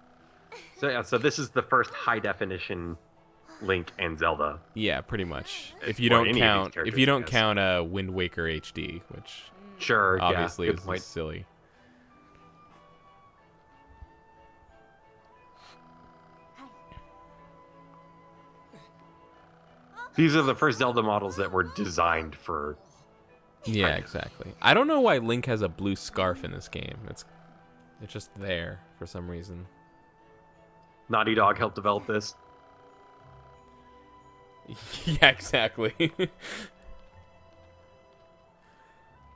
Speaker 2: So yeah, so this is the first high-definition Link and Zelda.
Speaker 1: Yeah, pretty much. If you
Speaker 2: Or
Speaker 1: don't
Speaker 2: any of these
Speaker 1: count,
Speaker 2: characters,
Speaker 1: if you don't
Speaker 2: yes.
Speaker 1: count Wind Waker HD, which
Speaker 2: Sure,
Speaker 1: obviously
Speaker 2: yeah,
Speaker 1: is
Speaker 2: good point.
Speaker 1: silly.
Speaker 2: These are the first Zelda models that were designed for...
Speaker 1: Yeah, exactly. I don't know why Link has a blue scarf in this game. It's just there for some reason.
Speaker 2: Naughty Dog helped develop this.
Speaker 1: Yeah, exactly.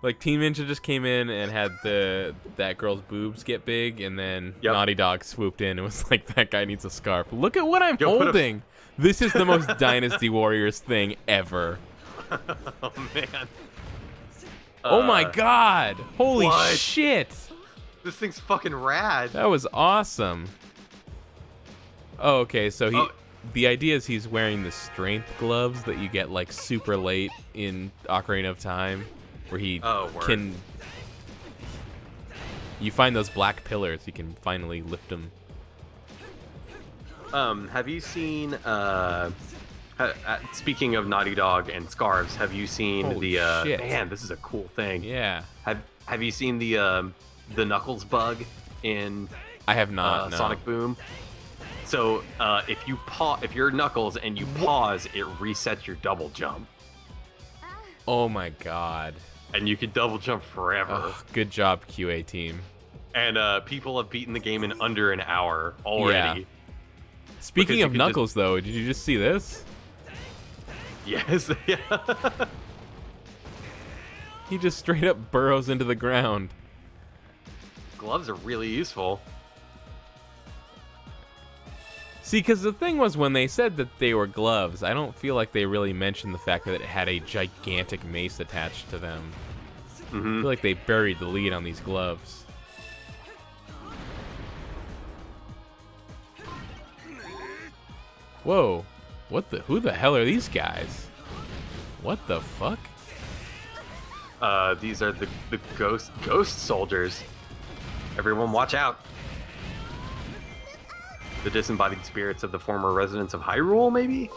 Speaker 1: Like Team Ninja just came in and had that girl's boobs get big, and then
Speaker 2: Yep.
Speaker 1: Naughty Dog swooped in and was like, "That guy needs a scarf. Look at what I'm
Speaker 2: Yo, put a-
Speaker 1: holding. This is the most Dynasty Warriors thing ever.
Speaker 2: Oh, man.
Speaker 1: Oh my god! Holy
Speaker 2: what?
Speaker 1: shit!
Speaker 2: This thing's fucking rad.
Speaker 1: That was awesome. Oh, okay. So the idea is he's wearing the strength gloves that you get like super late in Ocarina of Time, where he
Speaker 2: word.
Speaker 1: can. You find those black pillars. You can finally lift them.
Speaker 2: Have you seen... speaking of Naughty Dog and scarves, have you seen
Speaker 1: Holy
Speaker 2: the...
Speaker 1: shit.
Speaker 2: Man, this is a cool thing.
Speaker 1: Yeah,
Speaker 2: Have you seen the Knuckles bug in
Speaker 1: I have not. No.
Speaker 2: Sonic Boom? So if you're Knuckles and you pause, it resets your double jump,
Speaker 1: Oh my god.
Speaker 2: and you can double jump forever.
Speaker 1: Ugh, good job, QA team.
Speaker 2: And people have beaten the game in under an hour already.
Speaker 1: Yeah. Speaking
Speaker 2: you
Speaker 1: of
Speaker 2: can
Speaker 1: Knuckles, though, did you just see this?
Speaker 2: Yes. Yeah.
Speaker 1: He just straight up burrows into the ground.
Speaker 2: Gloves are really useful.
Speaker 1: See, because the thing was, when they said that they were gloves, I don't feel like they really mentioned the fact that it had a gigantic mace attached to them. I feel like they buried the lead on these gloves. Whoa. Who the hell are these guys? What the fuck?
Speaker 2: These are the ghost soldiers. Everyone watch out. The disembodied spirits of the former residents of Hyrule, maybe?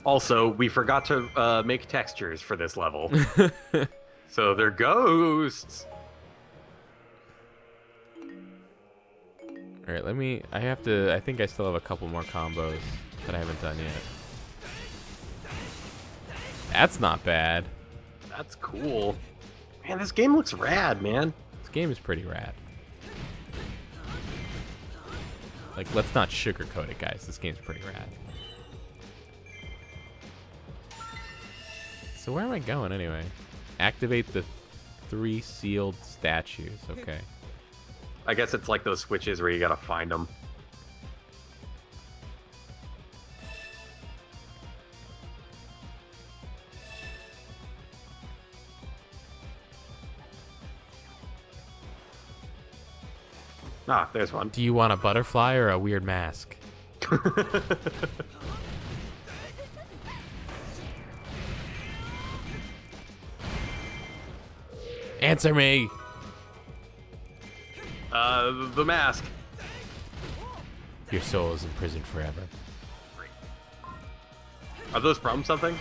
Speaker 2: Also, we forgot to make textures for this level. So they're ghosts.
Speaker 1: Alright, I think I still have a couple more combos that I haven't done yet. That's not bad.
Speaker 2: That's cool. Man, this game looks rad, man.
Speaker 1: This game is pretty rad. Like, let's not sugarcoat it, guys. This game's pretty rad. So where am I going anyway? Activate the 3 sealed statues. Okay.
Speaker 2: I guess it's like those switches where you gotta find them. Ah, there's one.
Speaker 1: Do you want a butterfly or a weird mask? Answer me!
Speaker 2: The mask.
Speaker 1: Your soul is imprisoned forever.
Speaker 2: Are those from something?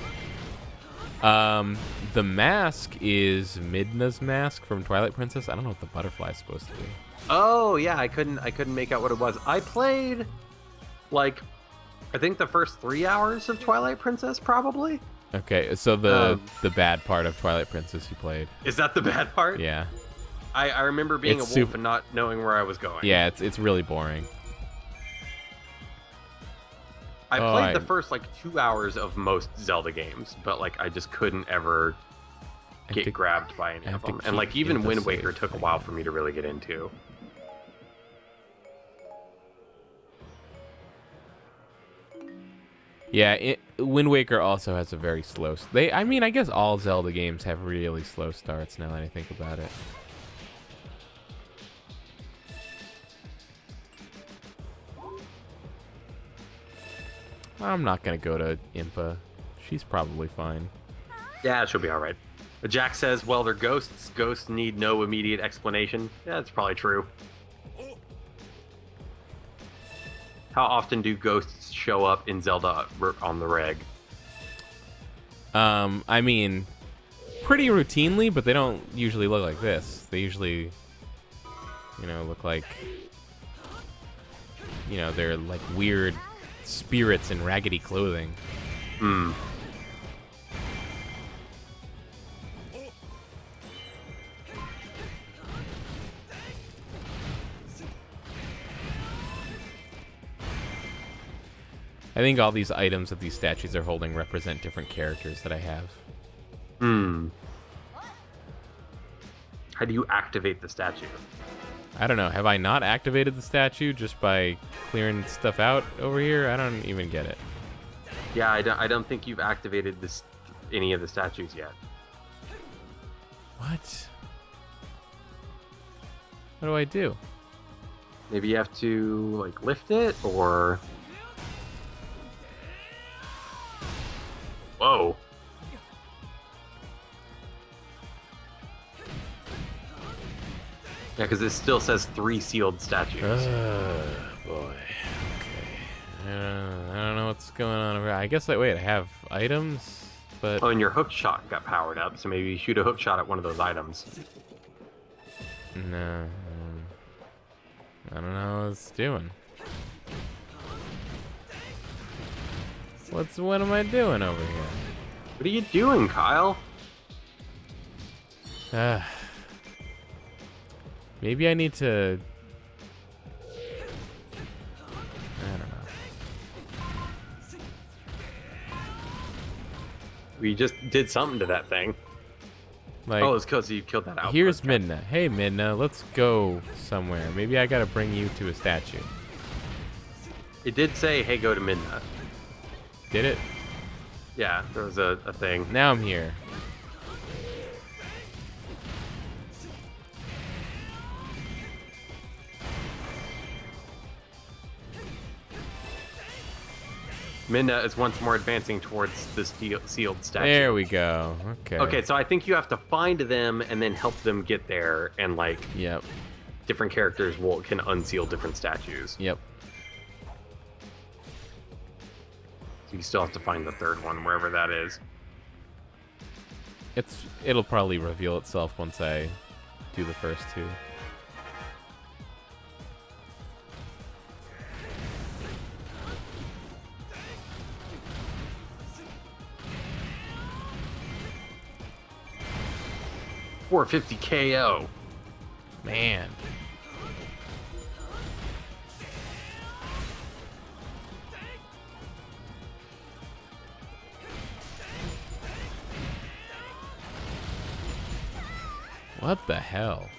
Speaker 1: The mask is Midna's mask from Twilight Princess. I don't know what the butterfly is supposed to be.
Speaker 2: Oh yeah, I couldn't make out what it was. I played like I think the first 3 hours of Twilight Princess probably.
Speaker 1: Okay, so the bad part of Twilight Princess you played.
Speaker 2: Is that the bad part?
Speaker 1: Yeah.
Speaker 2: I remember being
Speaker 1: It's
Speaker 2: a wolf and not knowing where I was going.
Speaker 1: Yeah, it's really boring.
Speaker 2: I played the first like 2 hours of most Zelda games, but like I just couldn't ever get grabbed by any of them. And like even Wind Waker took a while for me to really get into.
Speaker 1: Yeah, Wind Waker also has a very slow. I mean, I guess all Zelda games have really slow starts now that I think about it. I'm not gonna go to Impa. She's probably fine.
Speaker 2: Yeah, she'll be all right. Jack says, "Well, they're ghosts. Ghosts need no immediate explanation." Yeah, that's probably true. How often do ghosts show up in Zelda on the reg?
Speaker 1: I mean, pretty routinely, but they don't usually look like this. They usually, look like, they're like weird spirits in raggedy clothing.
Speaker 2: Hmm.
Speaker 1: I think all these items that these statues are holding represent different characters that I have.
Speaker 2: Hmm. How do you activate the statue?
Speaker 1: I don't know. Have I not activated the statue just by clearing stuff out over here? I don't even get it.
Speaker 2: Yeah, I don't think you've activated any of the statues yet.
Speaker 1: What? What do I do?
Speaker 2: Maybe you have to like lift it or... Whoa. Yeah, because it still says 3 sealed statues.
Speaker 1: Boy. Okay. I don't know what's going on over here. I guess, wait, I have items, but...
Speaker 2: Oh, and your hook shot got powered up, so maybe you shoot a hook shot at one of those items.
Speaker 1: No. I don't know what it's doing. What am I doing over here?
Speaker 2: What are you doing, Kyle?
Speaker 1: Maybe I need to... I don't know.
Speaker 2: We just did something to that thing.
Speaker 1: Like,
Speaker 2: oh, it's because you killed that outpost.
Speaker 1: Here's Midna. Hey, Midna, let's go somewhere. Maybe I gotta bring you to a statue.
Speaker 2: It did say, hey, go to Midna.
Speaker 1: Did it?
Speaker 2: Yeah, there was a thing.
Speaker 1: Now I'm here.
Speaker 2: Midna is once more advancing towards the sealed statue.
Speaker 1: There we go. Okay.
Speaker 2: Okay, so I think you have to find them and then help them get there, and like,
Speaker 1: Yep.
Speaker 2: different characters can unseal different statues.
Speaker 1: Yep.
Speaker 2: So you still have to find the third one, wherever that is.
Speaker 1: It'll probably reveal itself once I do the first 2.
Speaker 2: .450 KO.
Speaker 1: Man. What the hell?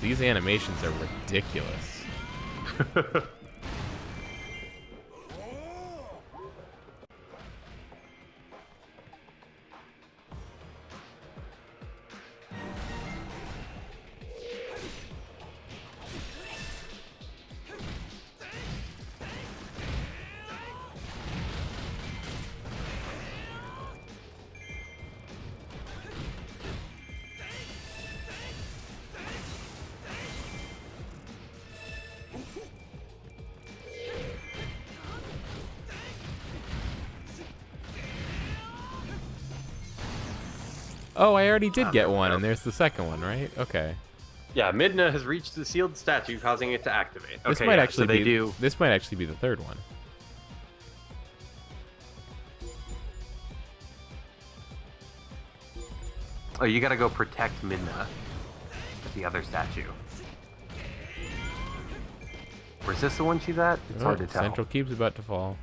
Speaker 1: These animations are ridiculous. Oh, I already did get one, and there's the second one, right? Okay.
Speaker 2: Yeah, Midna has reached the sealed statue, causing it to activate.
Speaker 1: This
Speaker 2: Okay,
Speaker 1: might
Speaker 2: yeah,
Speaker 1: actually
Speaker 2: so they
Speaker 1: be.
Speaker 2: do.
Speaker 1: This might actually be the third one.
Speaker 2: Oh, you gotta go protect Midna at the other statue. Or is this the one she's at? It's hard to tell.
Speaker 1: Central Keep's about to fall.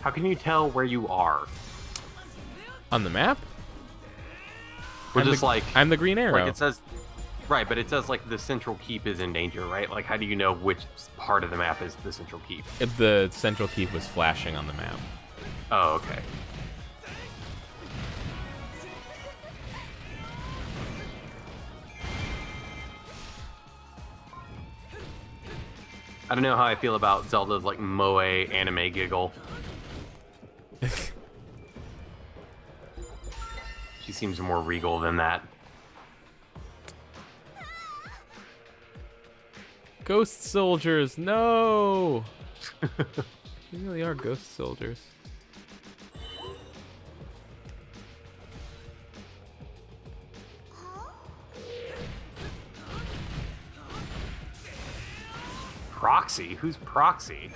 Speaker 2: How can you tell where you are?
Speaker 1: On the map?
Speaker 2: We're just like
Speaker 1: I'm the green arrow.
Speaker 2: Like it says, right? But it says like the central keep is in danger, right? Like how do you know which part of the map is the central keep?
Speaker 1: The Central Keep was flashing on the map.
Speaker 2: Oh, okay. I don't know how I feel about Zelda's like moe anime giggle. She seems more regal than that.
Speaker 1: Ghost soldiers, no! They really are ghost soldiers.
Speaker 2: Proxy? Who's Proxy?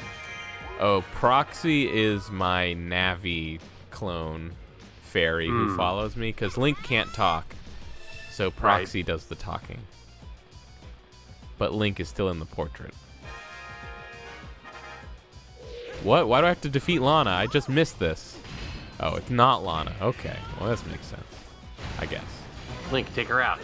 Speaker 1: Oh, Proxy is my Navi clone fairy who follows me, because Link can't talk. So Proxy does the talking. But Link is still in the portrait. What? Why do I have to defeat Lana? I just missed this. Oh, it's not Lana. Okay. Well, this makes sense. I guess.
Speaker 2: Link, take her out.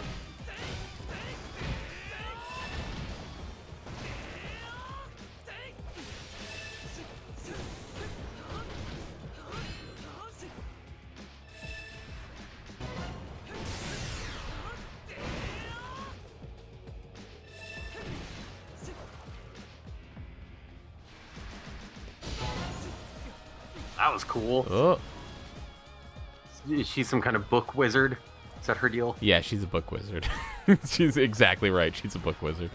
Speaker 2: That was cool.
Speaker 1: Oh.
Speaker 2: Is she some kind of book wizard? Is that her deal?
Speaker 1: Yeah, she's a book wizard. She's exactly right. She's a book wizard.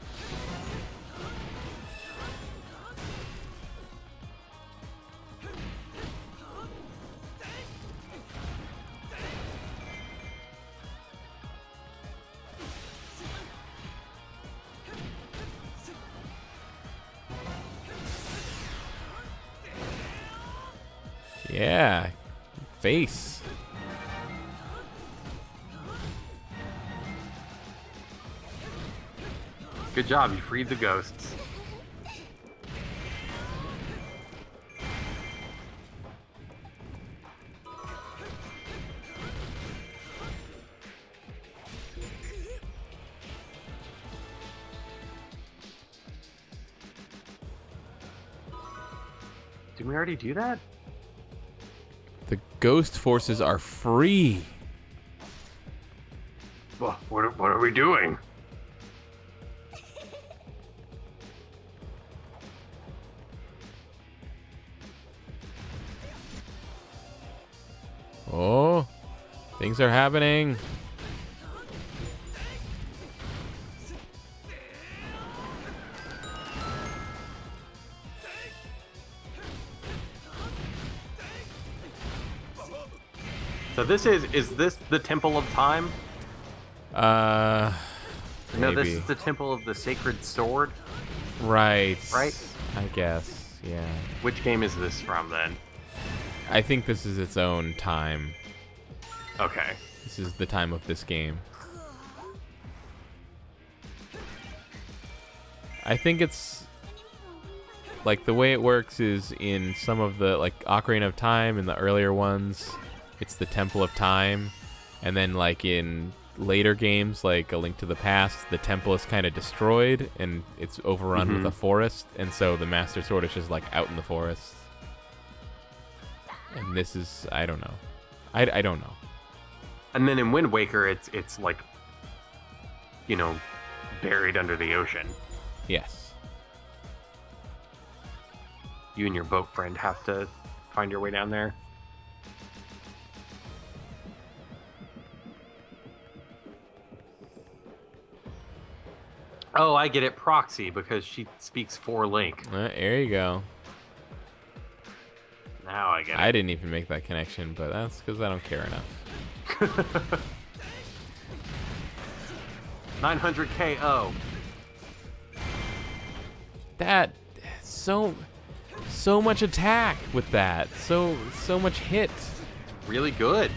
Speaker 1: Yeah. Face.
Speaker 2: Good job, you freed the ghosts. Didn't we already do that?
Speaker 1: The ghost forces are free.
Speaker 2: Well, what are we doing?
Speaker 1: Oh, things are happening.
Speaker 2: So this is this the Temple of Time?
Speaker 1: No,
Speaker 2: No, this is the Temple of the Sacred Sword.
Speaker 1: Right.
Speaker 2: Right?
Speaker 1: I guess. Yeah.
Speaker 2: Which game is this from then?
Speaker 1: I think this is its own time.
Speaker 2: Okay.
Speaker 1: This is the time of this game. I think it's like the way it works is in some of the like Ocarina of Time and the earlier ones, it's the Temple of Time, and then like in later games like A Link to the Past, the temple is kind of destroyed and it's overrun with a forest, and so the Master Sword is just like out in the forest. And this is, I don't know. I don't know.
Speaker 2: And then in Wind Waker, it's like, you know, buried under the ocean.
Speaker 1: Yes.
Speaker 2: You and your boat friend have to find your way down there. Oh, I get it. Proxy, because she speaks for Link.
Speaker 1: There you go.
Speaker 2: Now I get it.
Speaker 1: I didn't even make that connection, but that's because I don't care enough.
Speaker 2: 900 KO.
Speaker 1: That so much attack with that. So much hit.
Speaker 2: Really good.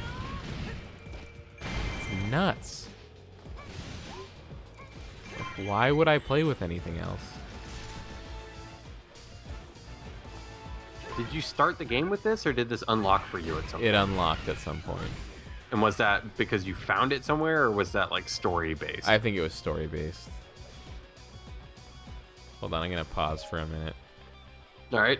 Speaker 1: It's nuts. Why would I play with anything else?
Speaker 2: Did you start the game with this, or did this unlock for you at some point?
Speaker 1: It unlocked at some point.
Speaker 2: And was that because you found it somewhere, or was that like story based?
Speaker 1: I think it was story based. Hold on, I'm gonna pause for a minute.
Speaker 2: All right.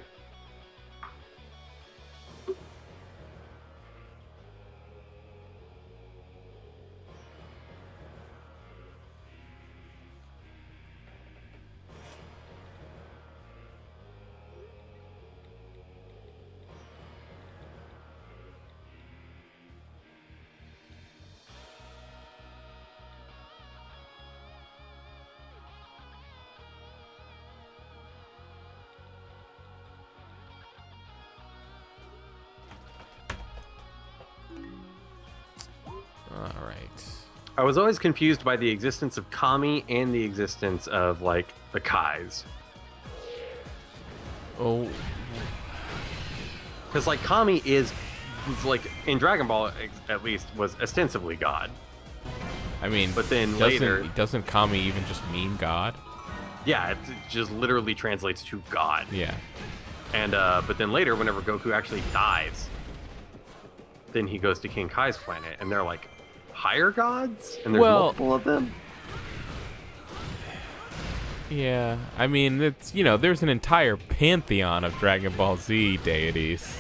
Speaker 1: All right.
Speaker 2: I was always confused by the existence of Kami and the existence of like the Kais.
Speaker 1: Oh,
Speaker 2: Because like Kami was like in Dragon Ball at least was ostensibly God.
Speaker 1: I mean,
Speaker 2: But then later-
Speaker 1: doesn't Kami even just mean God?
Speaker 2: Yeah, it just literally translates to God.
Speaker 1: Yeah.
Speaker 2: And but then later, whenever Goku actually dies, then he goes to King Kai's planet, and they're like higher gods, and there's multiple of them.
Speaker 1: Yeah, I mean, it's, you know, there's an entire pantheon of Dragon Ball Z deities.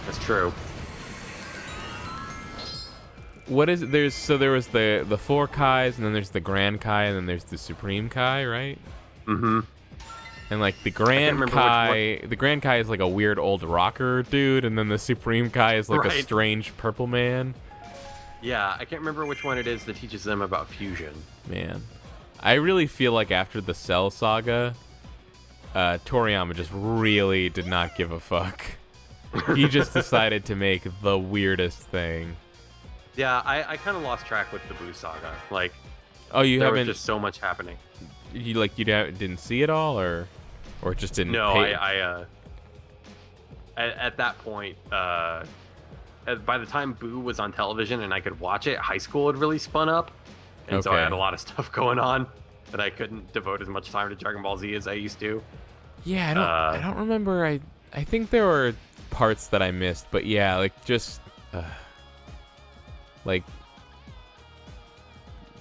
Speaker 2: That's true.
Speaker 1: What is it? There was the four Kais, and then there's the Grand Kai, and then there's the Supreme Kai, right?
Speaker 2: Mm-hmm.
Speaker 1: And like the Grand
Speaker 2: remember
Speaker 1: Kai, the Grand Kai is like a weird old rocker dude, and then the Supreme Kai is like a
Speaker 2: Right.
Speaker 1: strange purple man.
Speaker 2: Yeah, I can't remember which one it is that teaches them about fusion.
Speaker 1: Man, I really feel like after the Cell saga, Toriyama just really did not give a fuck. He just decided to make the weirdest thing.
Speaker 2: Yeah, I kind of lost track with the Buu saga. Like,
Speaker 1: Oh, you
Speaker 2: there
Speaker 1: haven't?
Speaker 2: was just so much happening.
Speaker 1: You didn't see it all, or it just didn't?
Speaker 2: No,
Speaker 1: pay?
Speaker 2: at that point, by the time Boo was on television and I could watch it, high school had really spun up, and so I
Speaker 1: Okay.
Speaker 2: had a lot of stuff going on that I couldn't devote as much time to Dragon Ball Z as I used to.
Speaker 1: Yeah, I don't remember. I think there were parts that I missed, but yeah, like just like.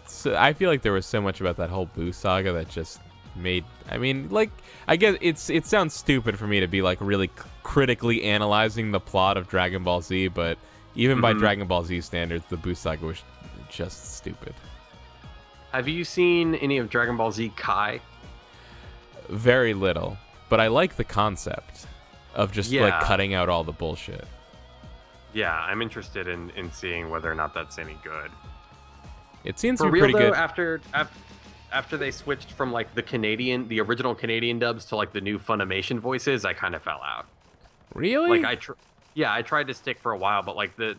Speaker 1: So I feel like there was so much about that whole Boo saga that just made. I mean, like, I guess it sounds stupid for me to be like really critically analyzing the plot of Dragon Ball Z, but even by Dragon Ball Z standards, the Boo saga was just stupid.
Speaker 2: Have you seen any of Dragon Ball Z Kai?
Speaker 1: Very little, but I like the concept of just like
Speaker 2: Yeah.
Speaker 1: cutting out all the bullshit.
Speaker 2: Yeah, I'm interested in seeing whether or not that's any good.
Speaker 1: It seems
Speaker 2: For
Speaker 1: to be
Speaker 2: real
Speaker 1: pretty
Speaker 2: though,
Speaker 1: good.
Speaker 2: after they switched from like the original Canadian dubs to like the new Funimation voices, I kind of fell out.
Speaker 1: Really?
Speaker 2: Like I tried to stick for a while, but like the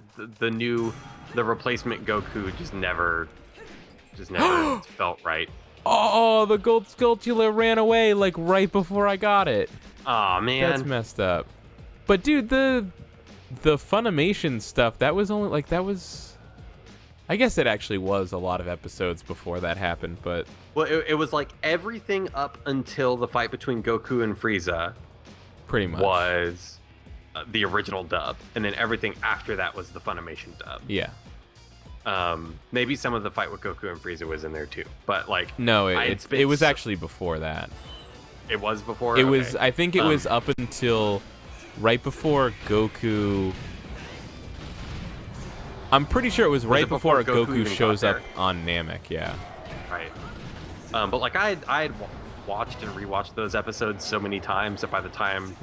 Speaker 2: replacement Goku just never felt right.
Speaker 1: Oh, the gold Skulltula ran away like right before I got it.
Speaker 2: Oh man,
Speaker 1: That's messed up. But dude, the Funimation stuff, that was only like I guess it actually was a lot of episodes before that happened, but
Speaker 2: well, it was like everything up until the fight between Goku and Frieza
Speaker 1: pretty much
Speaker 2: was the original dub, and then everything after that was the Funimation dub.
Speaker 1: Yeah.
Speaker 2: Maybe some of the fight with Goku and Frieza was in there too, but like
Speaker 1: no, it was actually before that.
Speaker 2: It was before.
Speaker 1: It was. I think it was up until right before Goku. I'm pretty sure it was right before Goku shows up on Namek. Yeah.
Speaker 2: Right. But like I had watched and rewatched those episodes so many times that by the time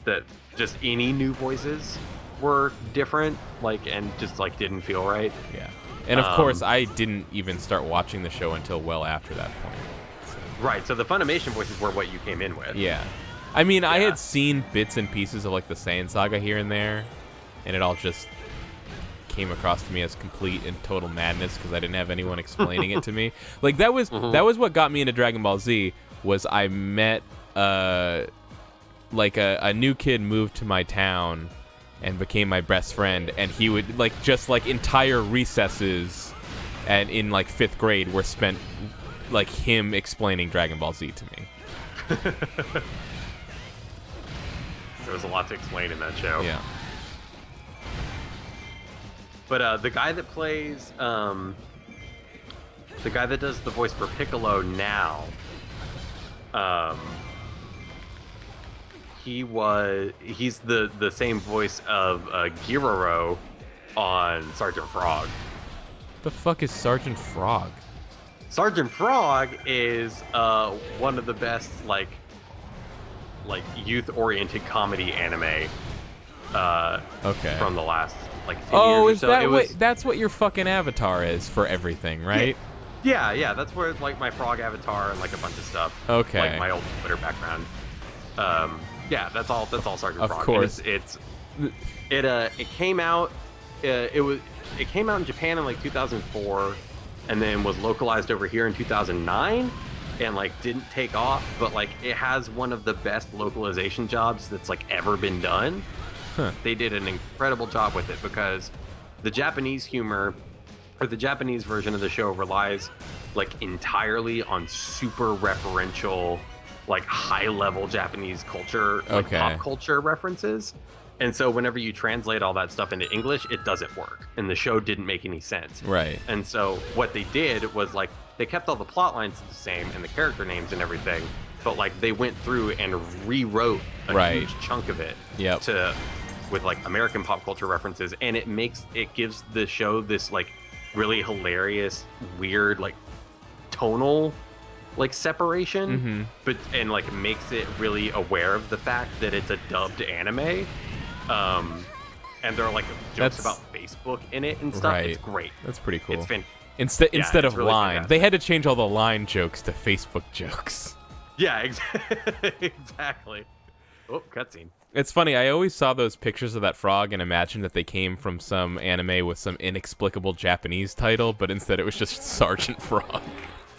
Speaker 2: that just any new voices were different, like, and just like didn't feel right.
Speaker 1: Yeah. And of course, I didn't even start watching the show until well after that point. So.
Speaker 2: Right. So the Funimation voices were what you came in with.
Speaker 1: Yeah. I mean, I had seen bits and pieces of like the Saiyan Saga here and there, and it all just came across to me as complete and total madness because I didn't have anyone explaining it to me. Like that was what got me into Dragon Ball Z. Was I met like a new kid moved to my town and became my best friend, and he would like just like entire recesses and in like 5th grade were spent like him explaining Dragon Ball Z to me.
Speaker 2: There was a lot to explain in that show.
Speaker 1: Yeah.
Speaker 2: But the guy that plays the guy that does the voice for Piccolo now, he's the same voice of Giroro on Sergeant Frog.
Speaker 1: The fuck is Sergeant Frog?
Speaker 2: Sergeant Frog is one of the best like youth-oriented comedy anime from the last like 10 years
Speaker 1: is that that's what your fucking avatar is for everything, right?
Speaker 2: Yeah, that's where like my frog avatar and like a bunch of stuff.
Speaker 1: Okay.
Speaker 2: Like my old Twitter background. Yeah, that's all Sergeant Frog.
Speaker 1: Of course.
Speaker 2: It came out it came out in Japan in like 2004 and then was localized over here in 2009 and like didn't take off, but like it has one of the best localization jobs that's like ever been done.
Speaker 1: Huh.
Speaker 2: They did an incredible job with it because the Japanese humor or the Japanese version of the show relies like entirely on super referential, like high level Japanese culture, like pop culture references. And so whenever you translate all that stuff into English, it doesn't work. And the show didn't make any sense.
Speaker 1: Right.
Speaker 2: And so what they did was like they kept all the plot lines the same and the character names and everything, but like they went through and rewrote a huge chunk of it with like American pop culture references, and it gives the show this like really hilarious, weird, like tonal like separation, but and like makes it really aware of the fact that it's a dubbed anime. And there are like jokes about Facebook in it and stuff. It's great.
Speaker 1: That's pretty cool.
Speaker 2: It's
Speaker 1: instead of
Speaker 2: really
Speaker 1: line,
Speaker 2: fantastic.
Speaker 1: they had to change all the line jokes to Facebook jokes.
Speaker 2: Yeah, exactly. Oh, cutscene.
Speaker 1: It's funny, I always saw those pictures of that frog and imagined that they came from some anime with some inexplicable Japanese title, but instead it was just Sergeant Frog.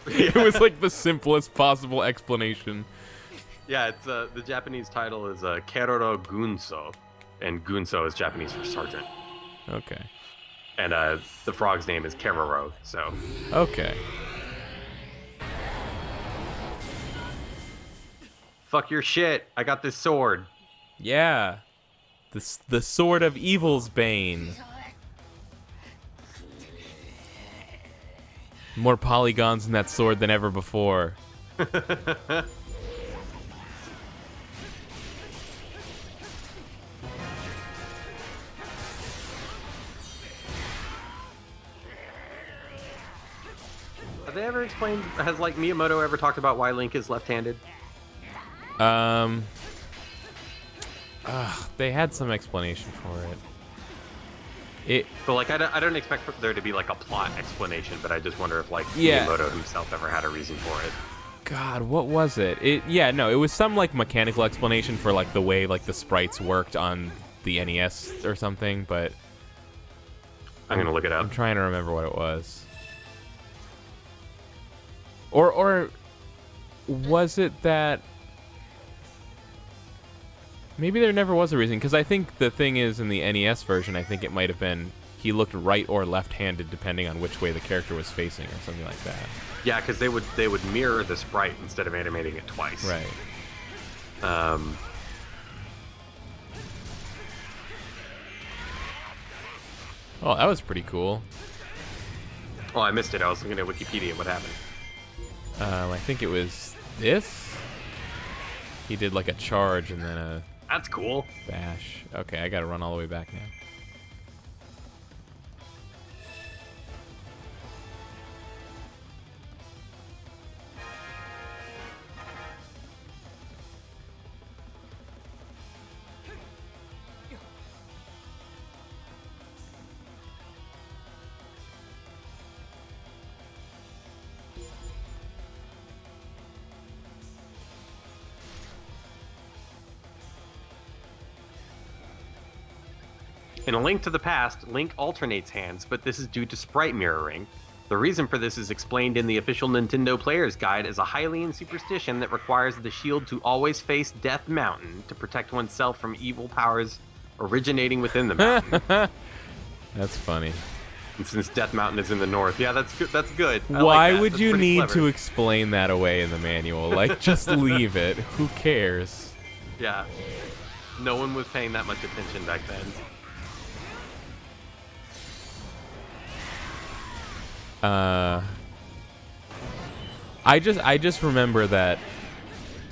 Speaker 1: It was like the simplest possible explanation.
Speaker 2: Yeah, it's the Japanese title is Keroro Gunso, and Gunso is Japanese for sergeant.
Speaker 1: Okay.
Speaker 2: And the frog's name is Keroro, so.
Speaker 1: Okay.
Speaker 2: Fuck your shit, I got this sword.
Speaker 1: Yeah. The Sword of Evil's Bane. More polygons in that sword than ever before.
Speaker 2: Have they ever explained, has like Miyamoto ever talked about why Link is left-handed?
Speaker 1: They had some explanation for it.
Speaker 2: But like, I don't expect for there to be like a plot explanation, but I just wonder if like Miyamoto himself ever had a reason for it.
Speaker 1: God, what was it? It was some like mechanical explanation for like the way like the sprites worked on the NES or something, but
Speaker 2: I'm gonna look it up.
Speaker 1: I'm trying to remember what it was. Or was it that maybe there never was a reason? Because I think the thing is, in the NES version, I think it might have been he looked right or left-handed depending on which way the character was facing or something like that.
Speaker 2: Yeah, because they would mirror the sprite instead of animating it twice.
Speaker 1: Right. Oh, that was pretty cool.
Speaker 2: Oh, I missed it. I was looking at Wikipedia. What happened?
Speaker 1: I think it was this. He did like a charge and then a
Speaker 2: That's cool.
Speaker 1: bash. Okay, I gotta run all the way back now.
Speaker 2: In A Link to the Past, Link alternates hands, but this is due to sprite mirroring. The reason for this is explained in the official Nintendo Player's Guide as a Hylian superstition that requires the shield to always face Death Mountain to protect oneself from evil powers originating within the mountain.
Speaker 1: That's funny.
Speaker 2: And since Death Mountain is in the north, yeah, that's good. That's good. I
Speaker 1: Why
Speaker 2: like that.
Speaker 1: would
Speaker 2: That's
Speaker 1: you
Speaker 2: pretty
Speaker 1: need
Speaker 2: clever.
Speaker 1: to explain that away in the manual? Like, just leave it. Who cares?
Speaker 2: Yeah, no one was paying that much attention back then.
Speaker 1: I just remember that,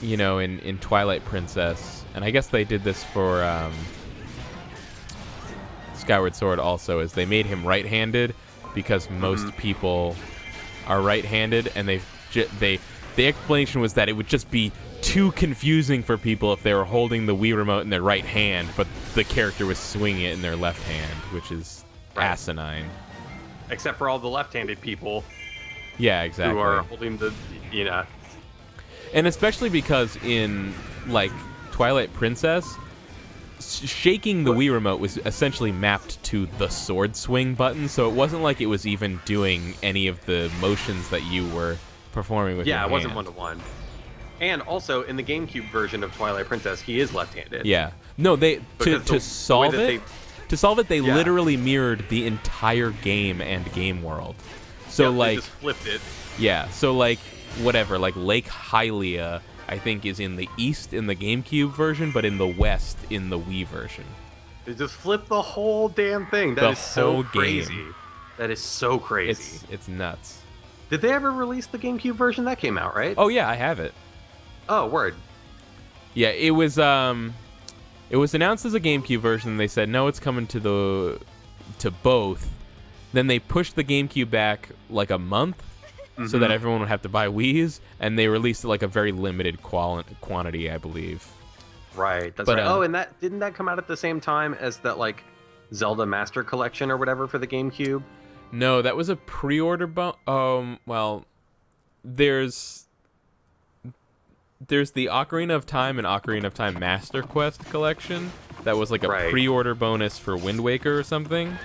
Speaker 1: you know, in Twilight Princess, and I guess they did this for Skyward Sword also, is they made him right-handed because most people are right-handed, and the explanation was that it would just be too confusing for people if they were holding the Wii remote in their right hand, but the character was swinging it in their left hand, which is asinine.
Speaker 2: Except for all the left-handed people
Speaker 1: Yeah, exactly.
Speaker 2: who are holding the, you know.
Speaker 1: And especially because in, like, Twilight Princess, shaking the Wii remote was essentially mapped to the sword swing button, so it wasn't like it was even doing any of the motions that you were performing with your hand.
Speaker 2: Yeah, it wasn't one-to-one. And also, in the GameCube version of Twilight Princess, he is left-handed.
Speaker 1: Yeah. No, they
Speaker 2: Because
Speaker 1: to
Speaker 2: the
Speaker 1: solve
Speaker 2: way that
Speaker 1: it. To solve it, they
Speaker 2: Yeah.
Speaker 1: literally mirrored the entire game and game world. So
Speaker 2: Yep, they
Speaker 1: like,
Speaker 2: just flipped it.
Speaker 1: yeah. So like, whatever. Like Lake Hylia, I think, is in the east in the GameCube version, but in the west in the Wii version.
Speaker 2: They just flipped the whole damn thing.
Speaker 1: The
Speaker 2: That is so
Speaker 1: whole
Speaker 2: crazy.
Speaker 1: game.
Speaker 2: That is so crazy.
Speaker 1: It's nuts.
Speaker 2: Did they ever release the GameCube version? That came out, right?
Speaker 1: Oh yeah, I have it.
Speaker 2: Oh, word.
Speaker 1: Yeah, it was announced as a GameCube version, and they said no, it's coming to both. Then they pushed the GameCube back like a month so that everyone would have to buy Wii's, and they released like a very limited quantity, I believe.
Speaker 2: Right, that's
Speaker 1: But,
Speaker 2: right. Oh, and that didn't that come out at the same time as that like Zelda Master Collection or whatever for the GameCube?
Speaker 1: No, that was a pre-order well, there's the Ocarina of Time and Ocarina of Time Master Quest collection. That was like a pre-order bonus for Wind Waker or something.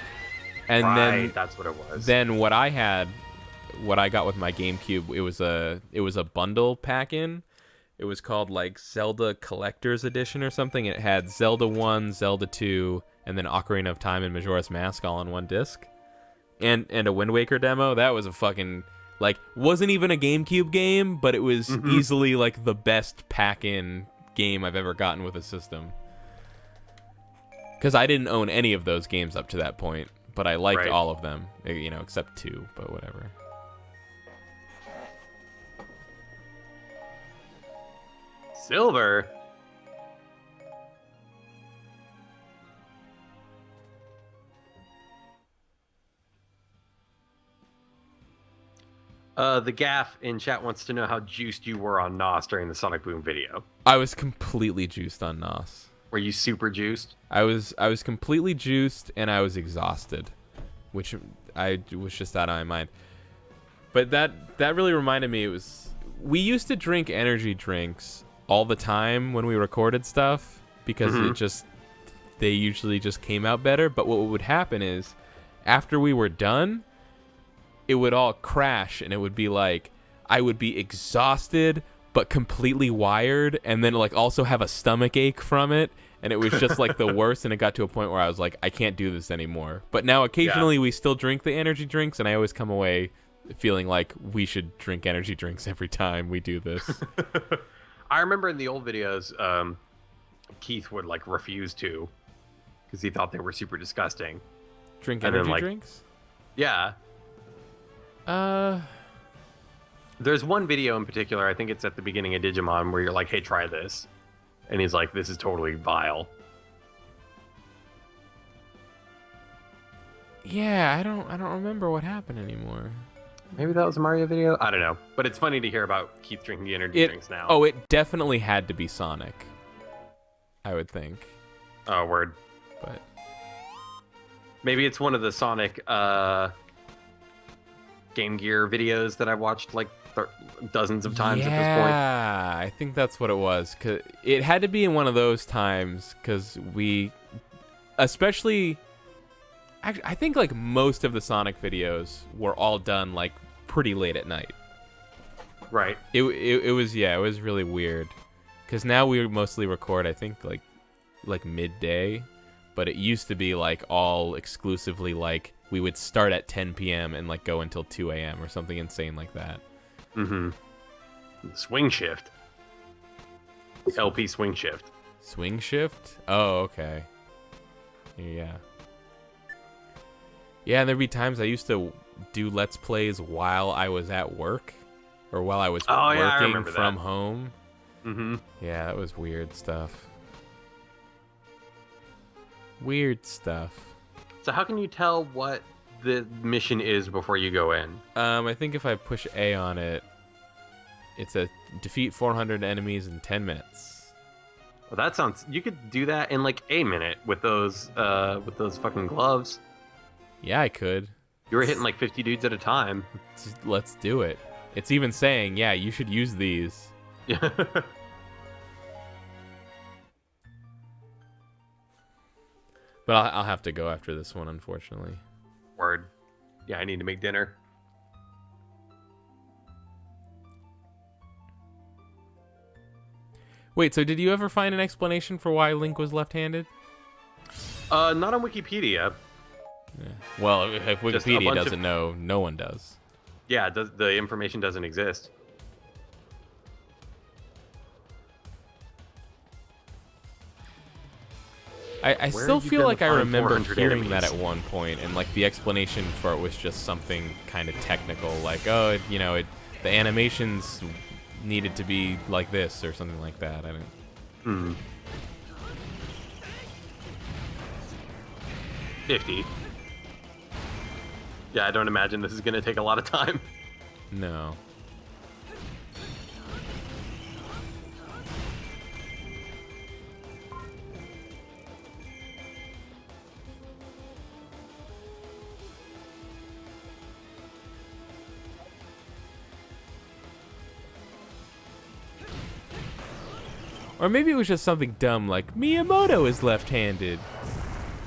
Speaker 1: And then
Speaker 2: that's what it was.
Speaker 1: Then what I got with my GameCube, it was a bundle pack-in. It was called like Zelda Collector's Edition or something. It had Zelda 1, Zelda 2, and then Ocarina of Time and Majora's Mask all on one disc. And a Wind Waker demo. That was a fucking, like, wasn't even a GameCube game, but it was easily like the best pack-in game I've ever gotten with a system. Because I didn't own any of those games up to that point, but I liked all of them, you know, except 2, but whatever.
Speaker 2: Silver. The Gaff in chat wants to know how juiced you were on NOS during the Sonic Boom video.
Speaker 1: I was completely juiced on NOS.
Speaker 2: Were you super juiced?
Speaker 1: I was completely juiced, and I was exhausted, which I was just out of my mind. But that really reminded me, we used to drink energy drinks all the time when we recorded stuff because they usually just came out better. But what would happen is, after we were done, it would all crash, and it would be like, I would be exhausted but completely wired, and then like also have a stomach ache from it, and it was just like the worst. And it got to a point where I was like, I can't do this anymore. But now occasionally we still drink the energy drinks, and I always come away feeling like we should drink energy drinks every time we do this.
Speaker 2: I remember in the old videos, Keith would like refuse to because he thought they were super disgusting.
Speaker 1: Drink energy drinks?
Speaker 2: Yeah. There's one video in particular, I think it's at the beginning of Digimon, where you're like, hey, try this. And he's like, this is totally vile.
Speaker 1: Yeah, I don't remember what happened anymore.
Speaker 2: Maybe that was a Mario video? I don't know. But it's funny to hear about Keith drinking the energy drinks now.
Speaker 1: Oh, it definitely had to be Sonic, I would think.
Speaker 2: Oh, word.
Speaker 1: But
Speaker 2: maybe it's one of the Sonic Game Gear videos that I watched like dozens of times at this point.
Speaker 1: Yeah, I think that's what it was. 'Cause it had to be in one of those times because we, especially, I think like most of the Sonic videos were all done like pretty late at night.
Speaker 2: Right.
Speaker 1: It was it was really weird because now we mostly record I think like midday, but it used to be like all exclusively like we would start at 10 p.m. and like go until 2 a.m. or something insane like that.
Speaker 2: Mm-hmm. Swing shift. LP swing shift.
Speaker 1: Swing shift? Oh, okay. Yeah. Yeah, and there'd be times I used to do Let's Plays while I was at work. Or while I was working from home.
Speaker 2: Mm-hmm.
Speaker 1: Yeah, that was weird stuff. Weird stuff.
Speaker 2: So how can you tell what the mission is before you go in?
Speaker 1: I think if I push A on it, it's a defeat 400 enemies in 10 minutes.
Speaker 2: Well, that sounds... You could do that in like a minute with those fucking gloves.
Speaker 1: Yeah, I could.
Speaker 2: You were hitting like 50 dudes at a time.
Speaker 1: Let's do it. It's even saying, yeah, you should use these.
Speaker 2: Yeah.
Speaker 1: But I'll have to go after this one, unfortunately.
Speaker 2: Word. Yeah, I need to make dinner.
Speaker 1: Wait, so did you ever find an explanation for why Link was left-handed?
Speaker 2: Not on Wikipedia.
Speaker 1: Yeah. Well, if Wikipedia doesn't know, no one does.
Speaker 2: Yeah, the information doesn't exist.
Speaker 1: I still feel like I remember hearing that
Speaker 2: enemies?
Speaker 1: at one point, and like the explanation for it was just something kind of technical, like the animations needed to be like this or something like that. I don't.
Speaker 2: 50. Yeah, I don't imagine this is gonna take a lot of time.
Speaker 1: No. Or maybe it was just something dumb like Miyamoto is left-handed.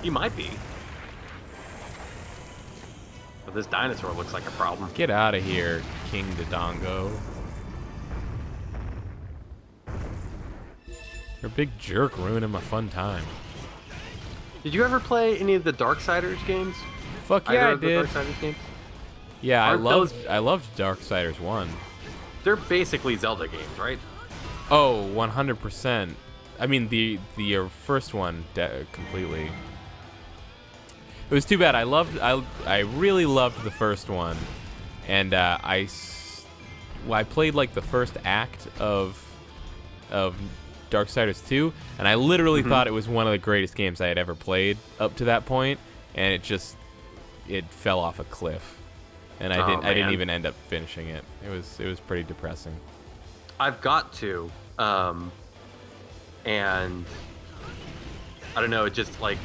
Speaker 2: He might be. But this dinosaur looks like a problem.
Speaker 1: Get out of here, King Dodongo. You're a big jerk ruining my fun time.
Speaker 2: Did you ever play any of the Darksiders games?
Speaker 1: Fuck yeah, I
Speaker 2: the
Speaker 1: did.
Speaker 2: Darksiders games?
Speaker 1: Yeah, I loved Darksiders 1.
Speaker 2: They're basically Zelda games, right?
Speaker 1: Oh, 100%. I mean, the first one completely. It was too bad. I really loved the first one, and I played like the first act of Darksiders 2, and I literally thought it was one of the greatest games I had ever played up to that point, and it fell off a cliff, and I didn't even end up finishing it. It was pretty depressing.
Speaker 2: I've got to, and I don't know, it just like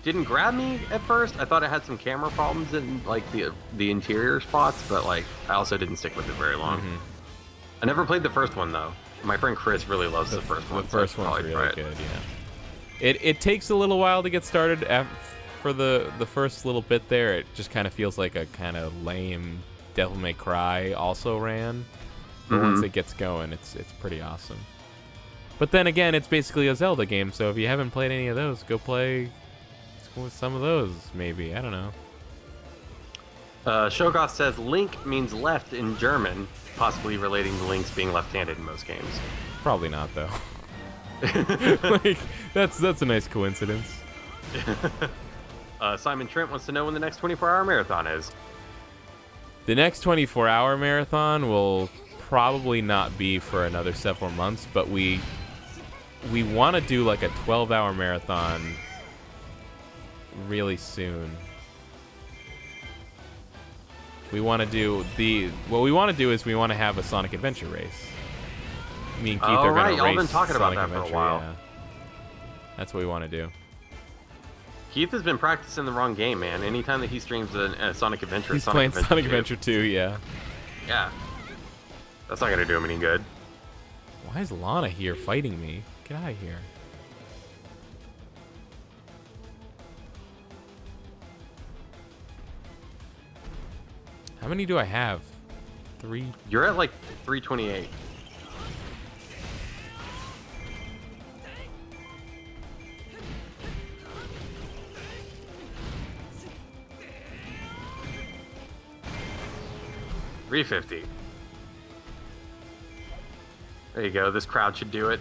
Speaker 2: didn't grab me at first. I thought it had some camera problems in like the interior spots, but like I also didn't stick with it very long. I never played the first one though. My friend Chris really loves the first one.
Speaker 1: The first one's really good, yeah. It takes a little while to get started for the first little bit there. It just kind of feels like a kind of lame Devil May Cry also ran. But once it gets going, it's pretty awesome. But then again, it's basically a Zelda game, so if you haven't played any of those, go play some of those, maybe. I don't know.
Speaker 2: Shogoth says Link means left in German, possibly relating to Link's being left-handed in most games.
Speaker 1: Probably not, though. Like, that's a nice coincidence.
Speaker 2: Simon Trent wants to know when the next 24-hour marathon is.
Speaker 1: The next 24-hour marathon will probably not be for another several months, but we want to do like a 12-hour marathon really soon. We want to do what we want to do is we want to have a Sonic Adventure race. Me and Keith are going to race.
Speaker 2: Y'all been talking about
Speaker 1: Sonic
Speaker 2: that for a
Speaker 1: Adventure,
Speaker 2: while.
Speaker 1: yeah. That's what we want to do.
Speaker 2: Keith has been practicing the wrong game, man. Anytime that he streams a Sonic Adventure,
Speaker 1: He's playing Sonic Adventure 2, yeah.
Speaker 2: Yeah. That's not going to do him any good.
Speaker 1: Why is Lana here fighting me? Get out of here. How many do I have? 3?
Speaker 2: You're at like 328. $350. There you go. This crowd should do it.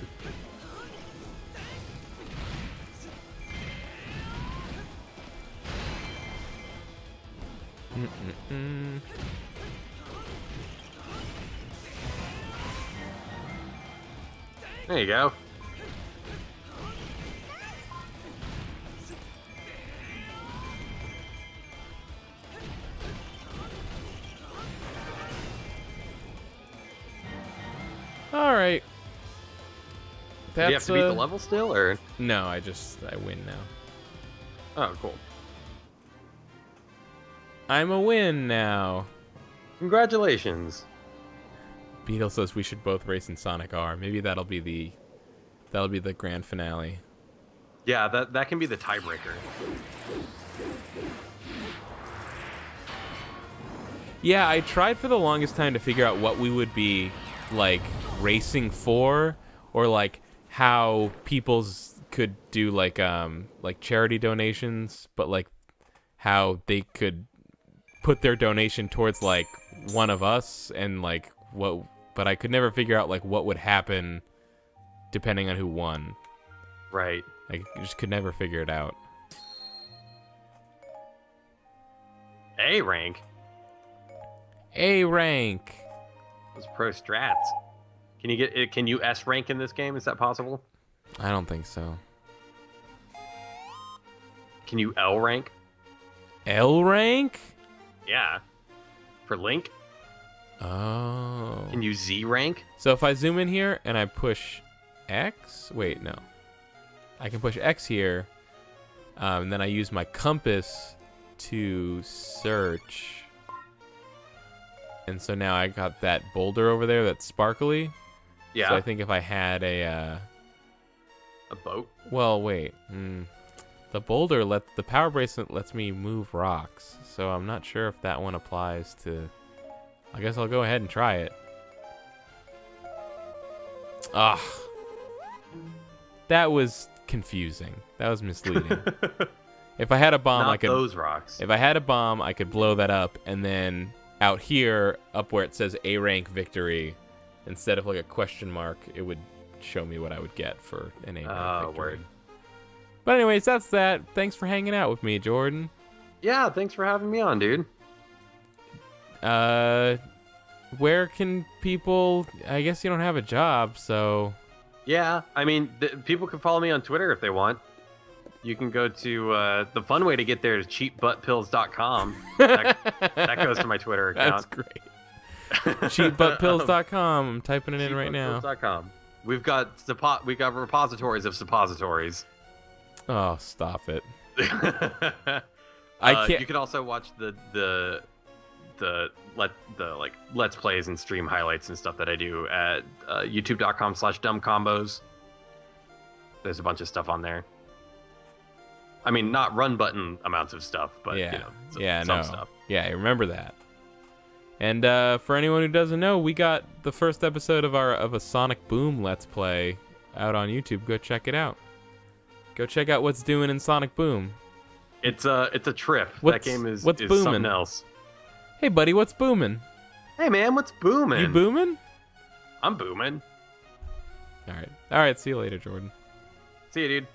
Speaker 2: There you go.
Speaker 1: All right.
Speaker 2: Do you have to beat the level still, or?
Speaker 1: No, I win now.
Speaker 2: Oh, cool.
Speaker 1: I'm a win now.
Speaker 2: Congratulations.
Speaker 1: Beetle says we should both race in Sonic R. Maybe that'll be the grand finale.
Speaker 2: Yeah, that can be the tiebreaker.
Speaker 1: Yeah, I tried for the longest time to figure out what we would be like racing for, or like how people's could do like charity donations, but like how they could put their donation towards like one of us, and like what, but I could never figure out like what would happen depending on who won.
Speaker 2: Right.
Speaker 1: I just could never figure it out.
Speaker 2: A rank.
Speaker 1: A rank.
Speaker 2: Those pro strats. Can you get? Can you S rank in this game? Is that possible?
Speaker 1: I don't think so.
Speaker 2: Can you L rank?
Speaker 1: L rank?
Speaker 2: Yeah. For Link?
Speaker 1: Oh.
Speaker 2: Can you Z rank?
Speaker 1: So if I zoom in here and I push X, wait, no. I can push X here, and then I use my compass to search. And so now I got that boulder over there that's sparkly.
Speaker 2: Yeah.
Speaker 1: So I think if I had a
Speaker 2: boat?
Speaker 1: Well, wait. The boulder, the power bracelet lets me move rocks. So I'm not sure if that one applies to... I guess I'll go ahead and try it. Ah. That was confusing. That was misleading. If I had a bomb, I could...
Speaker 2: those rocks.
Speaker 1: If I had a bomb, I could blow that up, and then out here, up where it says A rank victory, instead of like a question mark, it would show me what I would get for an A rank victory.
Speaker 2: Word.
Speaker 1: But anyways, that's that. Thanks for hanging out with me, Jordan.
Speaker 2: Yeah, thanks for having me on, dude.
Speaker 1: Where can people... I guess you don't have a job, so...
Speaker 2: Yeah, I mean, people can follow me on Twitter if they want. You can go to... the fun way to get there is cheapbuttpills.com. that goes to my Twitter account.
Speaker 1: That's great. Cheapbuttpills.com. I'm typing it in right now.
Speaker 2: Cheapbuttpills.com. We've got repositories of suppositories.
Speaker 1: Oh, stop it. I can't...
Speaker 2: You can also watch the let's plays and stream highlights and stuff that I do at youtube.com/dumbcombos. There's a bunch of stuff on there. I mean, not run button amounts of stuff, but
Speaker 1: yeah,
Speaker 2: some
Speaker 1: no.
Speaker 2: stuff.
Speaker 1: Yeah, I remember that. And for anyone who doesn't know, we got the first episode of a Sonic Boom Let's Play out on YouTube. Go check it out. Go check out what's doing in Sonic Boom.
Speaker 2: It's a trip.
Speaker 1: What's-
Speaker 2: that game is
Speaker 1: what's
Speaker 2: is
Speaker 1: booming?
Speaker 2: something else.
Speaker 1: Hey, buddy, what's booming?
Speaker 2: Hey man, what's booming?
Speaker 1: You booming?
Speaker 2: I'm booming.
Speaker 1: All right. See you later, Jordan.
Speaker 2: See you, dude.